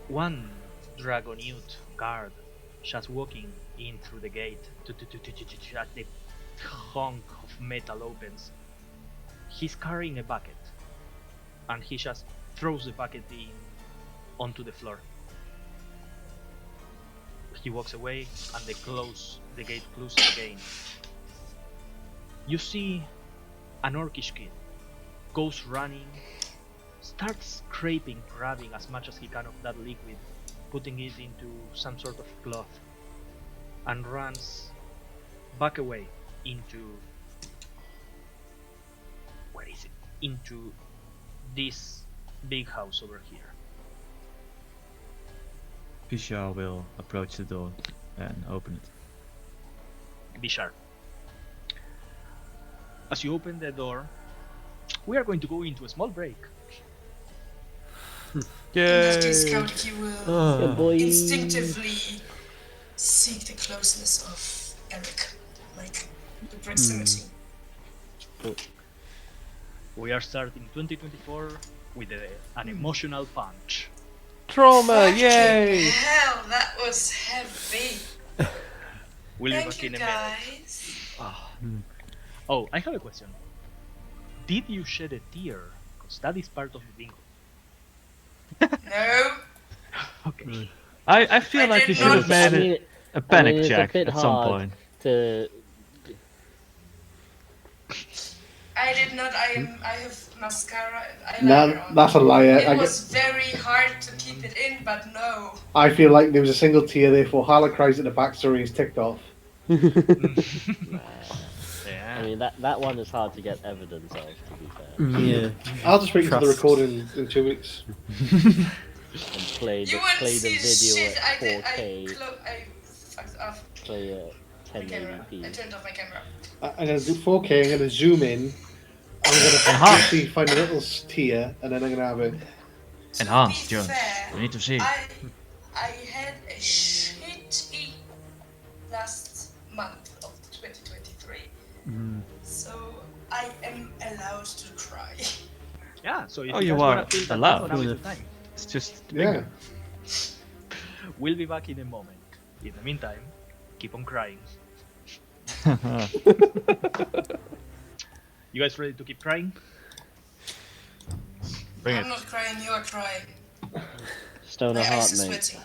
one dragonute guard just walking in through the gate as the hunk of metal opens. He's carrying a bucket, and he just throws the bucket in onto the floor. He walks away, and the gate closes again. You see an orcish kid goes running, starts scraping, grabbing as much as he can of that liquid, putting it into some sort of cloth, and runs back away into, where is it? Into this big house over here. Fisher will approach the door and open it. Be sharp. As you open the door, we are going to go into a small break. In that case, Yay! Scout, if you will Yeah, boy. instinctively seek the closeness of Eric, like the proximity. We are starting 2024 with an emotional punch. Trauma! Fucking Yay! hell, that was heavy. We'll be Thank back you, in a minute. guys. Oh, I have a question. Did you shed a tear? Because that is part of the bingo. No. Okay. I feel I like did you should not- have made I mean, a panic it's a check bit at some hard. point. To I did not. I have mascara and No, eyeliner on. that's a liar. It was very hard to keep it in, but no. I feel like there was a single tear there for Harlow cries at the backstory is ticked off. I Yeah. mean, that one is hard to get evidence of, to be fair. Yeah. I'll just wait until the Trust. recording in 2 weeks. And play the You wouldn't play see the video shit. I at did. 4K, I fucked off play at my camera. I 1080p. turned off my camera. I'm going to do 4K, I'm going to zoom in. I'm going to actually find a little tear, and then I'm going to have it. To Enhanced, be Jones. fair, We need to see. I had a shitty last month of 2023, so I am allowed to cry. Yeah, so if Oh, you you guys are wanna feel that allowed. now is the time. It's just Yeah. We'll be back in a moment. In the meantime, keep on crying. You guys ready to keep crying? Bring I'm it. not crying, you are crying. Stoner My heart, eyes are mate. sweating.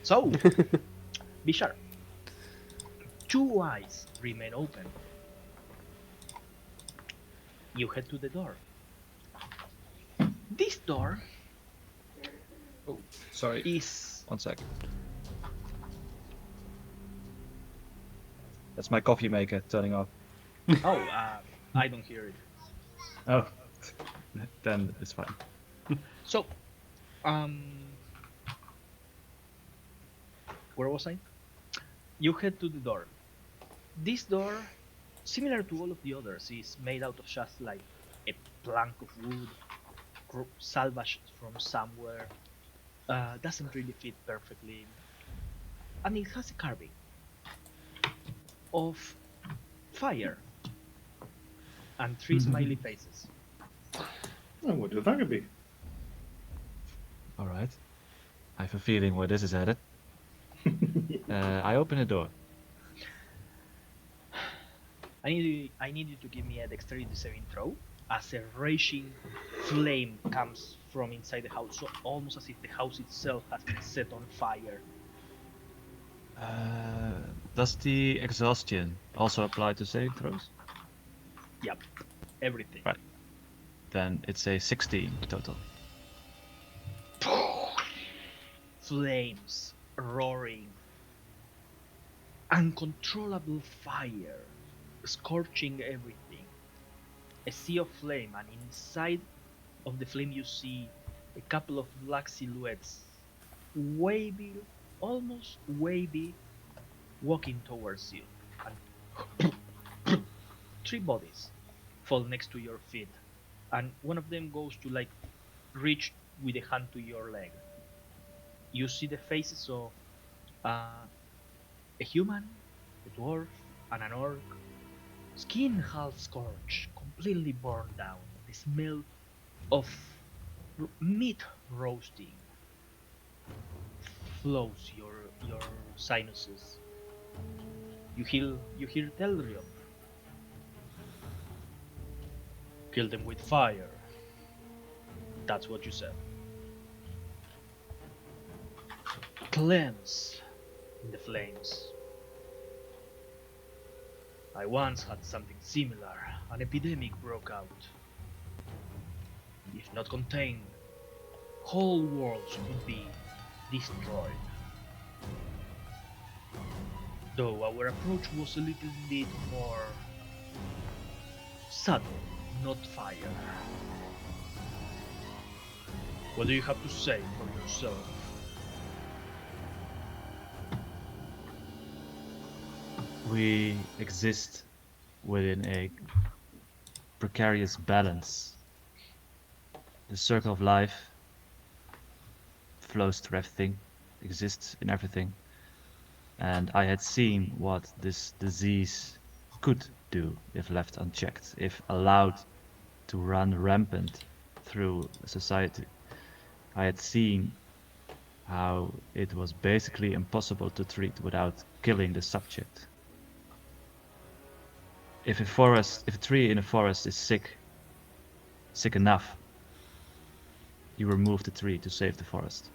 So, be sharp. 2 eyes remain open. You head to the door. This door Oh, sorry. is 1 second. That's my coffee maker turning off. I don't hear it. Oh, then it's fine. So, where was I? You head to the door. This door, similar to all of the others, is made out of just like a plank of wood, salvaged from somewhere. Doesn't really fit perfectly, and it has a carving of fire and 3 smiley faces. I wonder if that could be. Alright. I have a feeling where this is headed. I open the door. I need you to give me a dexterity saving throw as a raging flame comes from inside the house, so almost as if the house itself has been set on fire. Does the exhaustion also apply to saving throws? Yep, everything. Right. Then it's a 16 total. Flames roaring, uncontrollable fire scorching everything. A sea of flame, and inside of the flame you see a couple of black silhouettes, wavy, almost wavy, walking towards you. And 3 bodies fall next to your feet, and one of them goes to like reach with a hand to your leg. You see the faces of a human, a dwarf, and an orc, skin half scorched, completely burned down. The smell of meat roasting flows your sinuses. You hear Telrion. Kill them with fire. That's what you said. Cleanse in the flames. I once had something similar. An epidemic broke out. If not contained, whole worlds could be destroyed. Though our approach was a little bit more subtle, not fire. What do you have to say for yourself? We exist within a precarious balance. The circle of life flows through everything, exists in everything. And I had seen what this disease could do if left unchecked, if allowed to run rampant through society. I had seen how it was basically impossible to treat without killing the subject. If a tree in a forest is sick enough, you remove the tree to save the forest.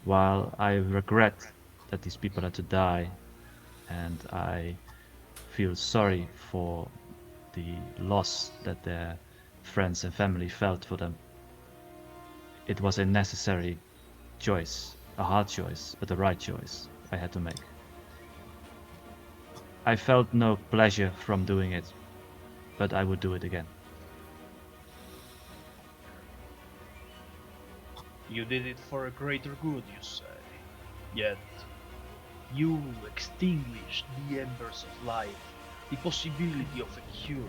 While I regret that these people had to die, and I feel sorry for the loss that their friends and family felt for them, it was a necessary choice, a hard choice, but the right choice I had to make. I felt no pleasure from doing it, but I would do it again. You did it for a greater good, you say. Yet, you extinguished the embers of life, the possibility of a cure,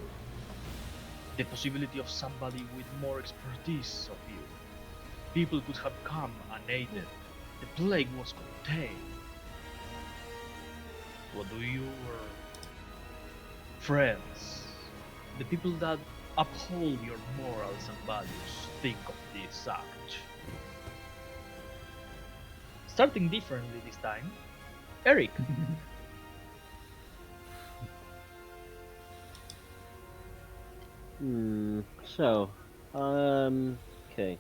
the possibility of somebody with more expertise of you. People could have come unaided. The plague was contained. What do your friends, the people that uphold your morals and values, think of this act? Starting differently this time, Eric. So, okay.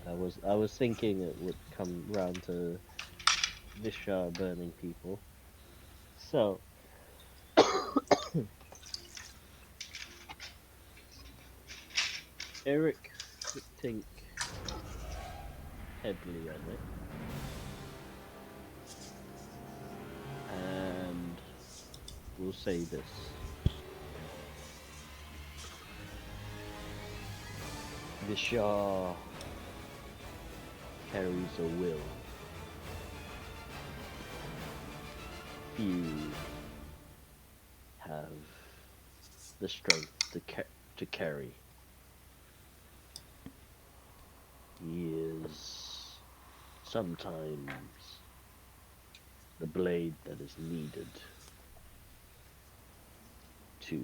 I was thinking it would come round to Vishar burning people. So, Eric would think heavily on it, and we'll say this. Vishar carries a will. Few have the strength to carry. He is sometimes the blade that is needed to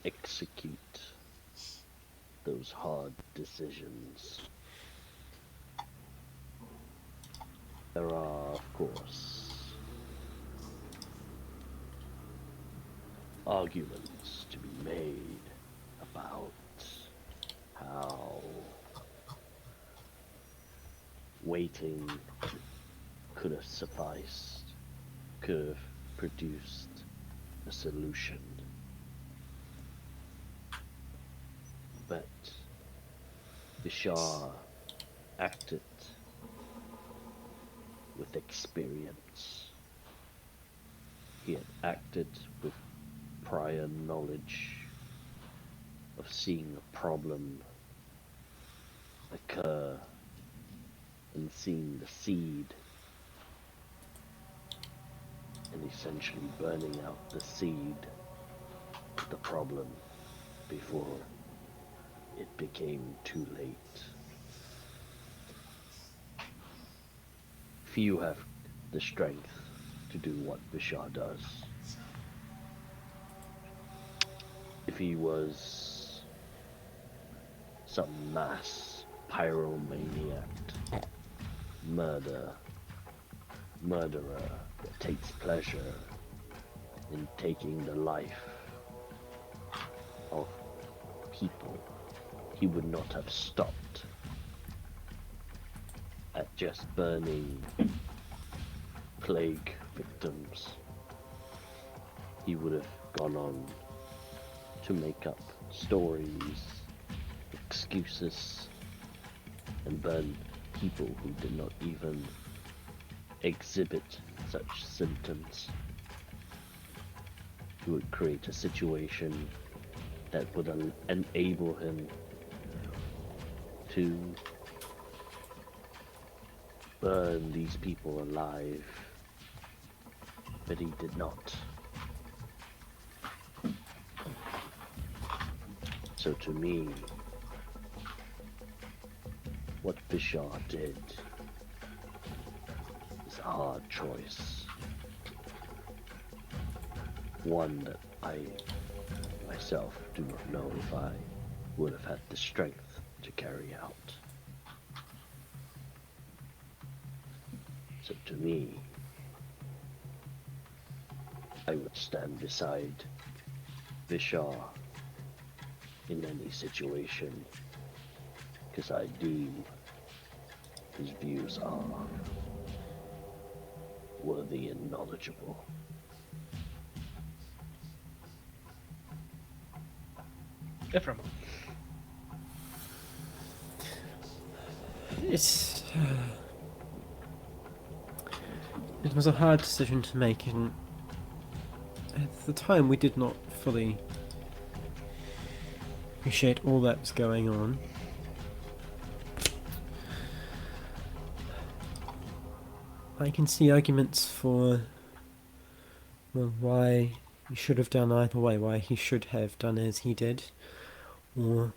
execute those hard decisions. There are, of course, arguments to be made about how waiting could have sufficed, could have produced a solution. But Vishar acted with experience. He had acted with prior knowledge of seeing a problem occur and seeing the seed and essentially burning out the seed of the problem before it became too late. Few have the strength to do what Vishar does. If he was some mass pyromaniac, murderer that takes pleasure in taking the life of people, he would not have stopped at just burning plague victims. He would have gone on to make up stories, excuses, and burn people who did not even exhibit such symptoms. He would create a situation that would enable him to burn these people alive, but he did not. So to me, what Bishar did is a hard choice. One that I myself do not know if I would have had the strength to carry out. So to me, I would stand beside Vishar in any situation, because I deem his views are worthy and knowledgeable. Ephraim. It was a hard decision to make, and at the time we did not fully appreciate all that was going on. I can see arguments for why he should have done either way, why he should have done as he did, or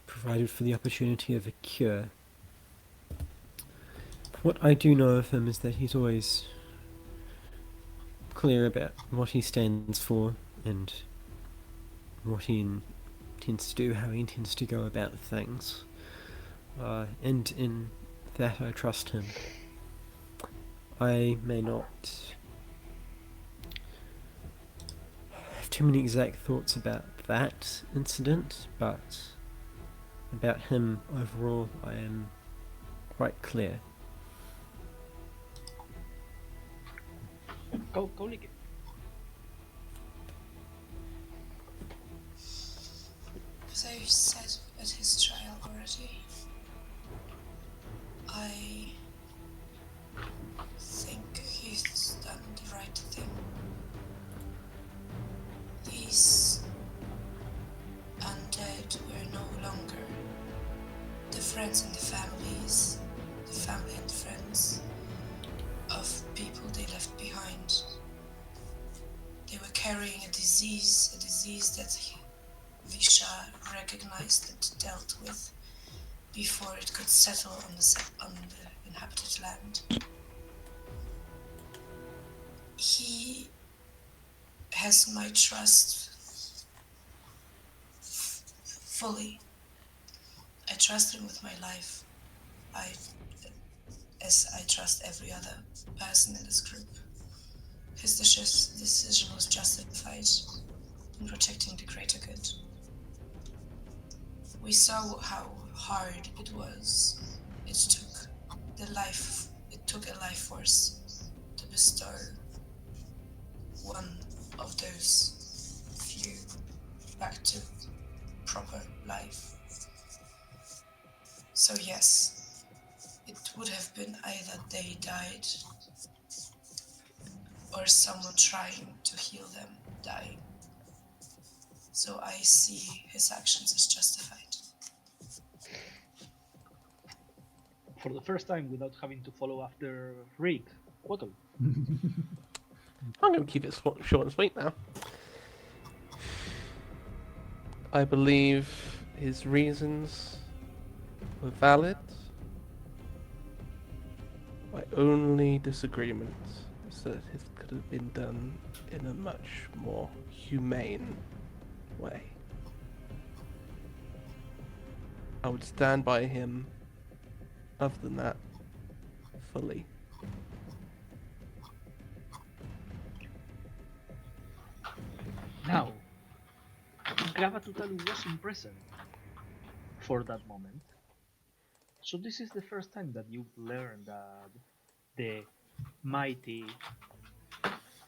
provided for the opportunity of a cure. What I do know of him is that he's always clear about what he stands for and what he intends to do, how he intends to go about things. And in that I trust him. I may not have too many exact thoughts about that incident, but about him overall I am quite clear. Go lick it. As I said at his trial already, I think he's done the right thing. These undead were no longer the friends and the family and friends of people they left behind. They were carrying a disease that Visha recognized and dealt with before it could settle on the inhabited land. He has my trust fully. I trust him with my life. As I trust every other person in this group. His decision was justified in protecting the greater good. We saw how hard it was. It took a life force to bestow one of those few back to proper life. So yes, it would have been either they died or someone trying to heal them dying. So I see his actions as justified. For the first time without having to follow after Rick. Buckley. I'm going to keep it short and sweet now. I believe his reasons were valid. My only disagreement is that it could have been done in a much more humane way. I would stand by him, other than that, fully. Now, Gravatutalu wasn't present for that moment. So this is the first time that you've learned that the mighty,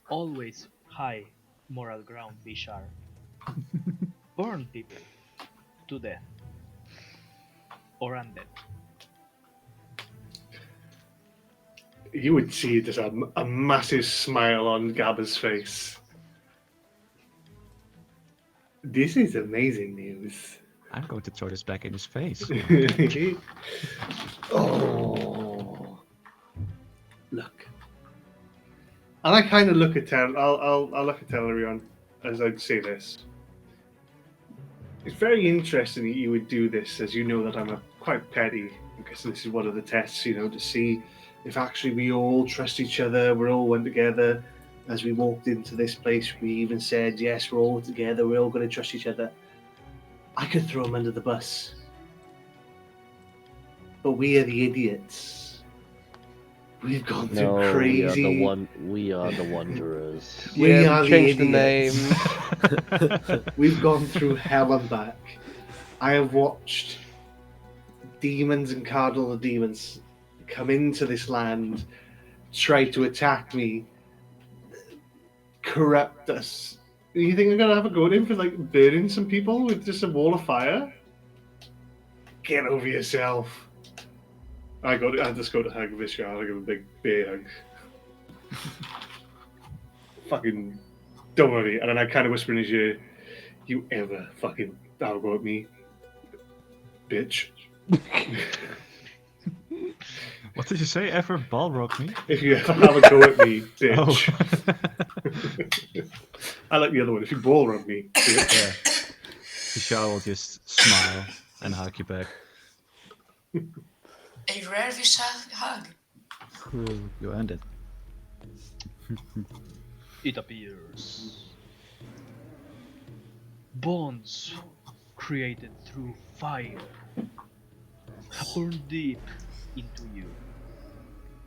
always high moral ground Bishar burned people to death or undead. you would see just a massive smile on Gabba's face. This is amazing news. I'm going to throw this back in his face. Oh, look. And I kind of look at I'll look at Telerion as I say this. It's very interesting that you would do this, as you know that I'm quite petty, because this is one of the tests, to see if actually we all trust each other, we're all one together. As we walked into this place, we even said, yes, we're all together, we're all going to trust each other. I could throw him under the bus. But we are the idiots. We've gone through crazy. We are the wanderers. We are we changed the idiots. name. We've gone through hell and back. I have watched demons and cardinal demons come into this land, try to attack me, corrupt us. You think I'm gonna have a go at him for like burning some people with just a wall of fire? Get over yourself. I just go to hug Vishal. I give him a big bear hug. Fucking don't worry. And then I kind of whisper in his ear, "You ever fucking have a go at me, bitch." What did you say? Ever balrog me? If you ever have a go at me, bitch. I like the other one. If you ball run me, bitch. Yeah. Vishal will just smile and hug you back. A rare Vishal hug. You earned it. It appears bonds created through fire have burned deep into you.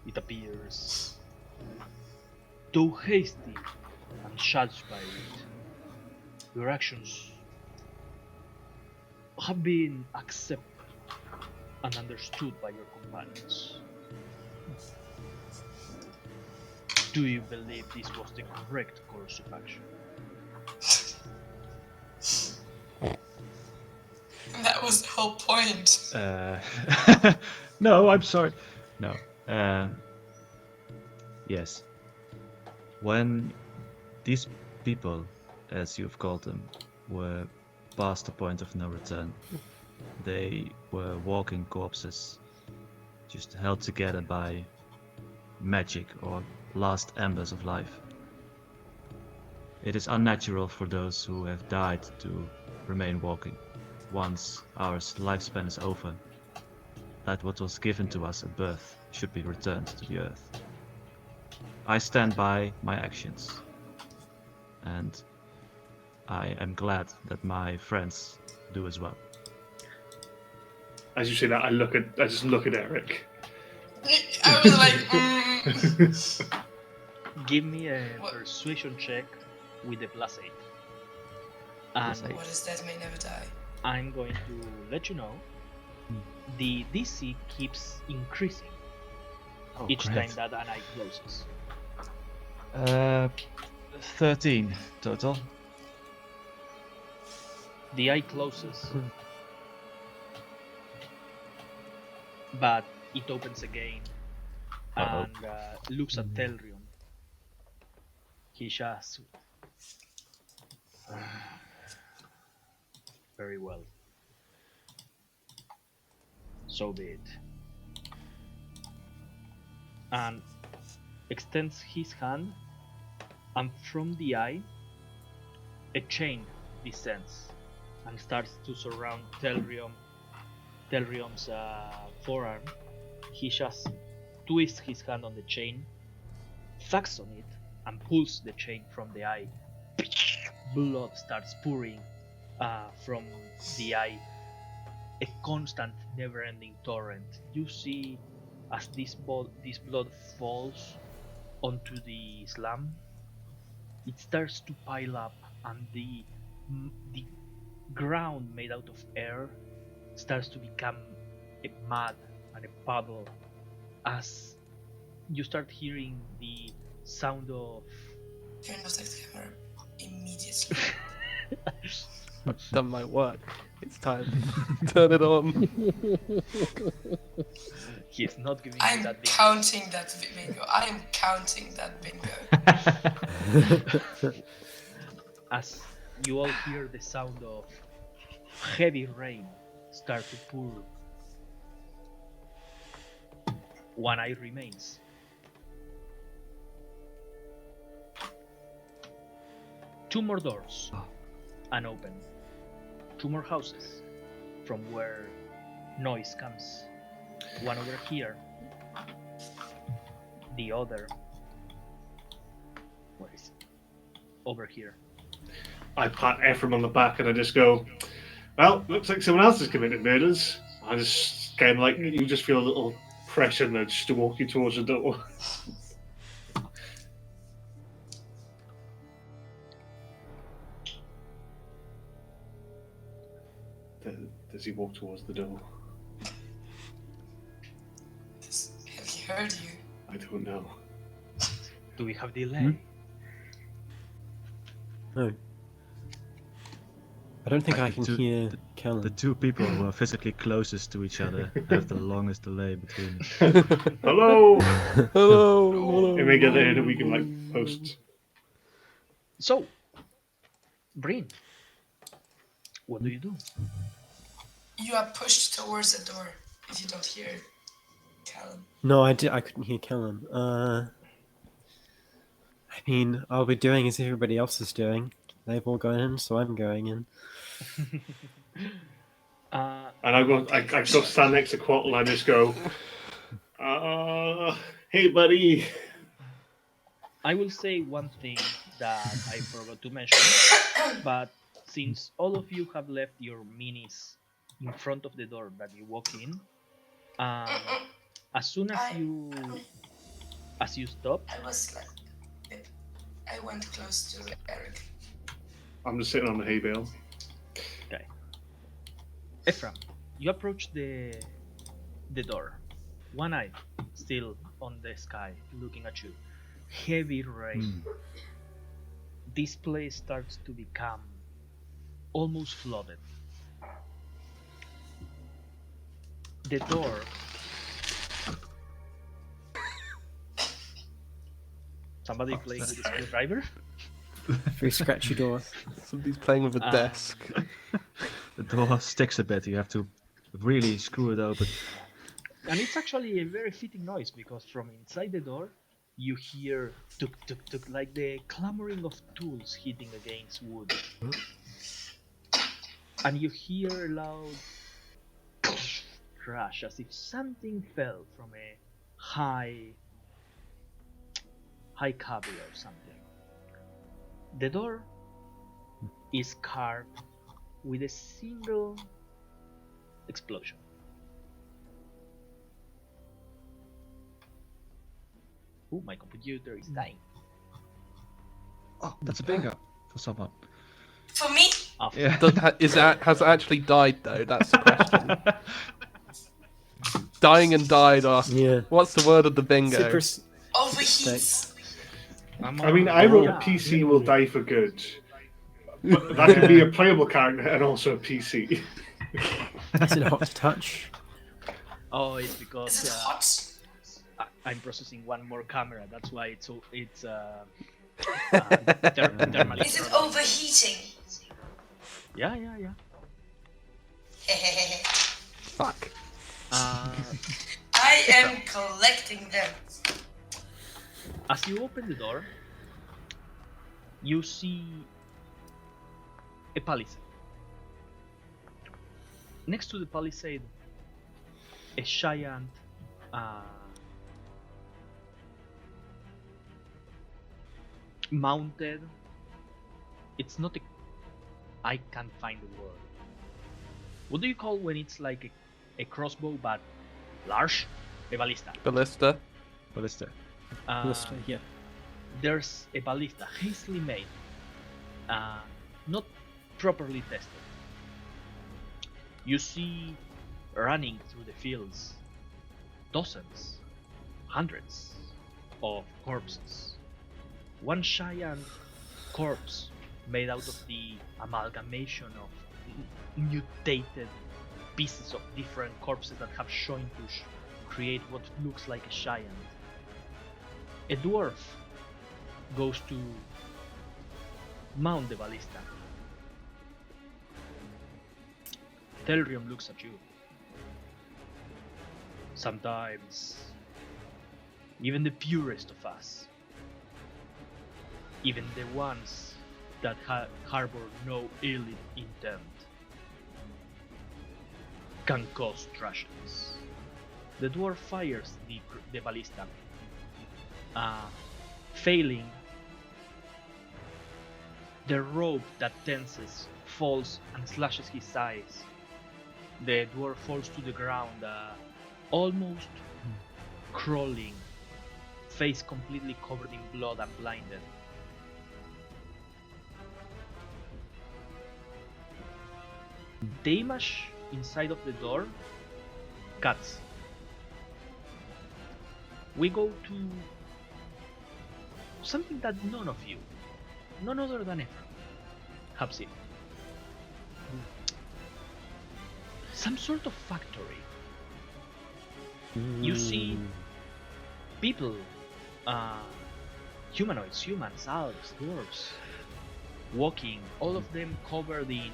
It appears, though hasty and judged by it, your actions have been accepted and understood by your companions. Do you believe this was the correct course of action? That was the whole point. No, I'm sorry. No. Yes. When these people, as you've called them, were past the point of no return, they were walking corpses, just held together by magic or last embers of life. It is unnatural for those who have died to remain walking. Once our lifespan is over, that what was given to us at birth should be returned to the earth. I stand by my actions, and I am glad that my friends do as well. As you say that, I just look at Eric. I was like, Give me a What? persuasion check with the +8. And +8. what is that may never die? I'm going to let you know the DC keeps increasing each time that an eye closes. 13 total. The eye closes, but it opens again and looks at Telrion. He just very well. So be it. And extends his hand, and from the eye, a chain descends and starts to surround Telrion's forearm. He just twists his hand on the chain, thugs on it, and pulls the chain from the eye. Blood starts pouring from the eye, a constant, never-ending torrent. You see, as this blood falls onto the slum, it starts to pile up, and the ground made out of air starts to become a mud and a puddle as you start hearing the sound of Turn off the camera immediately. I've done my work. It's time to turn it on. He's not giving you I'm that bingo. counting that bingo. I am counting that bingo. As you all hear the sound of heavy rain start to pour, one eye remains. Two more doors unopened. Two more houses from where noise comes. One over here. The other. Where is it? Over here. I pat Ephraim on the back and I just go, well, looks like someone else has committed murders. I just kind of like, you just feel a little pressure nudge to walk you towards the door. Does he walk towards the door? Have he heard you? I don't know. Do we have delay? No. I don't think I can The hear Callum. The two people who are physically closest to each other have the longest delay between. Hello! Hello. And we get there and we can like post. So, Bryn, what do you do? You are pushed towards the door if you don't hear Callum. No, I couldn't hear Callum. I mean, I'll be doing as everybody else is doing. They've all gone in, so I'm going in. And I go stand next to Quattle and I just go, hey buddy. I will say one thing that I forgot to mention, but since all of you have left your minis in front of the door that you walk in, as soon as you stop, I was like, I went close to Eric. I'm just sitting on the hay bale. okay. Ephraim, you approach the door. One eye still on the sky, looking at you. Heavy rain. This place starts to become almost flooded. The door. Somebody playing with a screwdriver? Very scratchy door. Somebody's playing with a desk. The door sticks a bit. You have to really screw it open. And it's actually a very fitting noise because from inside the door you hear tuk tuk tuk, like the clamoring of tools hitting against wood. And you hear a loud crash as if something fell from a high cubby or something. The door is carved with a single explosion. Oh, my computer is dying. Oh, that's a bingo for someone. For me? After. Yeah. Has it actually died though? That's the question. Dying and died are. Yeah. What's the word of the bingo? Overheats. I mean, I wrote a PC will die for good. But that could be a playable character and also a PC. Is it hot to touch? Oh, it's because Is it hot? I'm processing one more camera. That's why it's thermally. Is it overheating? Yeah. Fuck. I am collecting them. As you open the door, you see a palisade. Next to the palisade, a giant mounted. It's not a. I can't find the word. What do you call when it's like a crossbow but large? A ballista. Ballista. Ballista. Yeah. There's a ballista hastily made, not properly tested. You see running through the fields dozens, hundreds of corpses. One giant corpse made out of the amalgamation of mutated pieces of different corpses that have joined to create what looks like a giant. A dwarf goes to mount the ballista. Telrium looks at you. Sometimes, even the purest of us, even the ones that harbor no ill intent, can cause tragedies. The dwarf fires the ballista. Failing, the rope that tenses falls and slashes his eyes. The dwarf falls to the ground, almost crawling, face completely covered in blood and blinded. The image inside of the door cuts. We go to something that none of you, none other than Ephraim, have seen. Some sort of factory. You see people, humanoids, humans, elves, dwarves, walking, all of them covered in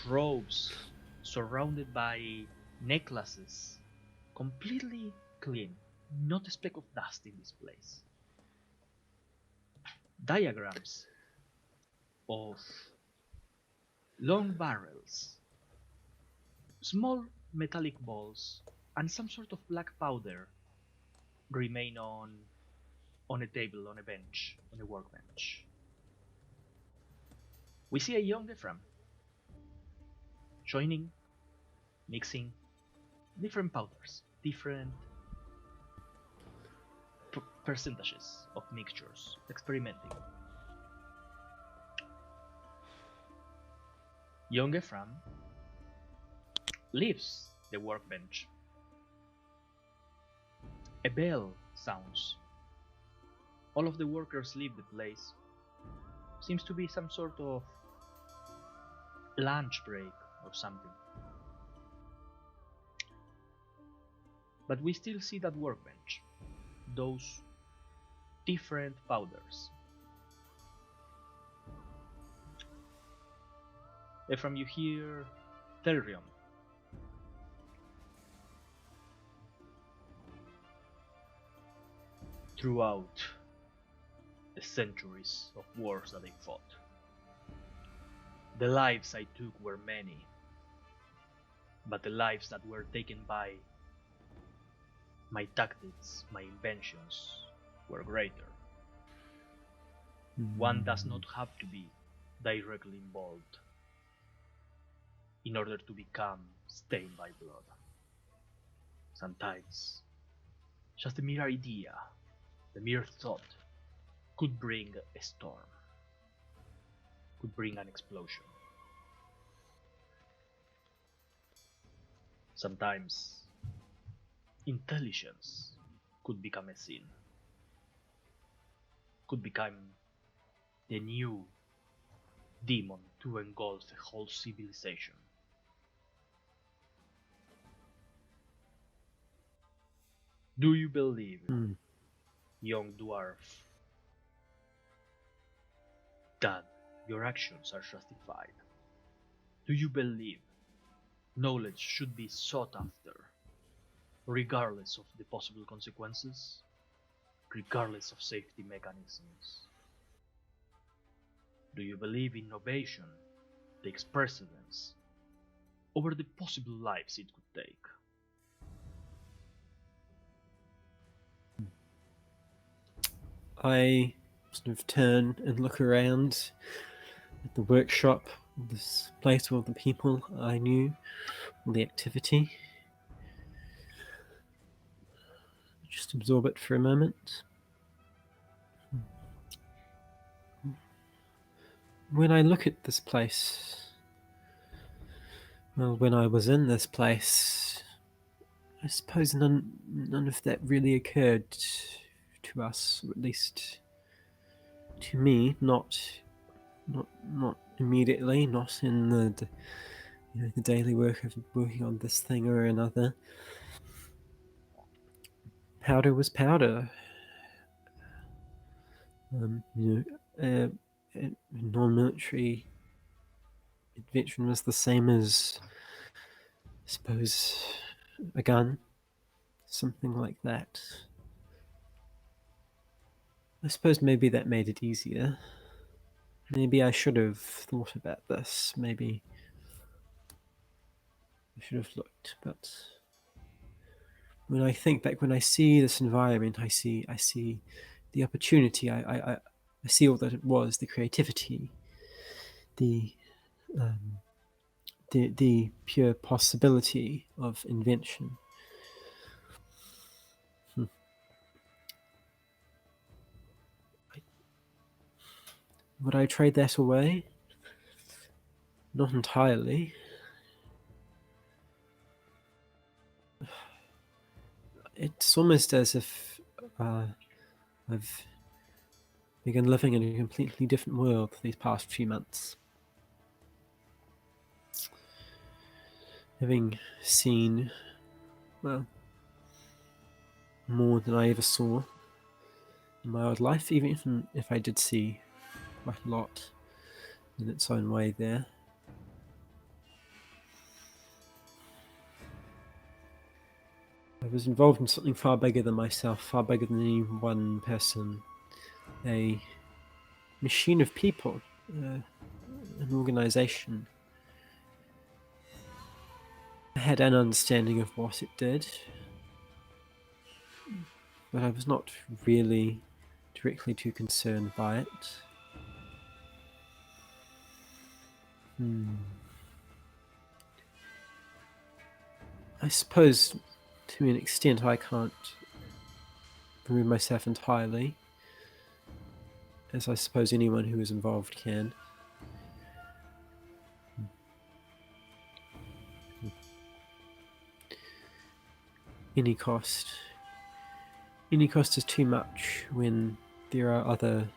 robes, surrounded by necklaces, completely clean, not a speck of dust in this place. Diagrams of long barrels, small metallic balls, and some sort of black powder remain on a table, on a bench, on a workbench. We see a young Ephraim joining, mixing different powders, different percentages of mixtures, experimenting. Young Ephraim leaves the workbench. A bell sounds. All of the workers leave the place. Seems to be some sort of lunch break or something. But we still see that workbench, those different powders. Ephraim, you hear Telrium. Throughout the centuries of wars that they fought, the lives I took were many, but the lives that were taken by my tactics, my inventions, were greater. One does not have to be directly involved in order to become stained by blood. Sometimes, just a mere idea, the mere thought, could bring a storm, could bring an explosion. Sometimes, intelligence could become a sin, could become the new demon to engulf a whole civilization. Do you believe, young dwarf, that your actions are justified? Do you believe knowledge should be sought after, regardless of the possible consequences, regardless of safety mechanisms? Do you believe innovation takes precedence over the possible lives it could take? I sort of turn and look around at the workshop, this place, all the people I knew, all the activity. Just absorb it for a moment. When I look at this place, well, when I was in this place, I suppose none of that really occurred to us, or at least to me, not Not immediately, not in the daily work of working on this thing or another. Powder was powder. Non-military invention was the same as, I suppose, a gun, something like that. I suppose maybe that made it easier. Maybe I should have thought about this. Maybe I should have looked. But when I think back, when I see this environment, I see the opportunity. I see all that it was, the creativity, the pure possibility of invention. Would I trade that away? Not entirely. It's almost as if I've begun living in a completely different world these past few months. Having seen, well, more than I ever saw in my old life, even if I did see quite a lot in its own way there. I was involved in something far bigger than myself, far bigger than any one person. A machine of people, an organization. I had an understanding of what it did, but I was not really directly too concerned by it. I suppose, to an extent, I can't remove myself entirely, as I suppose anyone who is involved can. Any cost is too much when there are other,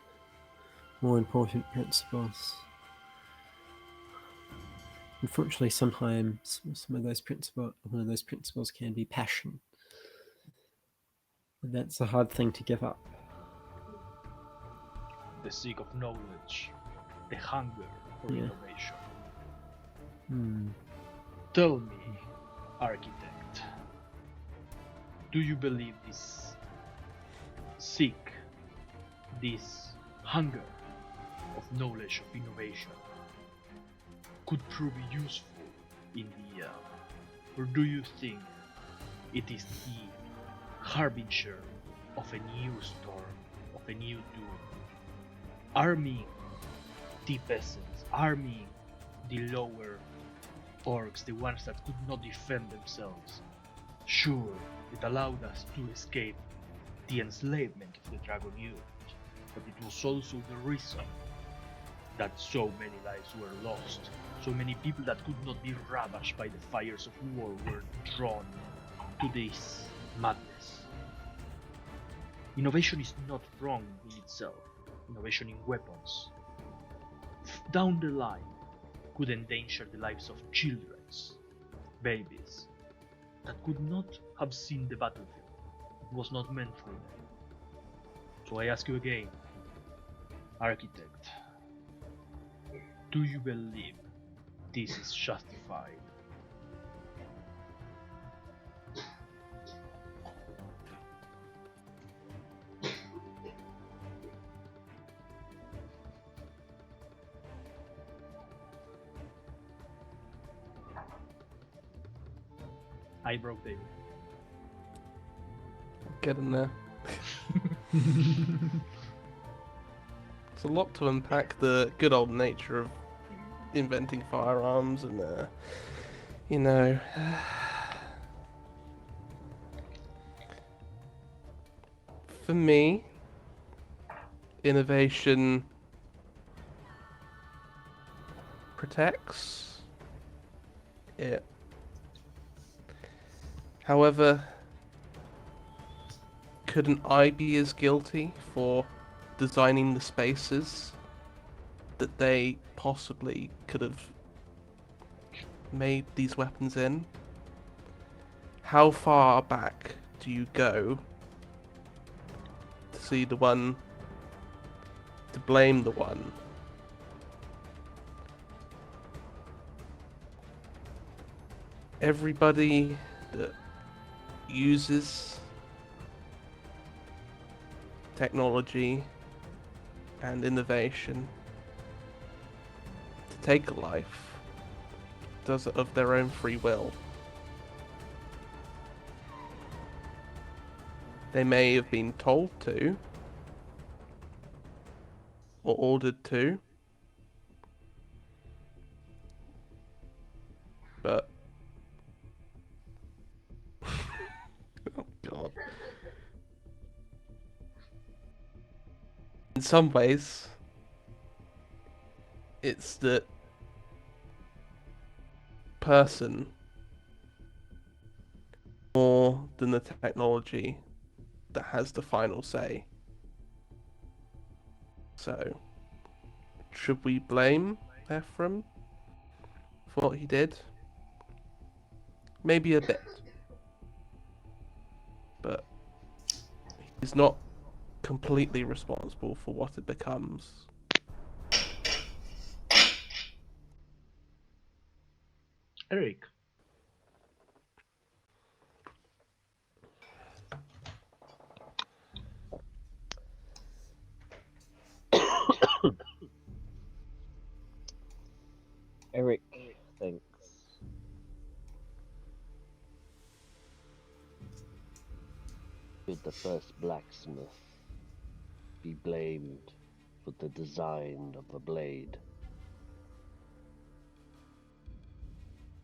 more important principles. Unfortunately, sometimes one of those principles can be passion, and that's a hard thing to give up. The seek of knowledge, the hunger for innovation. Tell me, architect, do you believe this seek, this hunger of knowledge, of innovation, could prove useful in the end? Or do you think it is the harbinger of a new storm, of a new doom, arming the peasants, arming the lower orcs, the ones that could not defend themselves? Sure, it allowed us to escape the enslavement of the Dragon Youth, but it was also the reason that so many lives were lost. So many people that could not be ravaged by the fires of war were drawn to this madness. Innovation is not wrong in itself. Innovation in weapons, down the line, could endanger the lives of children, babies, that could not have seen the battlefield. It was not meant for them. So I ask you again, architect, do you believe this is justified? I broke David. Get in there. It's a lot to unpack, the good old nature of inventing firearms and, you know... For me, innovation protects it. However, couldn't I be as guilty for designing the spaces that they possibly could have made these weapons in, how far back do you go to see the one, to blame the one? Everybody that uses technology and innovation to take a life does it of their own free will. They may have been told to, or ordered to, but oh god. In some ways, it's that person more than the technology that has the final say. So, should we blame Ephraim for what he did? Maybe a bit. But he's not completely responsible for what it becomes. Eric. Eric thinks should the first blacksmith be blamed for the design of the blade?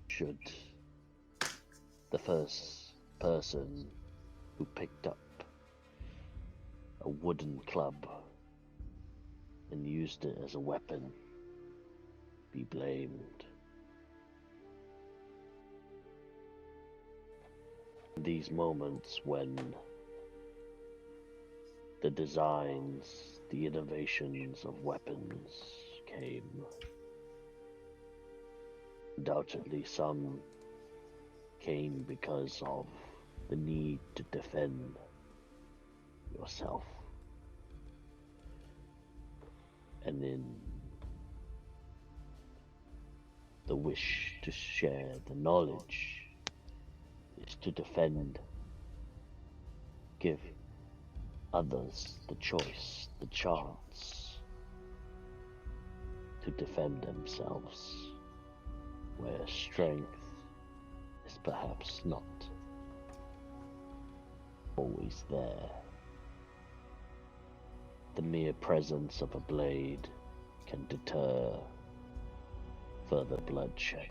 Should the first person who picked up a wooden club and used it as a weapon be blamed? These moments when the designs, the innovations of weapons came, undoubtedly some came because of the need to defend yourself. And then the wish to share the knowledge is to defend, give others the choice, the chance to defend themselves, where strength is perhaps not always there. The mere presence of a blade can deter further bloodshed.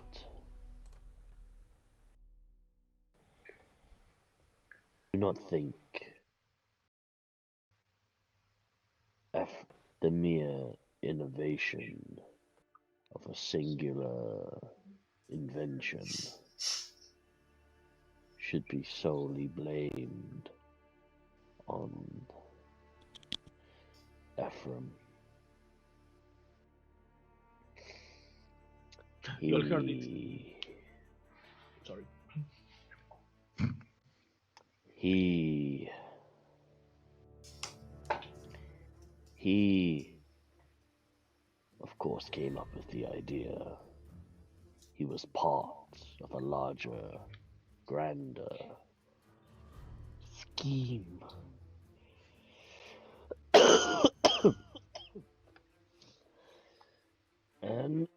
Do not think the mere innovation of a singular invention should be solely blamed on Ephraim. You all heard it. Sorry. He, of course, came up with the idea. He was part of a larger, grander scheme. And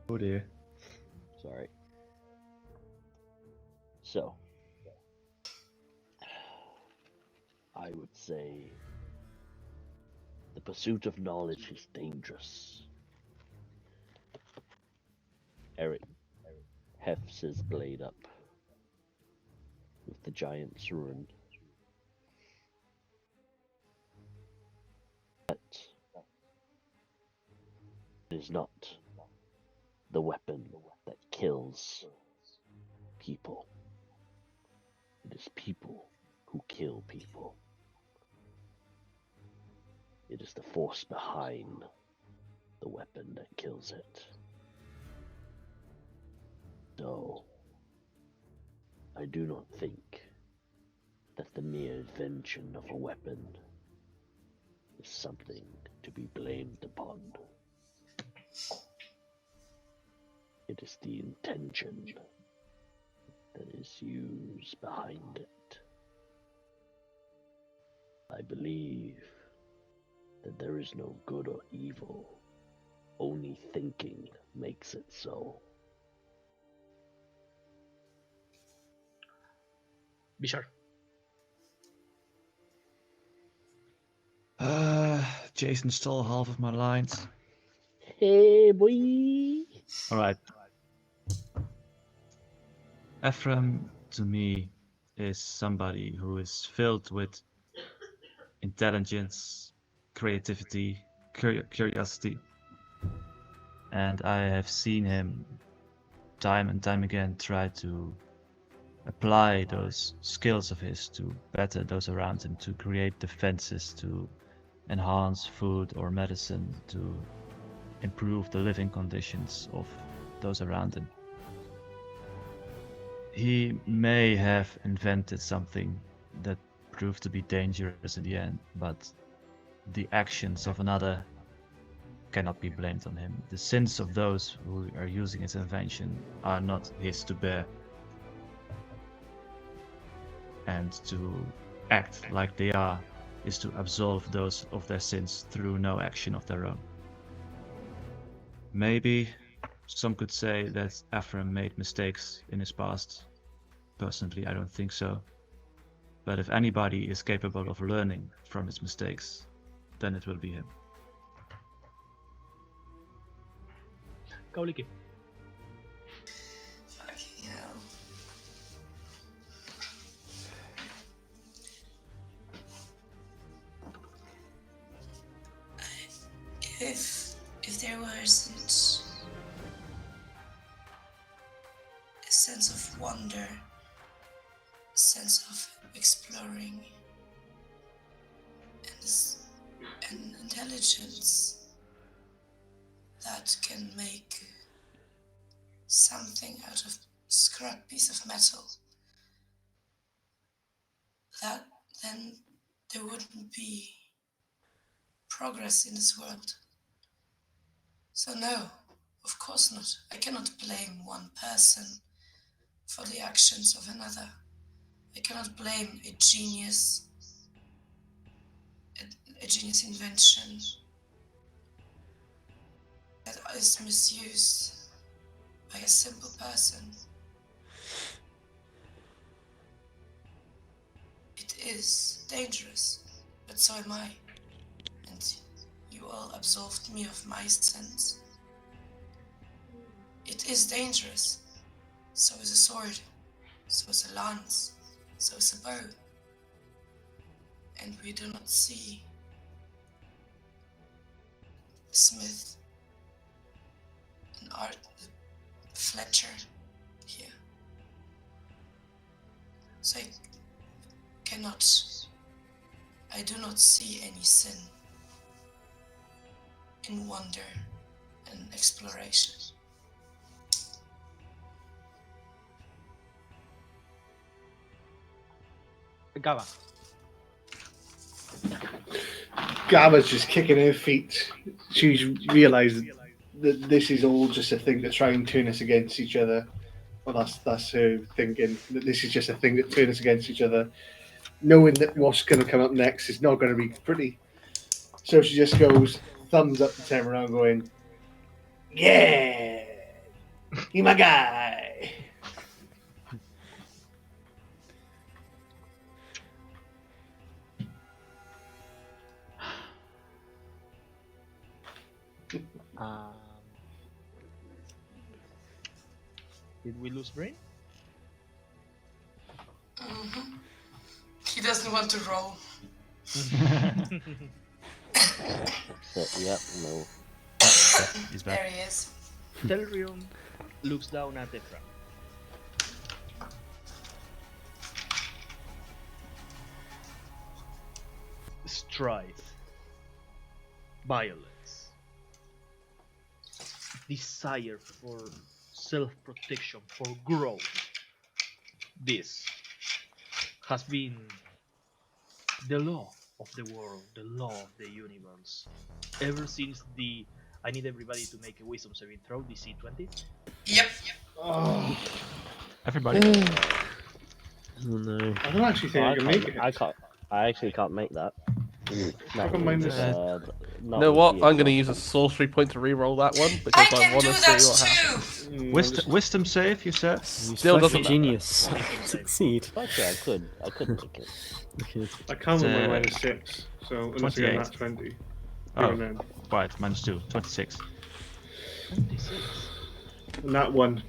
Oh dear. sorry. So, I would say the pursuit of knowledge is dangerous. Eric hefts his blade up with the giant's rune. But it is not the weapon that kills people. It is people who kill people. It is the force behind the weapon that kills it. So, I do not think that the mere invention of a weapon is something to be blamed upon. It is the intention that is used behind it. I believe that there is no good or evil, only thinking makes it so. Bishar. Jason stole half of my lines. Hey, boy! Alright. Ephraim, to me, is somebody who is filled with intelligence, creativity, curiosity. And I have seen him time and time again try to apply those skills of his to better those around him, to create defenses, to enhance food or medicine, to improve the living conditions of those around him. He may have invented something that proved to be dangerous in the end, but the actions of another cannot be blamed on him. The sins of those who are using his invention are not his to bear. And to act like they are is to absolve those of their sins through no action of their own. Maybe some could say that Ephraim made mistakes in his past. Personally, I don't think so. But if anybody is capable of learning from his mistakes, then it will be him. Kauliki. Fucking hell. If there wasn't a sense of wonder, a sense of exploring, and intelligence that can make something out of scrap piece of metal, then there wouldn't be progress in this world. So no, of course not. I cannot blame one person for the actions of another. I cannot blame a genius invention that is misused by a simple person. It is dangerous, but so am I. And you all absolved me of my sins. It is dangerous. So is a sword. So is a lance. So is a bow. And we do not see Smith and Art Fletcher here. So I do not see any sin in wonder and exploration. Gava. Gava's just kicking her feet. She's realised that this is all just a thing to try and turn us against each other. Well, that's her thinking, that this is just a thing to turn us against each other, knowing that what's going to come up next is not going to be pretty. So she just goes, thumbs up the time around, going, "Yeah, he my guy." Did we lose Brain? Mm-hmm. He doesn't want to roll. Yep, no. He's There back. he is. Telrion looks down at Ephraim. Strides violence, desire for self-protection, for growth. This has been the law of the world, the law of the universe. Ever since the... I need everybody to make a wisdom saving throw, DC 20. Yep. Oh, Everybody. Oh no. I don't actually think I can make it. I actually can't make that. How come mine is- You know what? I'm going to use a sorcery point to re-roll that one I because I can want do to that see what happens. too. Wisdom save, you said? You Still flash doesn't a matter. genius. Succeed. Actually, I could make it. Okay. I can't with my It's, -6, so unless I get 28. that 20. Oh. And then Right, -2, 26. 26. and that one.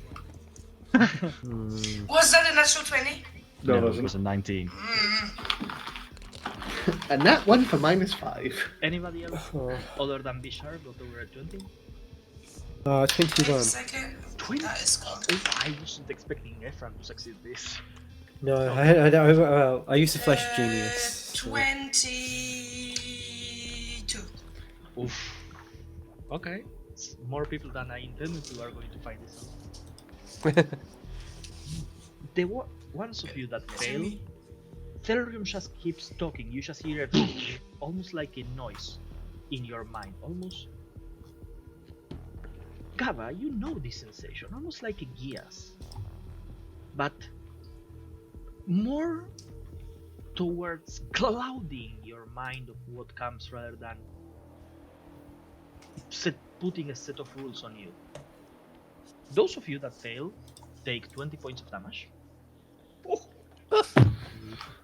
Was that a natural 20? No, it it wasn't. was a 19. And that one for -5. Anybody else Oh, other than Bishar got over a 20? 21. Wait a second. 20? That is cocked. Oh, I wasn't expecting Ephraim to succeed this. No, well, I used to flash a genius. so- 22. Oof. Okay. More people than I intended to are going to find this out. The ones of you that fail, Therium just keeps talking. You just hear it almost like a noise in your mind. Almost. Gaba, you know this sensation, almost like a Gias. But more towards clouding your mind of what comes rather than putting a set of rules on you. Those of you that fail take 20 points of damage.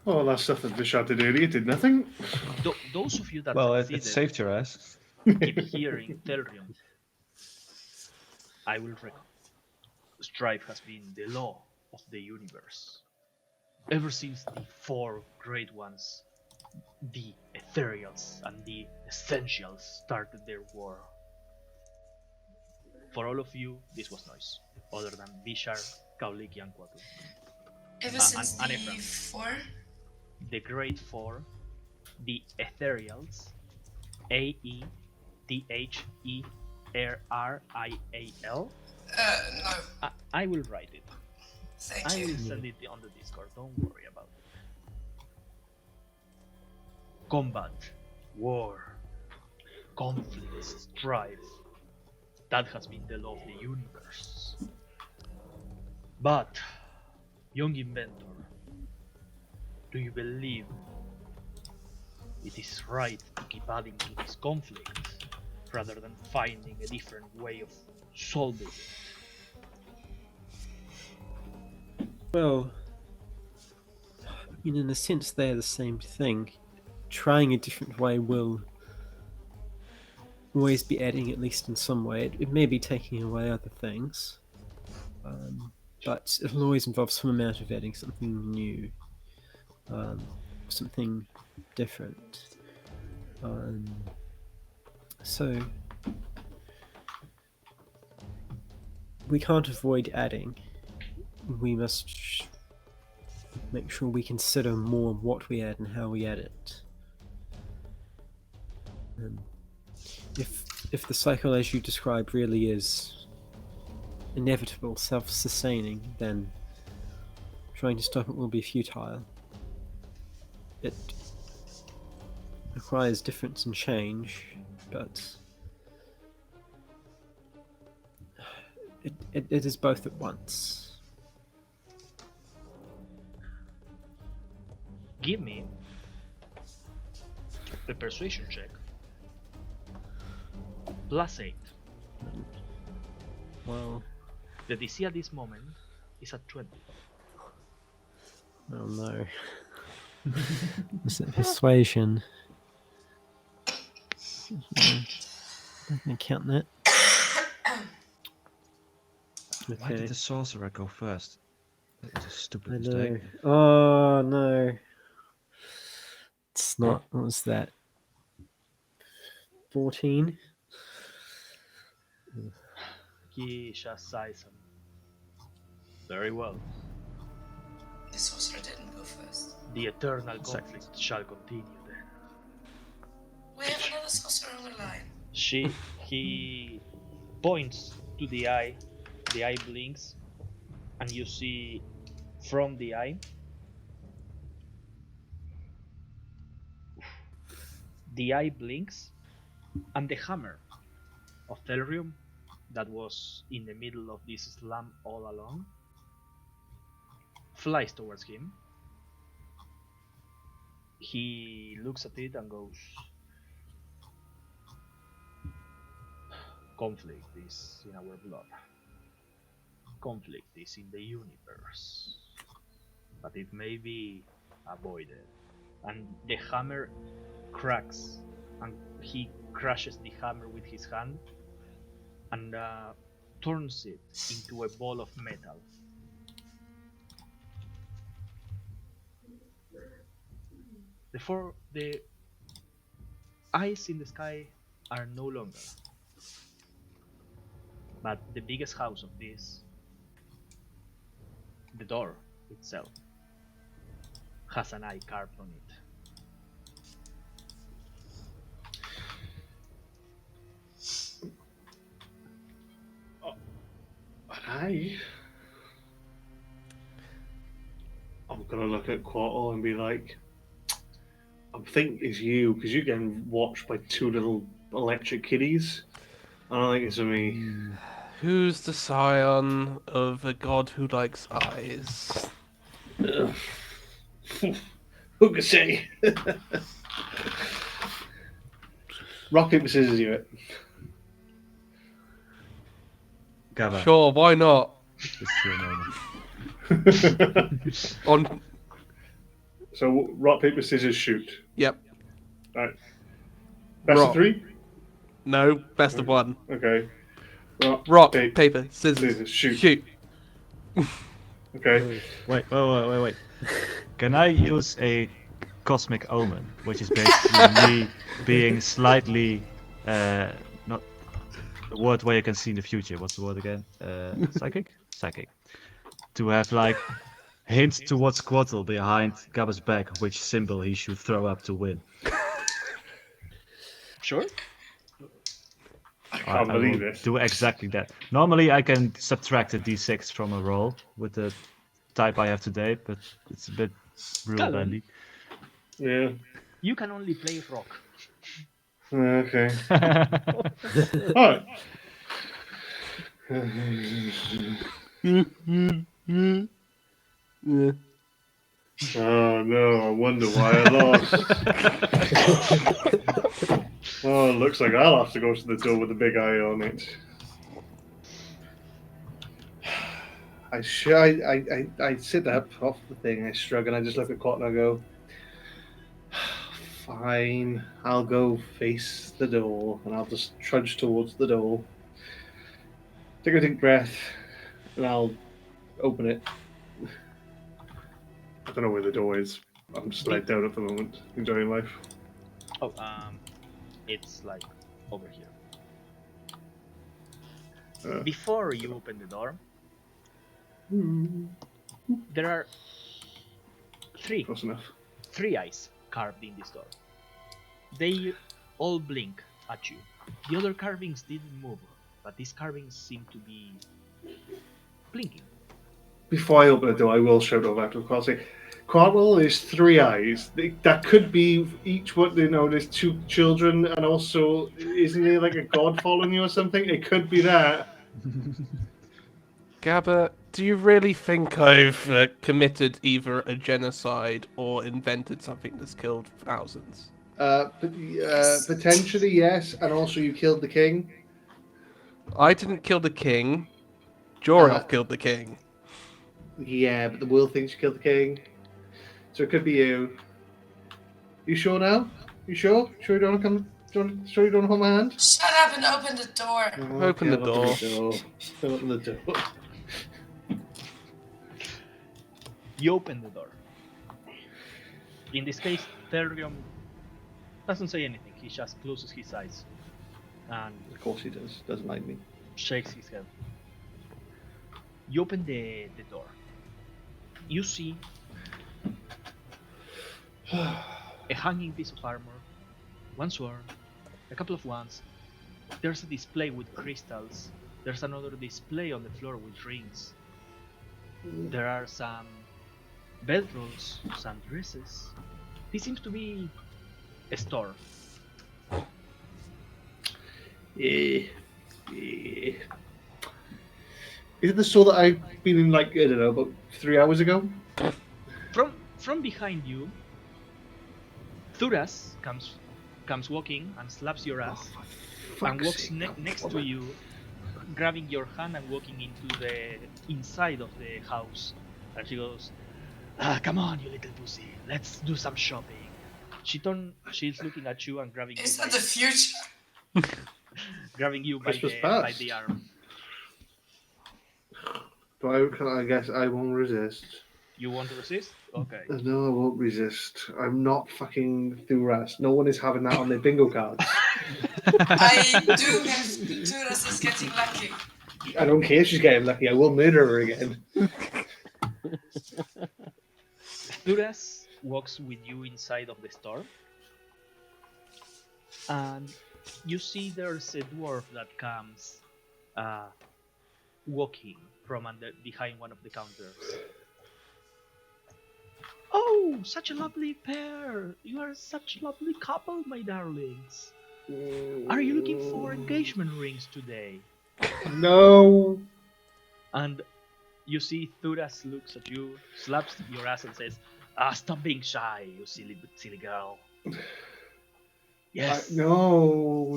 Oh, that stuff that Vishal did earlier did nothing. Those of you that Well, it succeeded saved your ass. keep hearing Therium. I will reckon. Strife has been the law of the universe. Ever since the four great ones, the ethereals and the essentials started their war. For all of you, this was noise, other than Bishar, Kauliki, and Kwatu. Ever since and the Ephraim. 4? The Great Four, the Ethereals, AETHERRIAL. No. I will write it. Thank I you. will send it on the Discord, don't worry about it. Combat, war, conflict, strife. That has been the law of the universe. But, young inventor, do you believe it is right to keep adding to this conflict rather than finding a different way of solving it? Well, I mean, in a sense, they're the same thing. Trying a different way will always be adding, at least in some way. It may be taking away other things, but it'll always involve some amount of adding something new, something different. So we can't avoid adding. We must make sure we consider more what we add and how we add it. If the cycle as you described really is inevitable, self-sustaining, then trying to stop it will be futile. It requires difference and change, but it is both at once. Give me a persuasion check. +8. Well, The DC at this moment is at 20. oh no. Is it persuasion? I can count that. Why did Okay. the sorcerer go first? That was a stupid I mistake. know. Oh no. It's not. What was that? 14? He just sighs and... Very well. The sorcerer didn't go first. The eternal conflict shall continue then. We have another sorcerer on the line. He points to the eye blinks, and you see from the eye blinks, and the hammer of Therium that was in the middle of this slum all along flies towards him. He looks at it and goes, conflict is in our blood. Conflict is in the universe. But it may be avoided. And the hammer cracks, and he crushes the hammer with his hand and turns it into a ball of metal. The eyes in the sky are no longer, but the biggest house of this, the door itself, has an eye carved on it. I'm gonna look at Quattle and be like, I think it's you, because you're getting watched by two little electric kitties. I don't think it's me. Who's the scion of a god who likes eyes? Who could say? Rock, paper, scissors, you it. Gabba. Sure, why not? This is your moment. On. So, rock, paper, scissors, shoot. Yep. Right. Best Rock. of three? No, best of one. Okay. Rock, paper, paper, scissors, shoot. Okay. Wait. Can I use a cosmic omen, which is basically me being slightly not the word where you can see in the future. What's the word again? Psychic? Psychic. To have like hints towards Quattle behind Gabba's back, which symbol he should throw up to win. Sure. I can't I will believe this. do exactly that. Normally I can subtract a d6 from a roll with the type I have today, but it's a bit rule bending. Yeah. You can only play rock. Okay. Alright. Yeah. Oh no, I wonder why I lost. Oh, it looks like I'll have to go to the door with the big eye on it. I sit up off the thing, I shrug, and I just look at Cotton and I go, fine, I'll go face the door, and I'll just trudge towards the door. Take a deep breath, and I'll open it. I don't know where the door is. I'm just laid down at the moment, enjoying life. Oh, it's like over here. Before you open the door, there are Close enough. three eyes carved in this door. They all blink at you. The other carvings didn't move, but these carvings seem to be blinking. Before I open the door, I will shout over to Quattle. Quattle is three eyes. That could be each one. You know, there's two children, and also isn't there like a god following you or something? It could be that. Gabba, do you really think I've committed either a genocide or invented something that's killed thousands? Potentially yes, and also you killed the king. I didn't kill the king. Jor-El killed the king. Yeah, but the world thinks you killed the king, so it could be you. You sure now? You sure? Sure you don't want to come? Sure you don't hold my hand? Shut up and open the door. Open the door. Open the door. You open the door. In this case, Therium doesn't say anything. He just closes his eyes and Of course he does. Doesn't like me. shakes his head. You open the door. You see a hanging piece of armor, one sword, a couple of wands, There's a display with crystals. There's another display on the floor with rings. There are some bedrolls, some dresses. This seems to be a store. Yeah. Yeah. Is it the store that I've been in, like, I don't know, about 3 hours ago? From behind you, Thuras comes walking and slaps your ass and walks next to you, grabbing your hand and walking into the inside of the house. And she goes, "Come on, you little pussy, let's do some shopping." She's looking at you and grabbing Is you, that the future? grabbing you by Christmas the past. arm. I guess I won't resist. You want to resist? Okay. No, I won't resist. I'm not fucking Thuras. No one is having that on their bingo cards. I do have Turas is getting lucky. I don't care if she's getting lucky. I will murder her again. Thuras walks with you inside of the store, and you see there's a dwarf that comes walking from behind one of the counters. "Oh, such a lovely pair! You are such a lovely couple, my darlings. Are you looking for engagement rings today?" No. And you see Thuras looks at you, slaps your ass and says, "Stop being shy, you silly girl." Yes, No.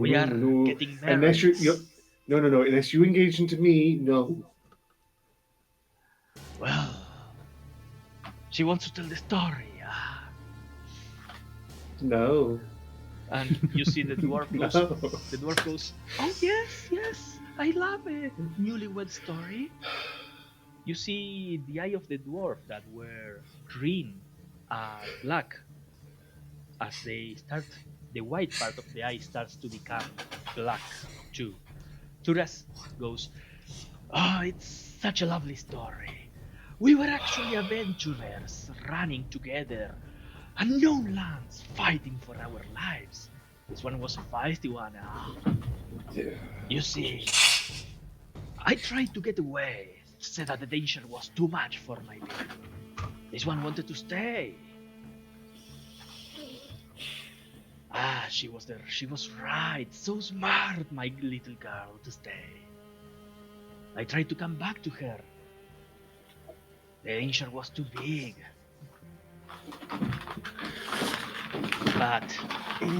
we are no. getting married. Unless you're no. Unless you engage into me, no. Well, she wants to tell the story. No. And you see the dwarf goes, No. the dwarf goes, "Oh yes, I love a newlywed story." You see the eye of the dwarf that were green and black. As they start, the white part of the eye starts to become black too. Thuras goes, "Oh, it's such a lovely story. We were actually adventurers running together, unknown lands, fighting for our lives. This one was a feisty one. You see, I tried to get away, said that the danger was too much for my people. This one wanted to stay. She was there. She was right. So smart, my little girl, to stay. I tried to come back to her. The danger was too big. But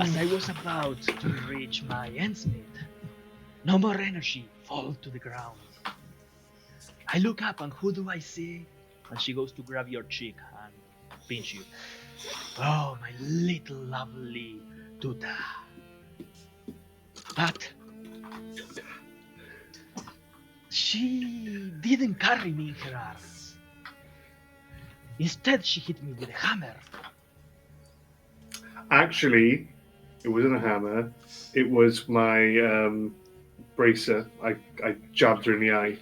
as I was about to reach my ends meet, no more energy fall to the ground. I look up and who do I see? And she goes to grab your cheek and pinch you. Oh, my little lovely Tuta. But she didn't carry me in her arms. Instead, she hit me with a hammer. Actually, it wasn't a hammer. It was my bracer. I jabbed her in the eye.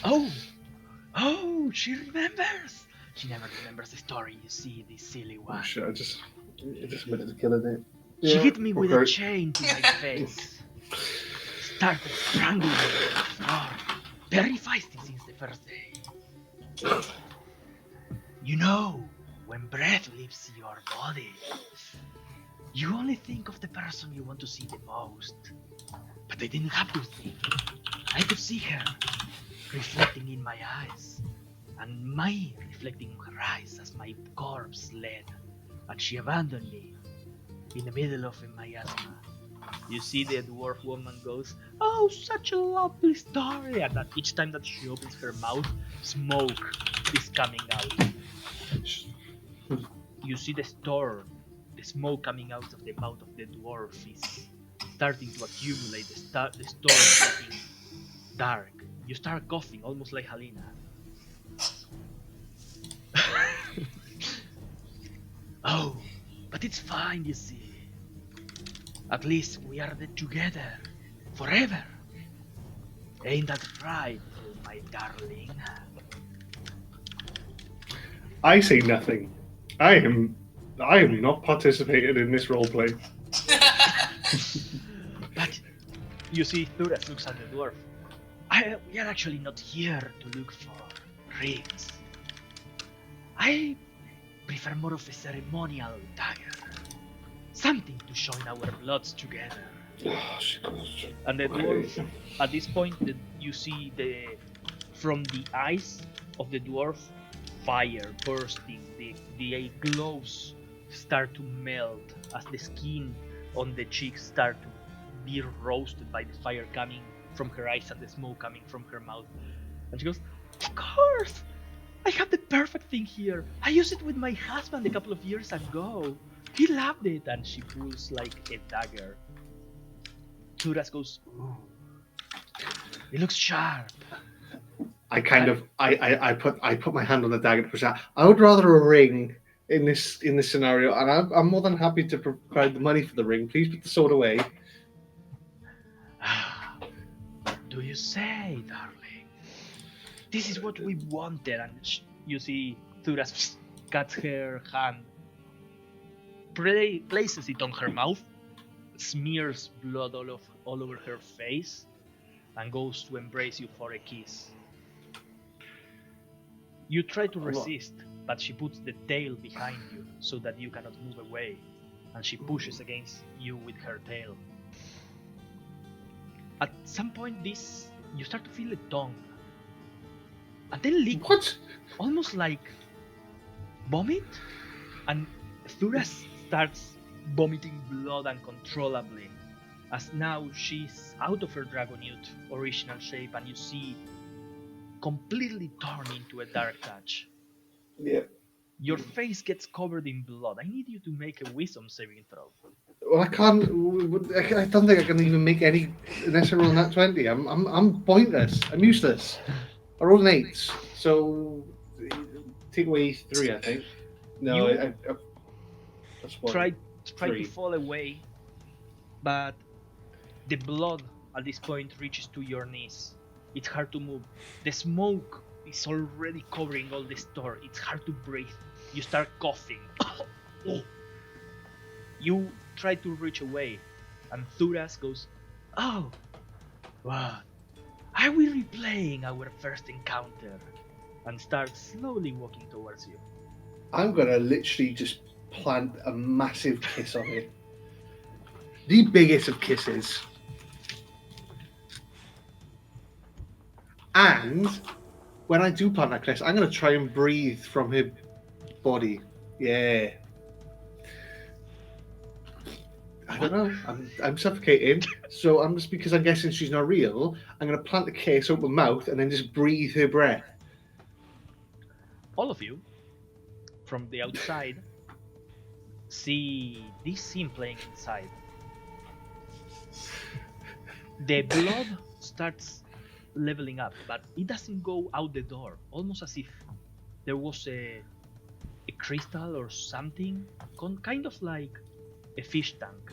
Oh, she remembers. She never remembers the story, you see, this silly one. Oh, shit, I just wanted to kill her there. She Yeah, hit me with a okay. chain to my face. Started strangling me on the floor. Very feisty since the first day. You know, when breath leaves your body, you only think of the person you want to see the most. But I didn't have to think. I could see her reflecting in my eyes, and my reflecting in her eyes as my corpse led, and she abandoned me in the middle of a miasma. You see the dwarf woman goes, "Oh, such a lovely story," and that each time that she opens her mouth, smoke is coming out. You see the smoke coming out of the mouth of the dwarf is starting to accumulate, the storm is getting dark. You start coughing, almost like Helena. Oh, but it's fine, you see. At least we are together, forever. Ain't that right, my darling? I say nothing. I am not participating in this roleplay. You see, Thuras looks at the dwarf. We are actually not here to look for rings. I prefer more of a ceremonial dagger. Something to join our bloods together. And the dwarf, at this point, you see from the eyes of the dwarf, fire bursting. The gloves start to melt as the skin on the cheeks start to be roasted by the fire coming from her eyes and the smoke coming from her mouth. And she goes, "Of course! I have the perfect thing here. I used it with my husband a couple of years ago. He loved it." And she pulls like a dagger. Thuras goes, "Ooh, it looks sharp." I put my hand on the dagger to push out. I would rather a ring in this scenario, and I'm more than happy to provide the money for the ring. Please put the sword away. Do you say, darling? This is what we wanted. And you see Thuras cuts her hand, places it on her mouth, smears blood all over her face, and goes to embrace you for a kiss. You try to resist, but she puts the tail behind you so that you cannot move away, and she pushes against you with her tail. At some point, you start to feel a tongue, and then liquid, What? almost like vomit, and Thuras starts vomiting blood uncontrollably, as now she's out of her Dragonute original shape, and you see completely torn into a dark touch. Yeah. Your face gets covered in blood. I need you to make a wisdom saving throw. Well, I can't. I don't think I can even make any unless I roll that 20. I'm pointless. I'm useless. I rolled an 8, so take away 3. I think. No, You that's one. try Three. to fall away, but the blood at this point reaches to your knees. It's hard to move. The smoke is already covering all the store. It's hard to breathe. You start coughing. You try to reach away, and Thuras goes, "Oh, what? Are we replaying our first encounter?" and starts slowly walking towards you. I'm gonna literally just plant a massive kiss on it. The biggest of kisses. And when I do plant that kiss, I'm gonna try and breathe from her body. Yeah. I don't know. I'm suffocating. So I'm just because I'm guessing she's not real. I'm gonna plant the kiss, open mouth, and then just breathe her breath. All of you, from the outside, see this scene playing inside. The blood starts leveling up, but it doesn't go out the door, almost as if there was a crystal or something, kind of like a fish tank,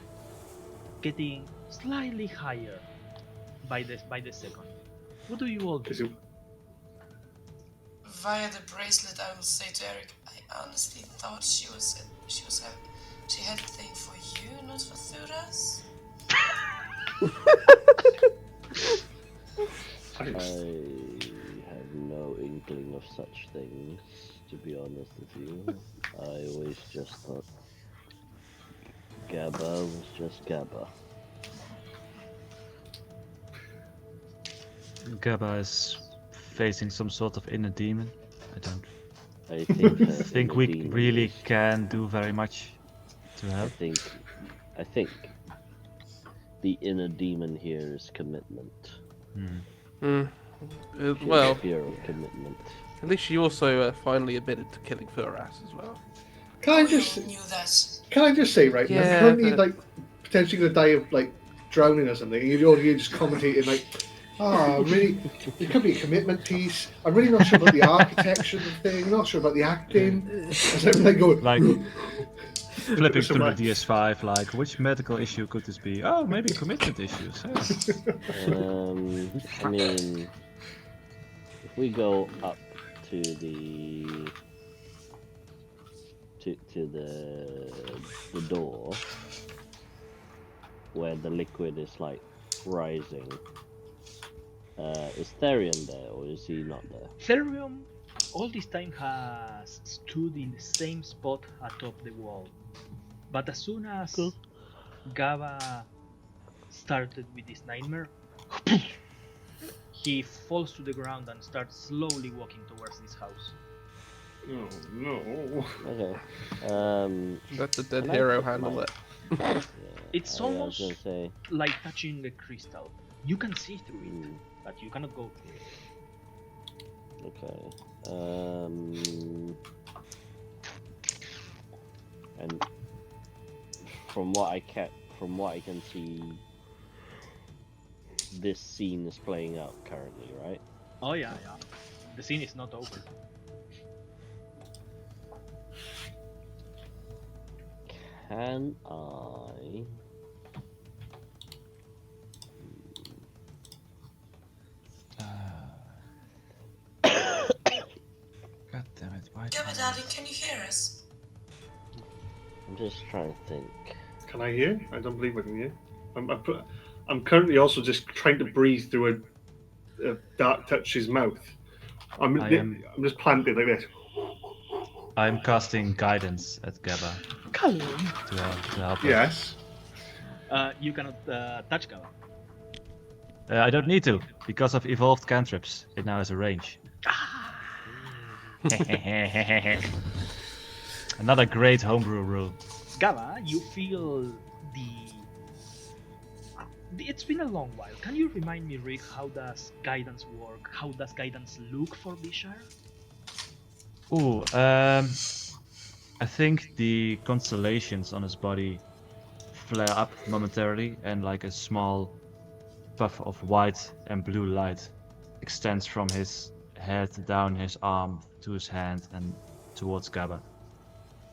getting slightly higher by the second. What do you all do? Via the bracelet, I will say to Eric, I honestly thought she had a thing for you, not for Thuras. I have no inkling of such things, to be honest with you. I always just thought Gabba was just Gabba. Gabba is facing some sort of inner demon. I I think that think inner we demon really is- can do very much to I help. think the inner demon here is commitment. Well, Fear of commitment. at least she also finally admitted to killing Thuras as well. Can I You just knew that. say right? Yeah, I'm currently but- like potentially gonna die of like drowning or something. And you're just commentating like, really? It could be a commitment piece. I'm really not sure about the architecture of the thing. Not sure about the acting. As I'm like going Like flipping So through much. the DS5, like which medical issue could this be? Oh, maybe commitment issues. Yeah. I mean, if we go up to the the door where the liquid is like rising. Is Therion there, or is he not there? Therium all this time has stood in the same spot atop the wall. But as soon as Gaba started with this nightmare, he falls to the ground and starts slowly walking towards this house. Oh no. Okay. Let the dead Can I hero put handle my- it. Yeah, It's I was almost gonna say. like touching a crystal. You can see through it, Hmm, but you cannot go through it. okay. And from what I can see, this scene is playing out currently, right? Oh yeah. The scene is not over. Can I? God damn it! Why? Gabba, darling, can you hear us? I'm just trying to think. Can I hear? I don't believe I can hear. I'm currently also just trying to breathe through a dark touch's mouth. I'm just planted like this. I'm casting guidance at Gaba Calm. to help her. Yes. You cannot touch Gaba. I don't need to because of evolved cantrips. It now has a range. Another great homebrew rule. Gaba, you feel the. It's been a long while. Can you remind me, Rick, how does guidance work? How does guidance look for Bishar? Ooh, I think the constellations on his body flare up momentarily, and like a small puff of white and blue light extends from his head down his arm to his hand and towards Gaba,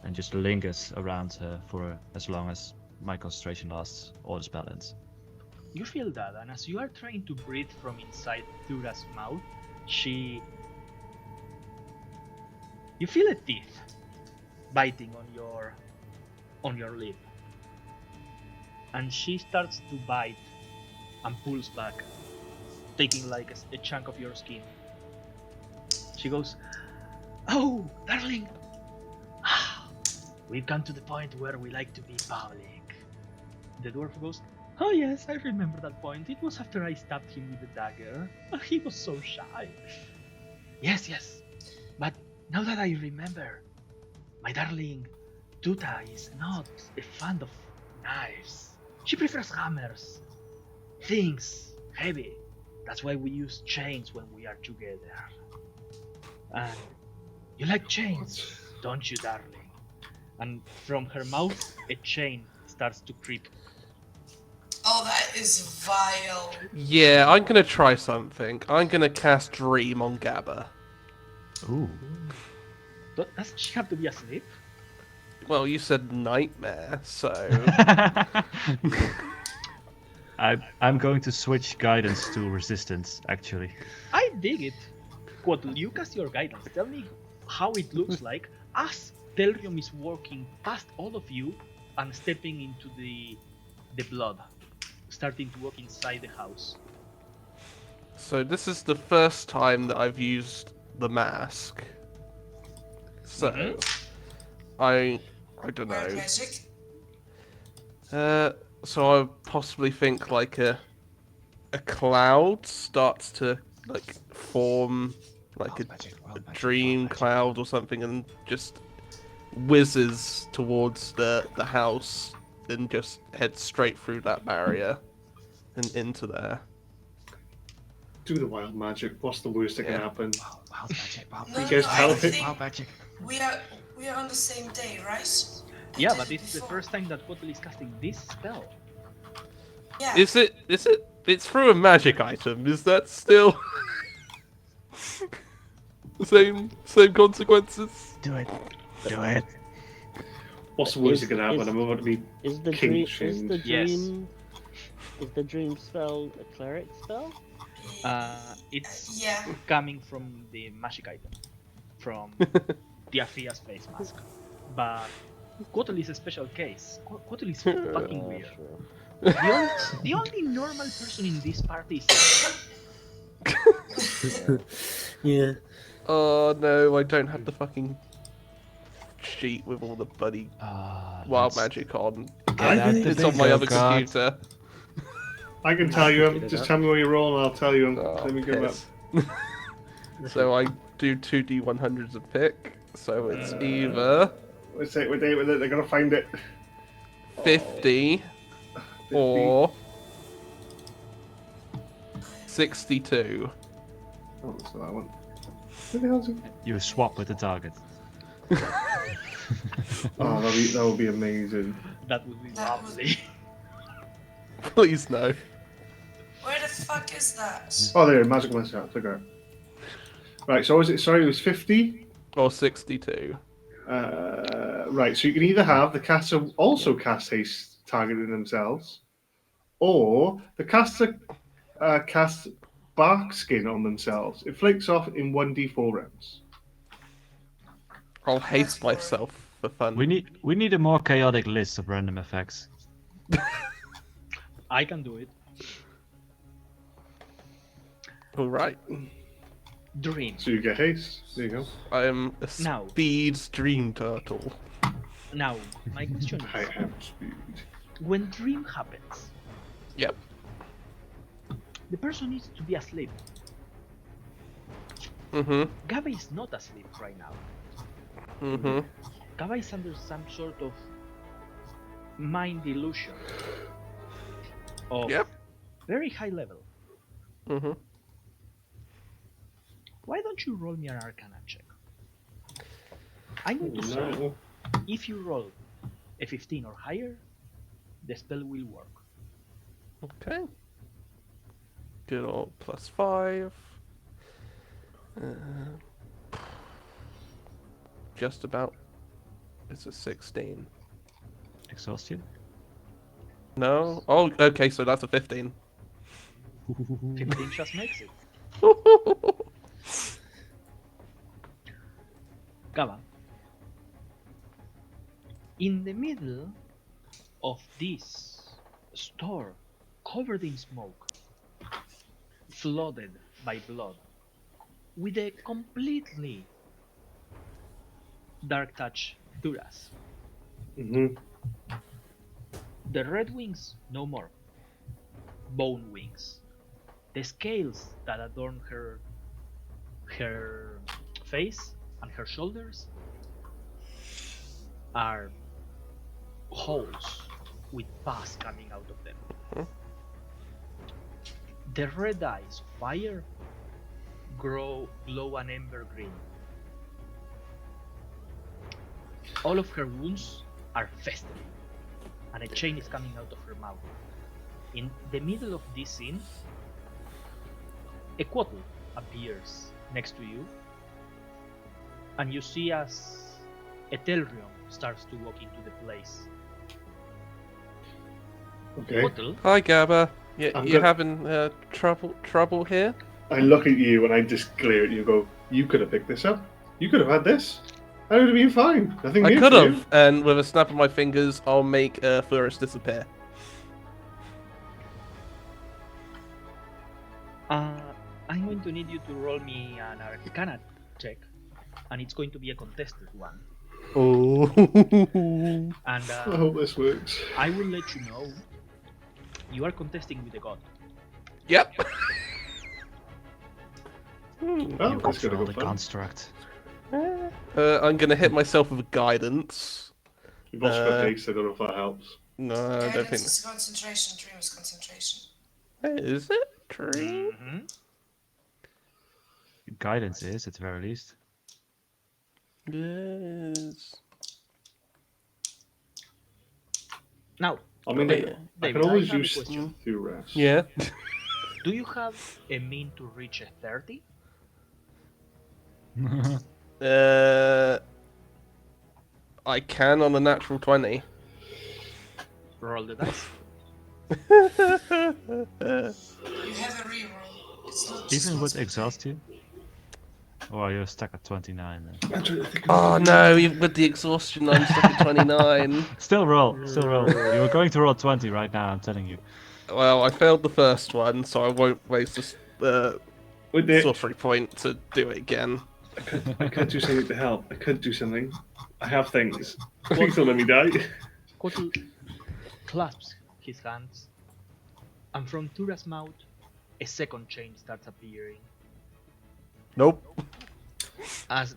and just lingers around her for as long as my concentration lasts or the spell ends. You feel that, and as you are trying to breathe from inside Thura's mouth, you feel a teeth biting on your lip, and she starts to bite and pulls back, taking like a chunk of your skin. She goes, "Oh, darling, we've come to the point where we like to be public." The dwarf goes, "Oh yes, I remember that point. It was after I stabbed him with the dagger. He was so shy." Yes. But now that I remember, my darling Tuta is not a fan of knives. She prefers hammers. Things heavy. That's why we use chains when we are together. And you like chains, don't you, darling? And from her mouth, a chain starts to creep. Oh, that is vile. Yeah, I'm gonna try something. I'm gonna cast Dream on Gabba. Ooh. Doesn't she have to be asleep? Well, you said nightmare, so I'm going to switch guidance to resistance, actually. I dig it. Quote, you cast your guidance. Tell me how it looks like as Telrium is walking past all of you and stepping into the blood, starting to walk inside the house. So this is the first time that I've used the mask. So I don't Wild know. magic. So I possibly think like a cloud starts to like form like a dream cloud or something and just whizzes towards the house and just heads straight through that barrier and into there. Do the wild magic. What's the worst that can happen? Wild magic, wild No, You no, guys no, tell I it. think wild magic. we are on the same day, right? I Yeah, did but it it's the before. first time that Quotel is casting this spell. Yeah. Is it? It's through a magic item. Is that still same consequences? Do it. Do it. What's the worst Is- that can happen? is- I'm about to be Is the king dream? shamed. Yes. Is the dream spell a cleric spell? It's Yeah. coming from the magic item, from Diafia's face mask. But Quotal is a special case. Quotal is fucking weird. Sure. The only normal person in this party is Yeah. Oh no, I don't have the fucking sheet with all the bloody wild Let's magic on. get out the It's on my bingo other card. computer. I can tell you. Get it Just up. tell me where you roll, and I'll tell you. Oh, Let me go back. piss. So I do 2d100s a pick. So it's either Let's say we're date with it. They're gonna find it. 50 or 62. Oh, it's not that one. Where the hell's it? You swap with the target. Oh, that would be amazing. that would be That would- lovely. Please no. Where the fuck is that? Oh, there, magical mishap. Okay. Right. So was it? Sorry, it was 50. Or 62. Right. So you can either have the caster also cast haste targeting themselves, or the caster cast bark skin on themselves. It flakes off in 1d4 rounds. I'll haste myself for fun. We need a more chaotic list of random effects. I can do it. Alright. Dream. So you get haste. There you go. I am a Now. speed stream turtle. Now, my question I is, have speed. when dream happens, Yep. the person needs to be asleep. Mm-hmm. Gaba is not asleep right now. Mm-hmm. Gaba is under some sort of mind illusion of Yep. very high level. Mm-hmm. Why don't you roll me an Arcana check? I'm going to say, No. if you roll a 15 or higher, the spell will work. Okay. Good old +5. Just about. It's a 16. Exhaustion? No? Oh, okay, so that's a 15. 15 just makes it. Gaba, in the middle of this store, covered in smoke, flooded by blood, with a completely dark touch Duras. Mm-hmm. The red wings, no more. Bone wings. The scales that adorn her face and her shoulders are holes with pus coming out of them. The red eyes of fire glow an ember green. All of her wounds are festering, and a chain is coming out of her mouth. In the middle of this scene, a quotl appears next to you, and you see as Etelrion starts to walk into the place. Okay. Quotl, Hi, Gabba. You I'm good. having trouble here? I look at you and I just glare at you and go, you could have picked this up. You could have had this. I would have been fine. Nothing I new could for you. have, and with a snap of my fingers, I'll make Flourish disappear. I'm going to need you to roll me an Arcana check, and it's going to be a contested one. Oh. And I hope this works. I will let you know you are contesting with a god. Yep. Oh, You that's control gonna the go fun. construct. I'm gonna hit myself with a guidance. You've also got haste, I don't know if that helps. No, I don't Guidance think. is concentration, dream is concentration. Is it true? Mm-hmm. Guidance is, at the very least. Yes. Now, I mean, Okay. I David, can always I have a use question. through rest. Yeah. Do you have a mean to reach a 30? I can on a natural 20. Roll the dice. You have a reroll. It's not just Even with once per exhaustion? Or you're stuck at 29 then. I'm trying to think of Oh something. no, with the exhaustion, I'm stuck at 29. Still roll. Still roll. You were going to roll 20 right now, I'm telling you. Well, I failed the first one, so I won't waste the With the, sorcery point to do it again. I could do something to help. I could do something. I have things. Please don't let me die. Kotul clasps his hands, and from Tura's mouth, a second chain starts appearing Nope. as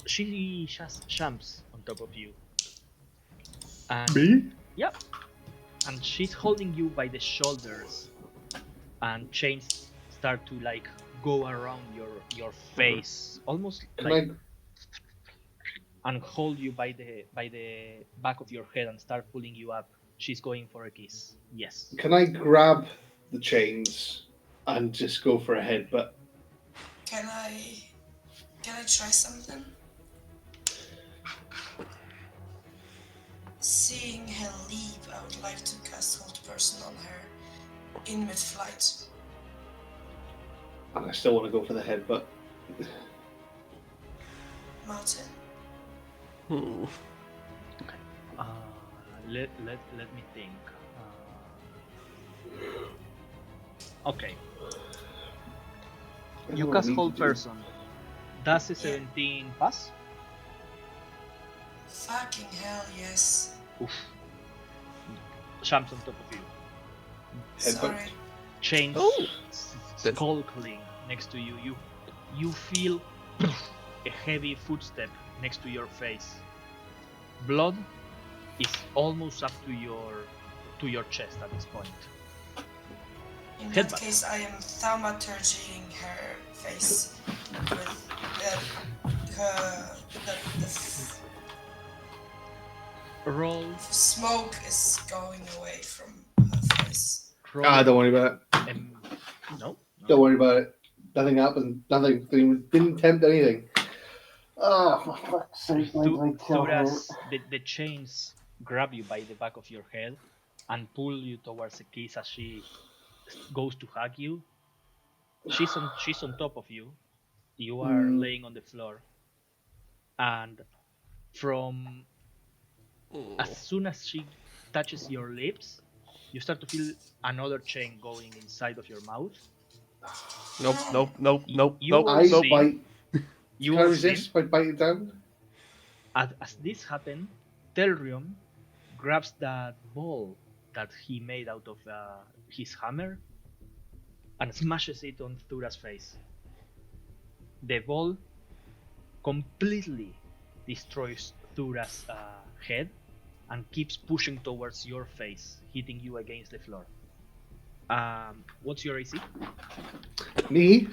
she just jumps on top of you. And Me? yep, and she's holding you by the shoulders, and chains start to like go around your face, almost Can like, I and hold you by the back of your head and start pulling you up. She's going for a kiss. Yes. can I grab the chains and just go for a headbutt? Can I try something? Seeing her leap, I would like to cast Hold Person on her in mid-flight. And I still want to go for the headbutt. Martin? Hmm. Let me think. Okay. I You don't know cast what I Hold need to do. Person. Does a 17 pass? Fucking hell, yes. Oof. Jumps on top of you. Headbutt. Sorry. Chains Oh. skulking next to you. You feel a heavy footstep next to your face. Blood is almost up to your chest at this point. In that Headbutt. case, I am thaumaturgying her face with Roll. the smoke is going away from her face. roll Don't worry about it. no. Don't worry about it. Nothing happened. Nothing. Didn't tempt anything. Oh, for fuck's sake, my tail hurt. The chains grab you by the back of your head and pull you towards a kiss as she goes to hug you. She's on top of you. You are laying on the floor, and from as soon as she touches your lips, you start to feel another chain going inside of your mouth. Nope, nope, nope, nope, You nope, will I nope. see. bite. You Can I will see. resist by biting down? As this happened, Telrium grabs that ball that he made out of his hammer and smashes it on Thura's face. The ball completely destroys Thura's head and keeps pushing towards your face, hitting you against the floor. What's your AC? Me?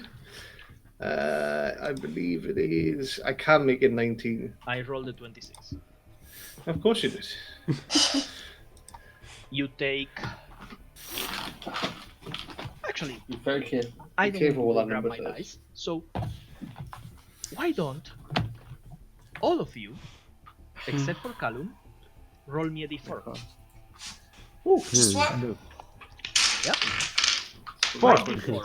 I believe it is. I can make it 19. I rolled a 26. Of course you did. You take. Actually, Be very careful. I Be don't careful want with to that grab number my first. dice. So, why don't all of you, except for Callum, roll me a d4? Just one. Yep. Four. 94.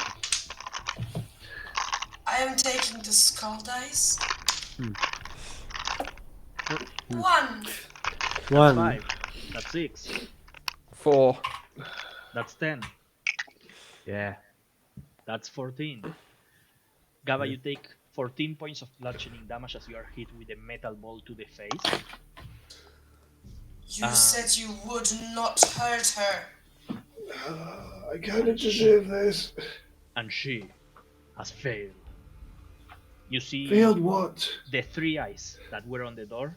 I am taking the skull dice. Hmm. 1. 1. 5. That's 6. 4. That's 10. Yeah. That's 14. Gaba, you take 14 points of bludgeoning damage as you are hit with a metal ball to the face. You said you would not hurt her. I kind of deserve this. And she has failed. You see Failed what? the three eyes that were on the door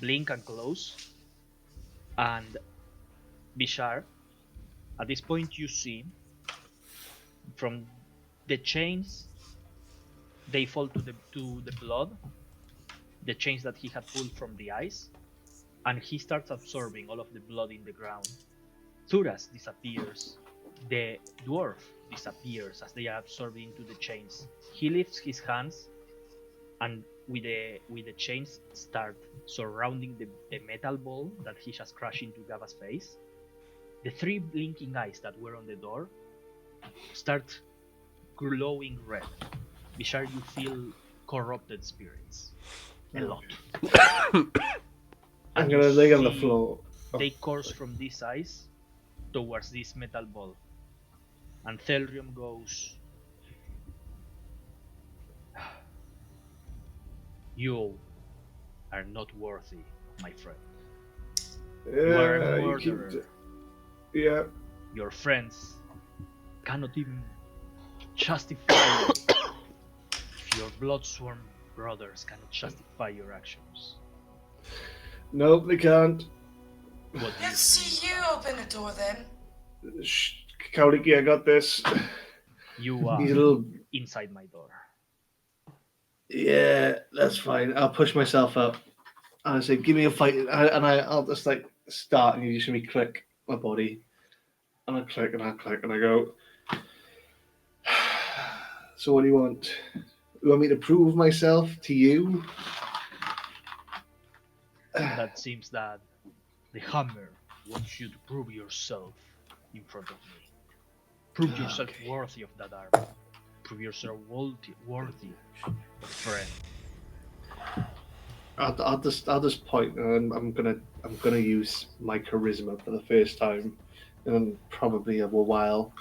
blink and close. And Bishar, at this point you see from the chains, they fall to the blood, the chains that he had pulled from the eyes, and he starts absorbing all of the blood in the ground. Thuras disappears. The dwarf disappears as they are absorbed into the chains. He lifts his hands, and with the chains start surrounding the metal ball that he has crushed into Gava's face. The three blinking eyes that were on the door start glowing red, Bishar, you feel corrupted spirits. A lot. I'm And gonna you lay on the see floor. They course from this ice towards this metal ball. And Thelrium goes, "You are not worthy, my friend. You are a You keep- murderer. Yeah. Your friends cannot even justify it. Your blood-sworn brothers cannot justify your actions." No, they can't. What do you Let's see you open the door then. Shh, Kauriki, I got this. You are He's a little. inside my door. Yeah, that's fine. I'll push myself up. And I say, give me a fight. I'll just like start and you just hear me click my body. And I click and I click and I go, so what do you want? You want me to prove myself to you? That seems that the hammer wants you to prove yourself in front of me. Prove yourself Okay. worthy of that armor. Prove yourself worthy of a friend. I'll just point and I'm gonna use my charisma for the first time in probably a while.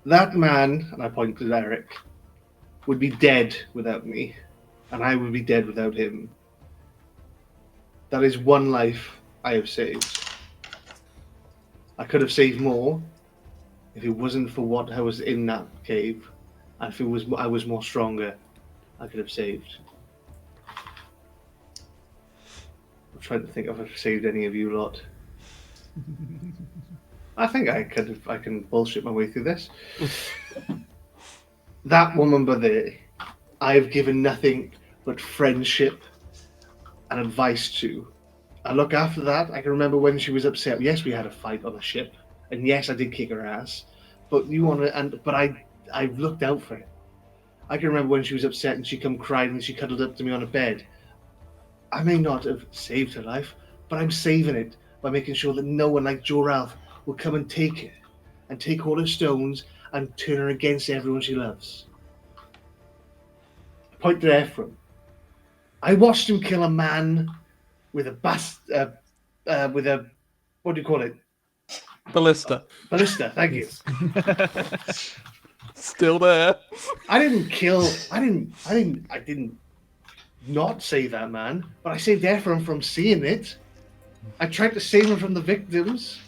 That man, and I point to Eric, would be dead without me, and I would be dead without him. That is one life I have saved. I could have saved more if it wasn't for what I was in that cave, and if I was more stronger, I could have saved. I'm trying to think if I've saved any of you lot. I think I can bullshit my way through this. That woman by there, I have given nothing but friendship and advice to. I look after that. I can remember when she was upset. Yes, we had a fight on a ship, and yes, I did kick her ass. But I've looked out for her. I can remember when she was upset and she come crying and she cuddled up to me on a bed. I may not have saved her life, but I'm saving it by making sure that no one like Joe Ralph will come and take her, and take all her stones and turn her against everyone she loves. Point to Ephraim. I watched him kill a man with a what do you call it? Ballista. Ballista. Thank you. Still there. I didn't not save that man, but I saved Ephraim from seeing it. I tried to save him from the victims.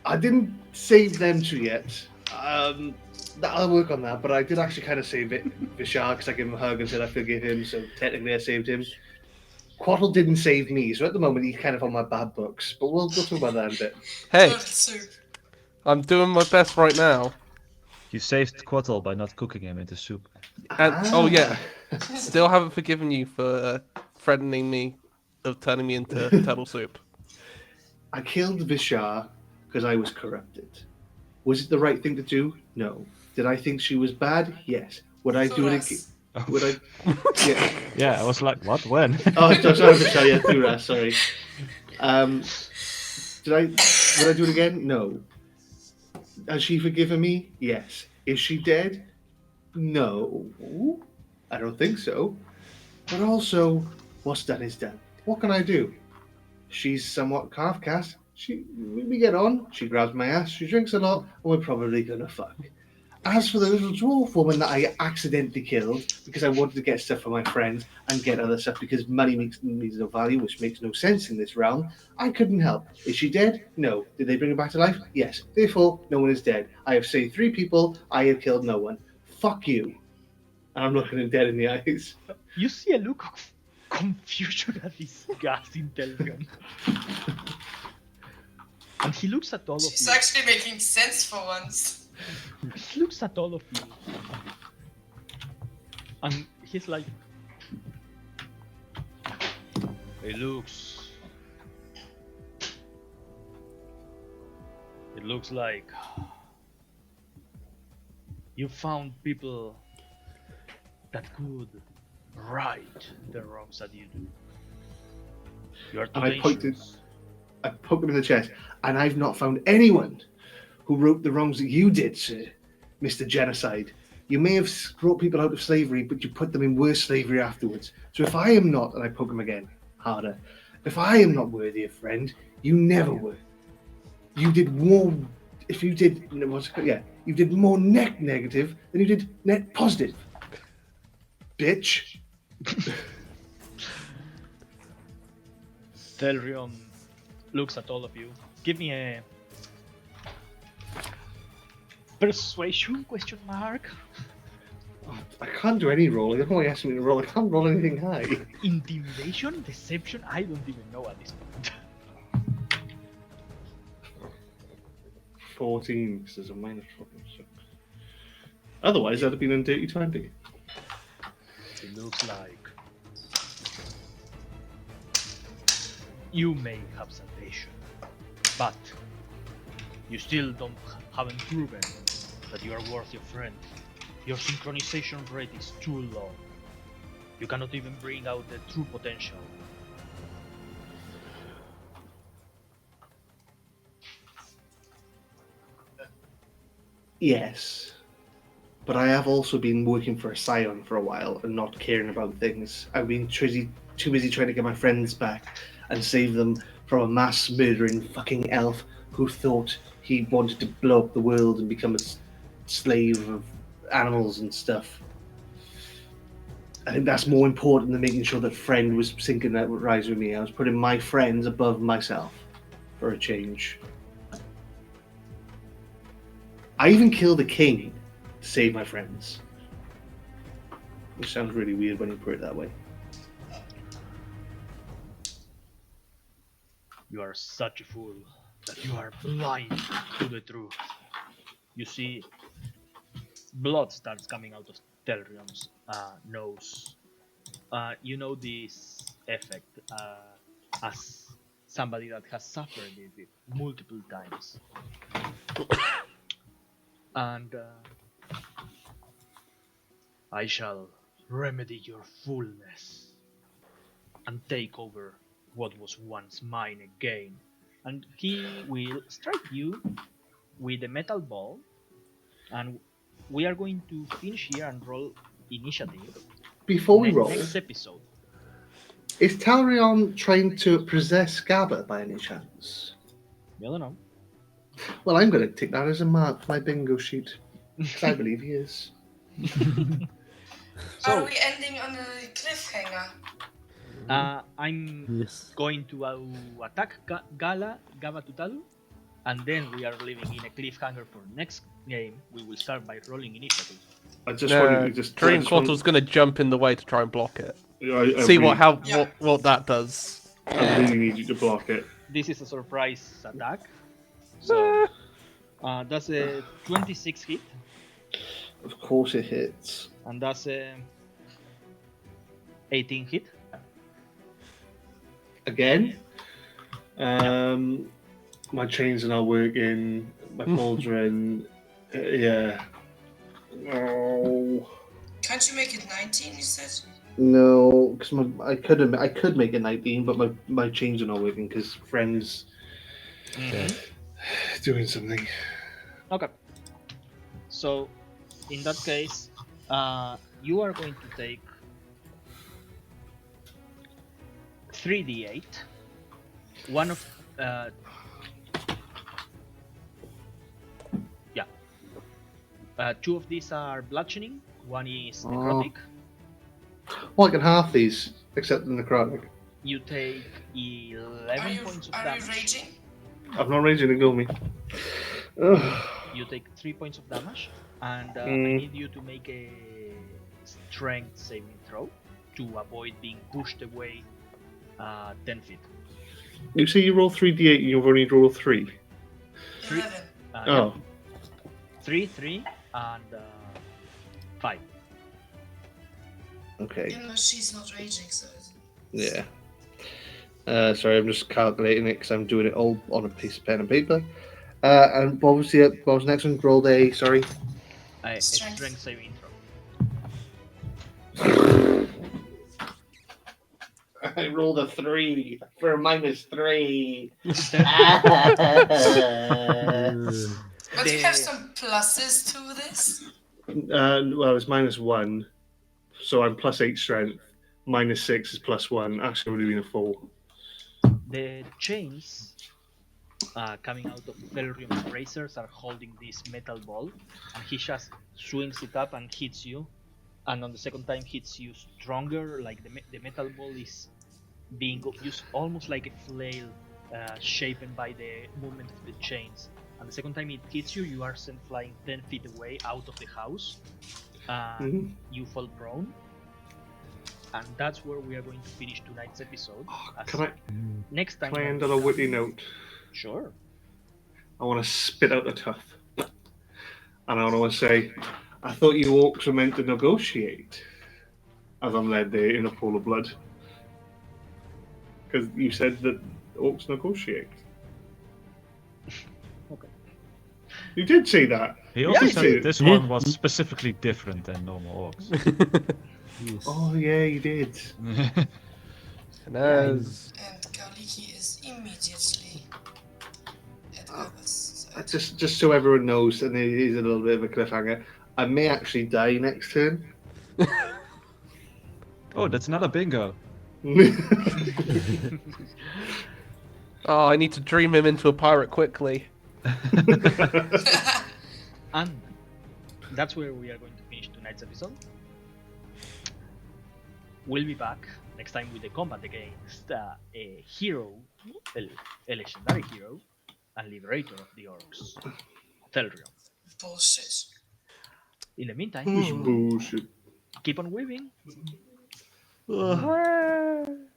I didn't save them two yet. I'll work on that, but I did actually kind of save it. Vishar, because I gave him a hug and said I forgive him, so technically I saved him. Quattle didn't save me, so at the moment he's kind of on my bad books, but we'll talk about that in a bit. Hey, Turtle soup. I'm doing my best right now. You saved Quattle by not cooking him into soup. And oh yeah, still haven't forgiven you for threatening me of turning me into turtle soup. I killed Vishar because I was corrupted. Was it the right thing to do? No. Did I think she was bad? Yes. Would I do it again? Would I? Yeah. Yeah, I was like, what? When? Oh, sorry, Vishar. Yeah, do that. Sorry. Would I do it again? No. Has she forgiven me? Yes. Is she dead? No. I don't think so. But also, what's done is done. What can I do? She's somewhat half-caste. We get on. She grabs my ass. She drinks a lot, and we're probably gonna fuck. As for the little dwarf woman that I accidentally killed because I wanted to get stuff for my friends and get other stuff because money means no value, which makes no sense in this realm, I couldn't help. Is she dead? No. Did they bring her back to life? Yes. Therefore, no one is dead. I have saved 3 people. I have killed no one. Fuck you. And I'm looking him dead in the eyes. You see a look of confusion at this gas intelligence. And he looks at all of She's you. actually making sense for once. He looks at all of you. And he's like, It looks like you found people that could right the wrongs that you do. You are too And I pointed- dangerous. I poke him in the chest, and I've not found anyone who wrote the wrongs that you did, sir. Mr. Genocide. You may have brought people out of slavery, but you put them in worse slavery afterwards. So if I am not, and I poke him again, harder, if I am not worthy of friend, you never were. You did more, if you did, you did more net negative than you did net positive. Bitch. Telrion looks at all of you. Give me a persuasion question mark. I can't do any roll. You're only asking me to roll. I can't roll anything high. Intimidation, deception, I don't even know at this point. 14, because there's a minus 12. So. Otherwise, that'd have been a dirty 20. It looks like you may have salvation, but you still haven't proven that you are worth your friend. Your synchronization rate is too low. You cannot even bring out the true potential. Yes. But I have also been working for a scion for a while and not caring about things. I've been too busy trying to get my friends back and save them from a mass murdering fucking elf who thought he wanted to blow up the world and become a slave of animals and stuff. I think that's more important than making sure that friend was sinking that rise with me. I was putting my friends above myself for a change. I even killed a king to save my friends. Which sounds really weird when you put it that way. You are such a fool that you are blind to the truth. You see, blood starts coming out of Telrion's nose. You know this effect as somebody that has suffered it multiple times. And I shall remedy your fullness and take over what was once mine again. And he will strike you with a metal ball, and we are going to finish here and roll initiative. Before we roll, Next episode. is Talrion trying to possess Gabba by any chance? I don't know. Well, I'm going to take that as a mark for my bingo sheet. 'Cause I believe he is. Are we ending on a cliffhanger? I'm Yes. going to attack Gaba Tutalu, and then we are leaving in a cliffhanger for next game. We will start by rolling initiative. I just wanted to just... Dream Cottle's going to jump in the way to try and block it. I See really, what that does. I really need you to block it. This is a surprise attack. So that's a 26 hit, Of course it hits. and that's a 18 hit. Again. My chains are not working. My pauldron. Yeah. Oh. Can't you make it 19, you said? No, because I could make it 19, but my chains are not working because friends doing something. Okay. So, in that case, you are going to take 3d8. One of two of these are bludgeoning. One is necrotic. Well, I can half these, except the necrotic. You take 11 points of Are you damage. raging? I'm not raging, ignore me. Ugh. You take 3 points of damage, and I need you to make a strength saving throw to avoid being pushed away 10 feet. You say you roll 3d8 and you've only rolled 3. 11. Oh. 3, 3, and 5. Okay. You know, she's not raging, so... Yeah. Sorry, I'm just calculating it because I'm doing it all on a piece of pen and paper. And what was the next one? Rolled a, sorry. A Strength. strength saving throw. I rolled a 3 for a -3. But you have some pluses to this. Well, it's -1, so I'm +8 strength. -6 is +1. Actually, would have been a 4. The chains coming out of Thelrium's bracers are holding this metal ball, and he just swings it up and hits you. And on the second time, hits you stronger. Like the metal ball is being used almost like a flail, shapen by the movement of the chains. And the second time it hits you, you are sent flying 10 feet away out of the house. Mhm. You fall prone. And that's where we are going to finish tonight's episode. Next time. Can I end on a witty note? Sure. I want to spit out the tuff. And I want to say, I thought you orcs were meant to negotiate. As I'm led there in a pool of blood. Because you said that orcs negotiate. Okay. You did say that. He also Yeah, said this one was specifically different than normal orcs. Yes. Oh, yeah, you did. And as And Galiki is immediately at Gabba's side. Just so everyone knows, and it is a little bit of a cliffhanger, I may actually die next turn. Oh, that's another bingo. oh, I need to dream him into a pirate quickly. And that's where we are going to finish tonight's episode. We'll be back next time with the combat against a hero, a legendary hero, and liberator of the orcs, Thelrium. Bullshit. In the meantime, Bullshit. keep on weaving.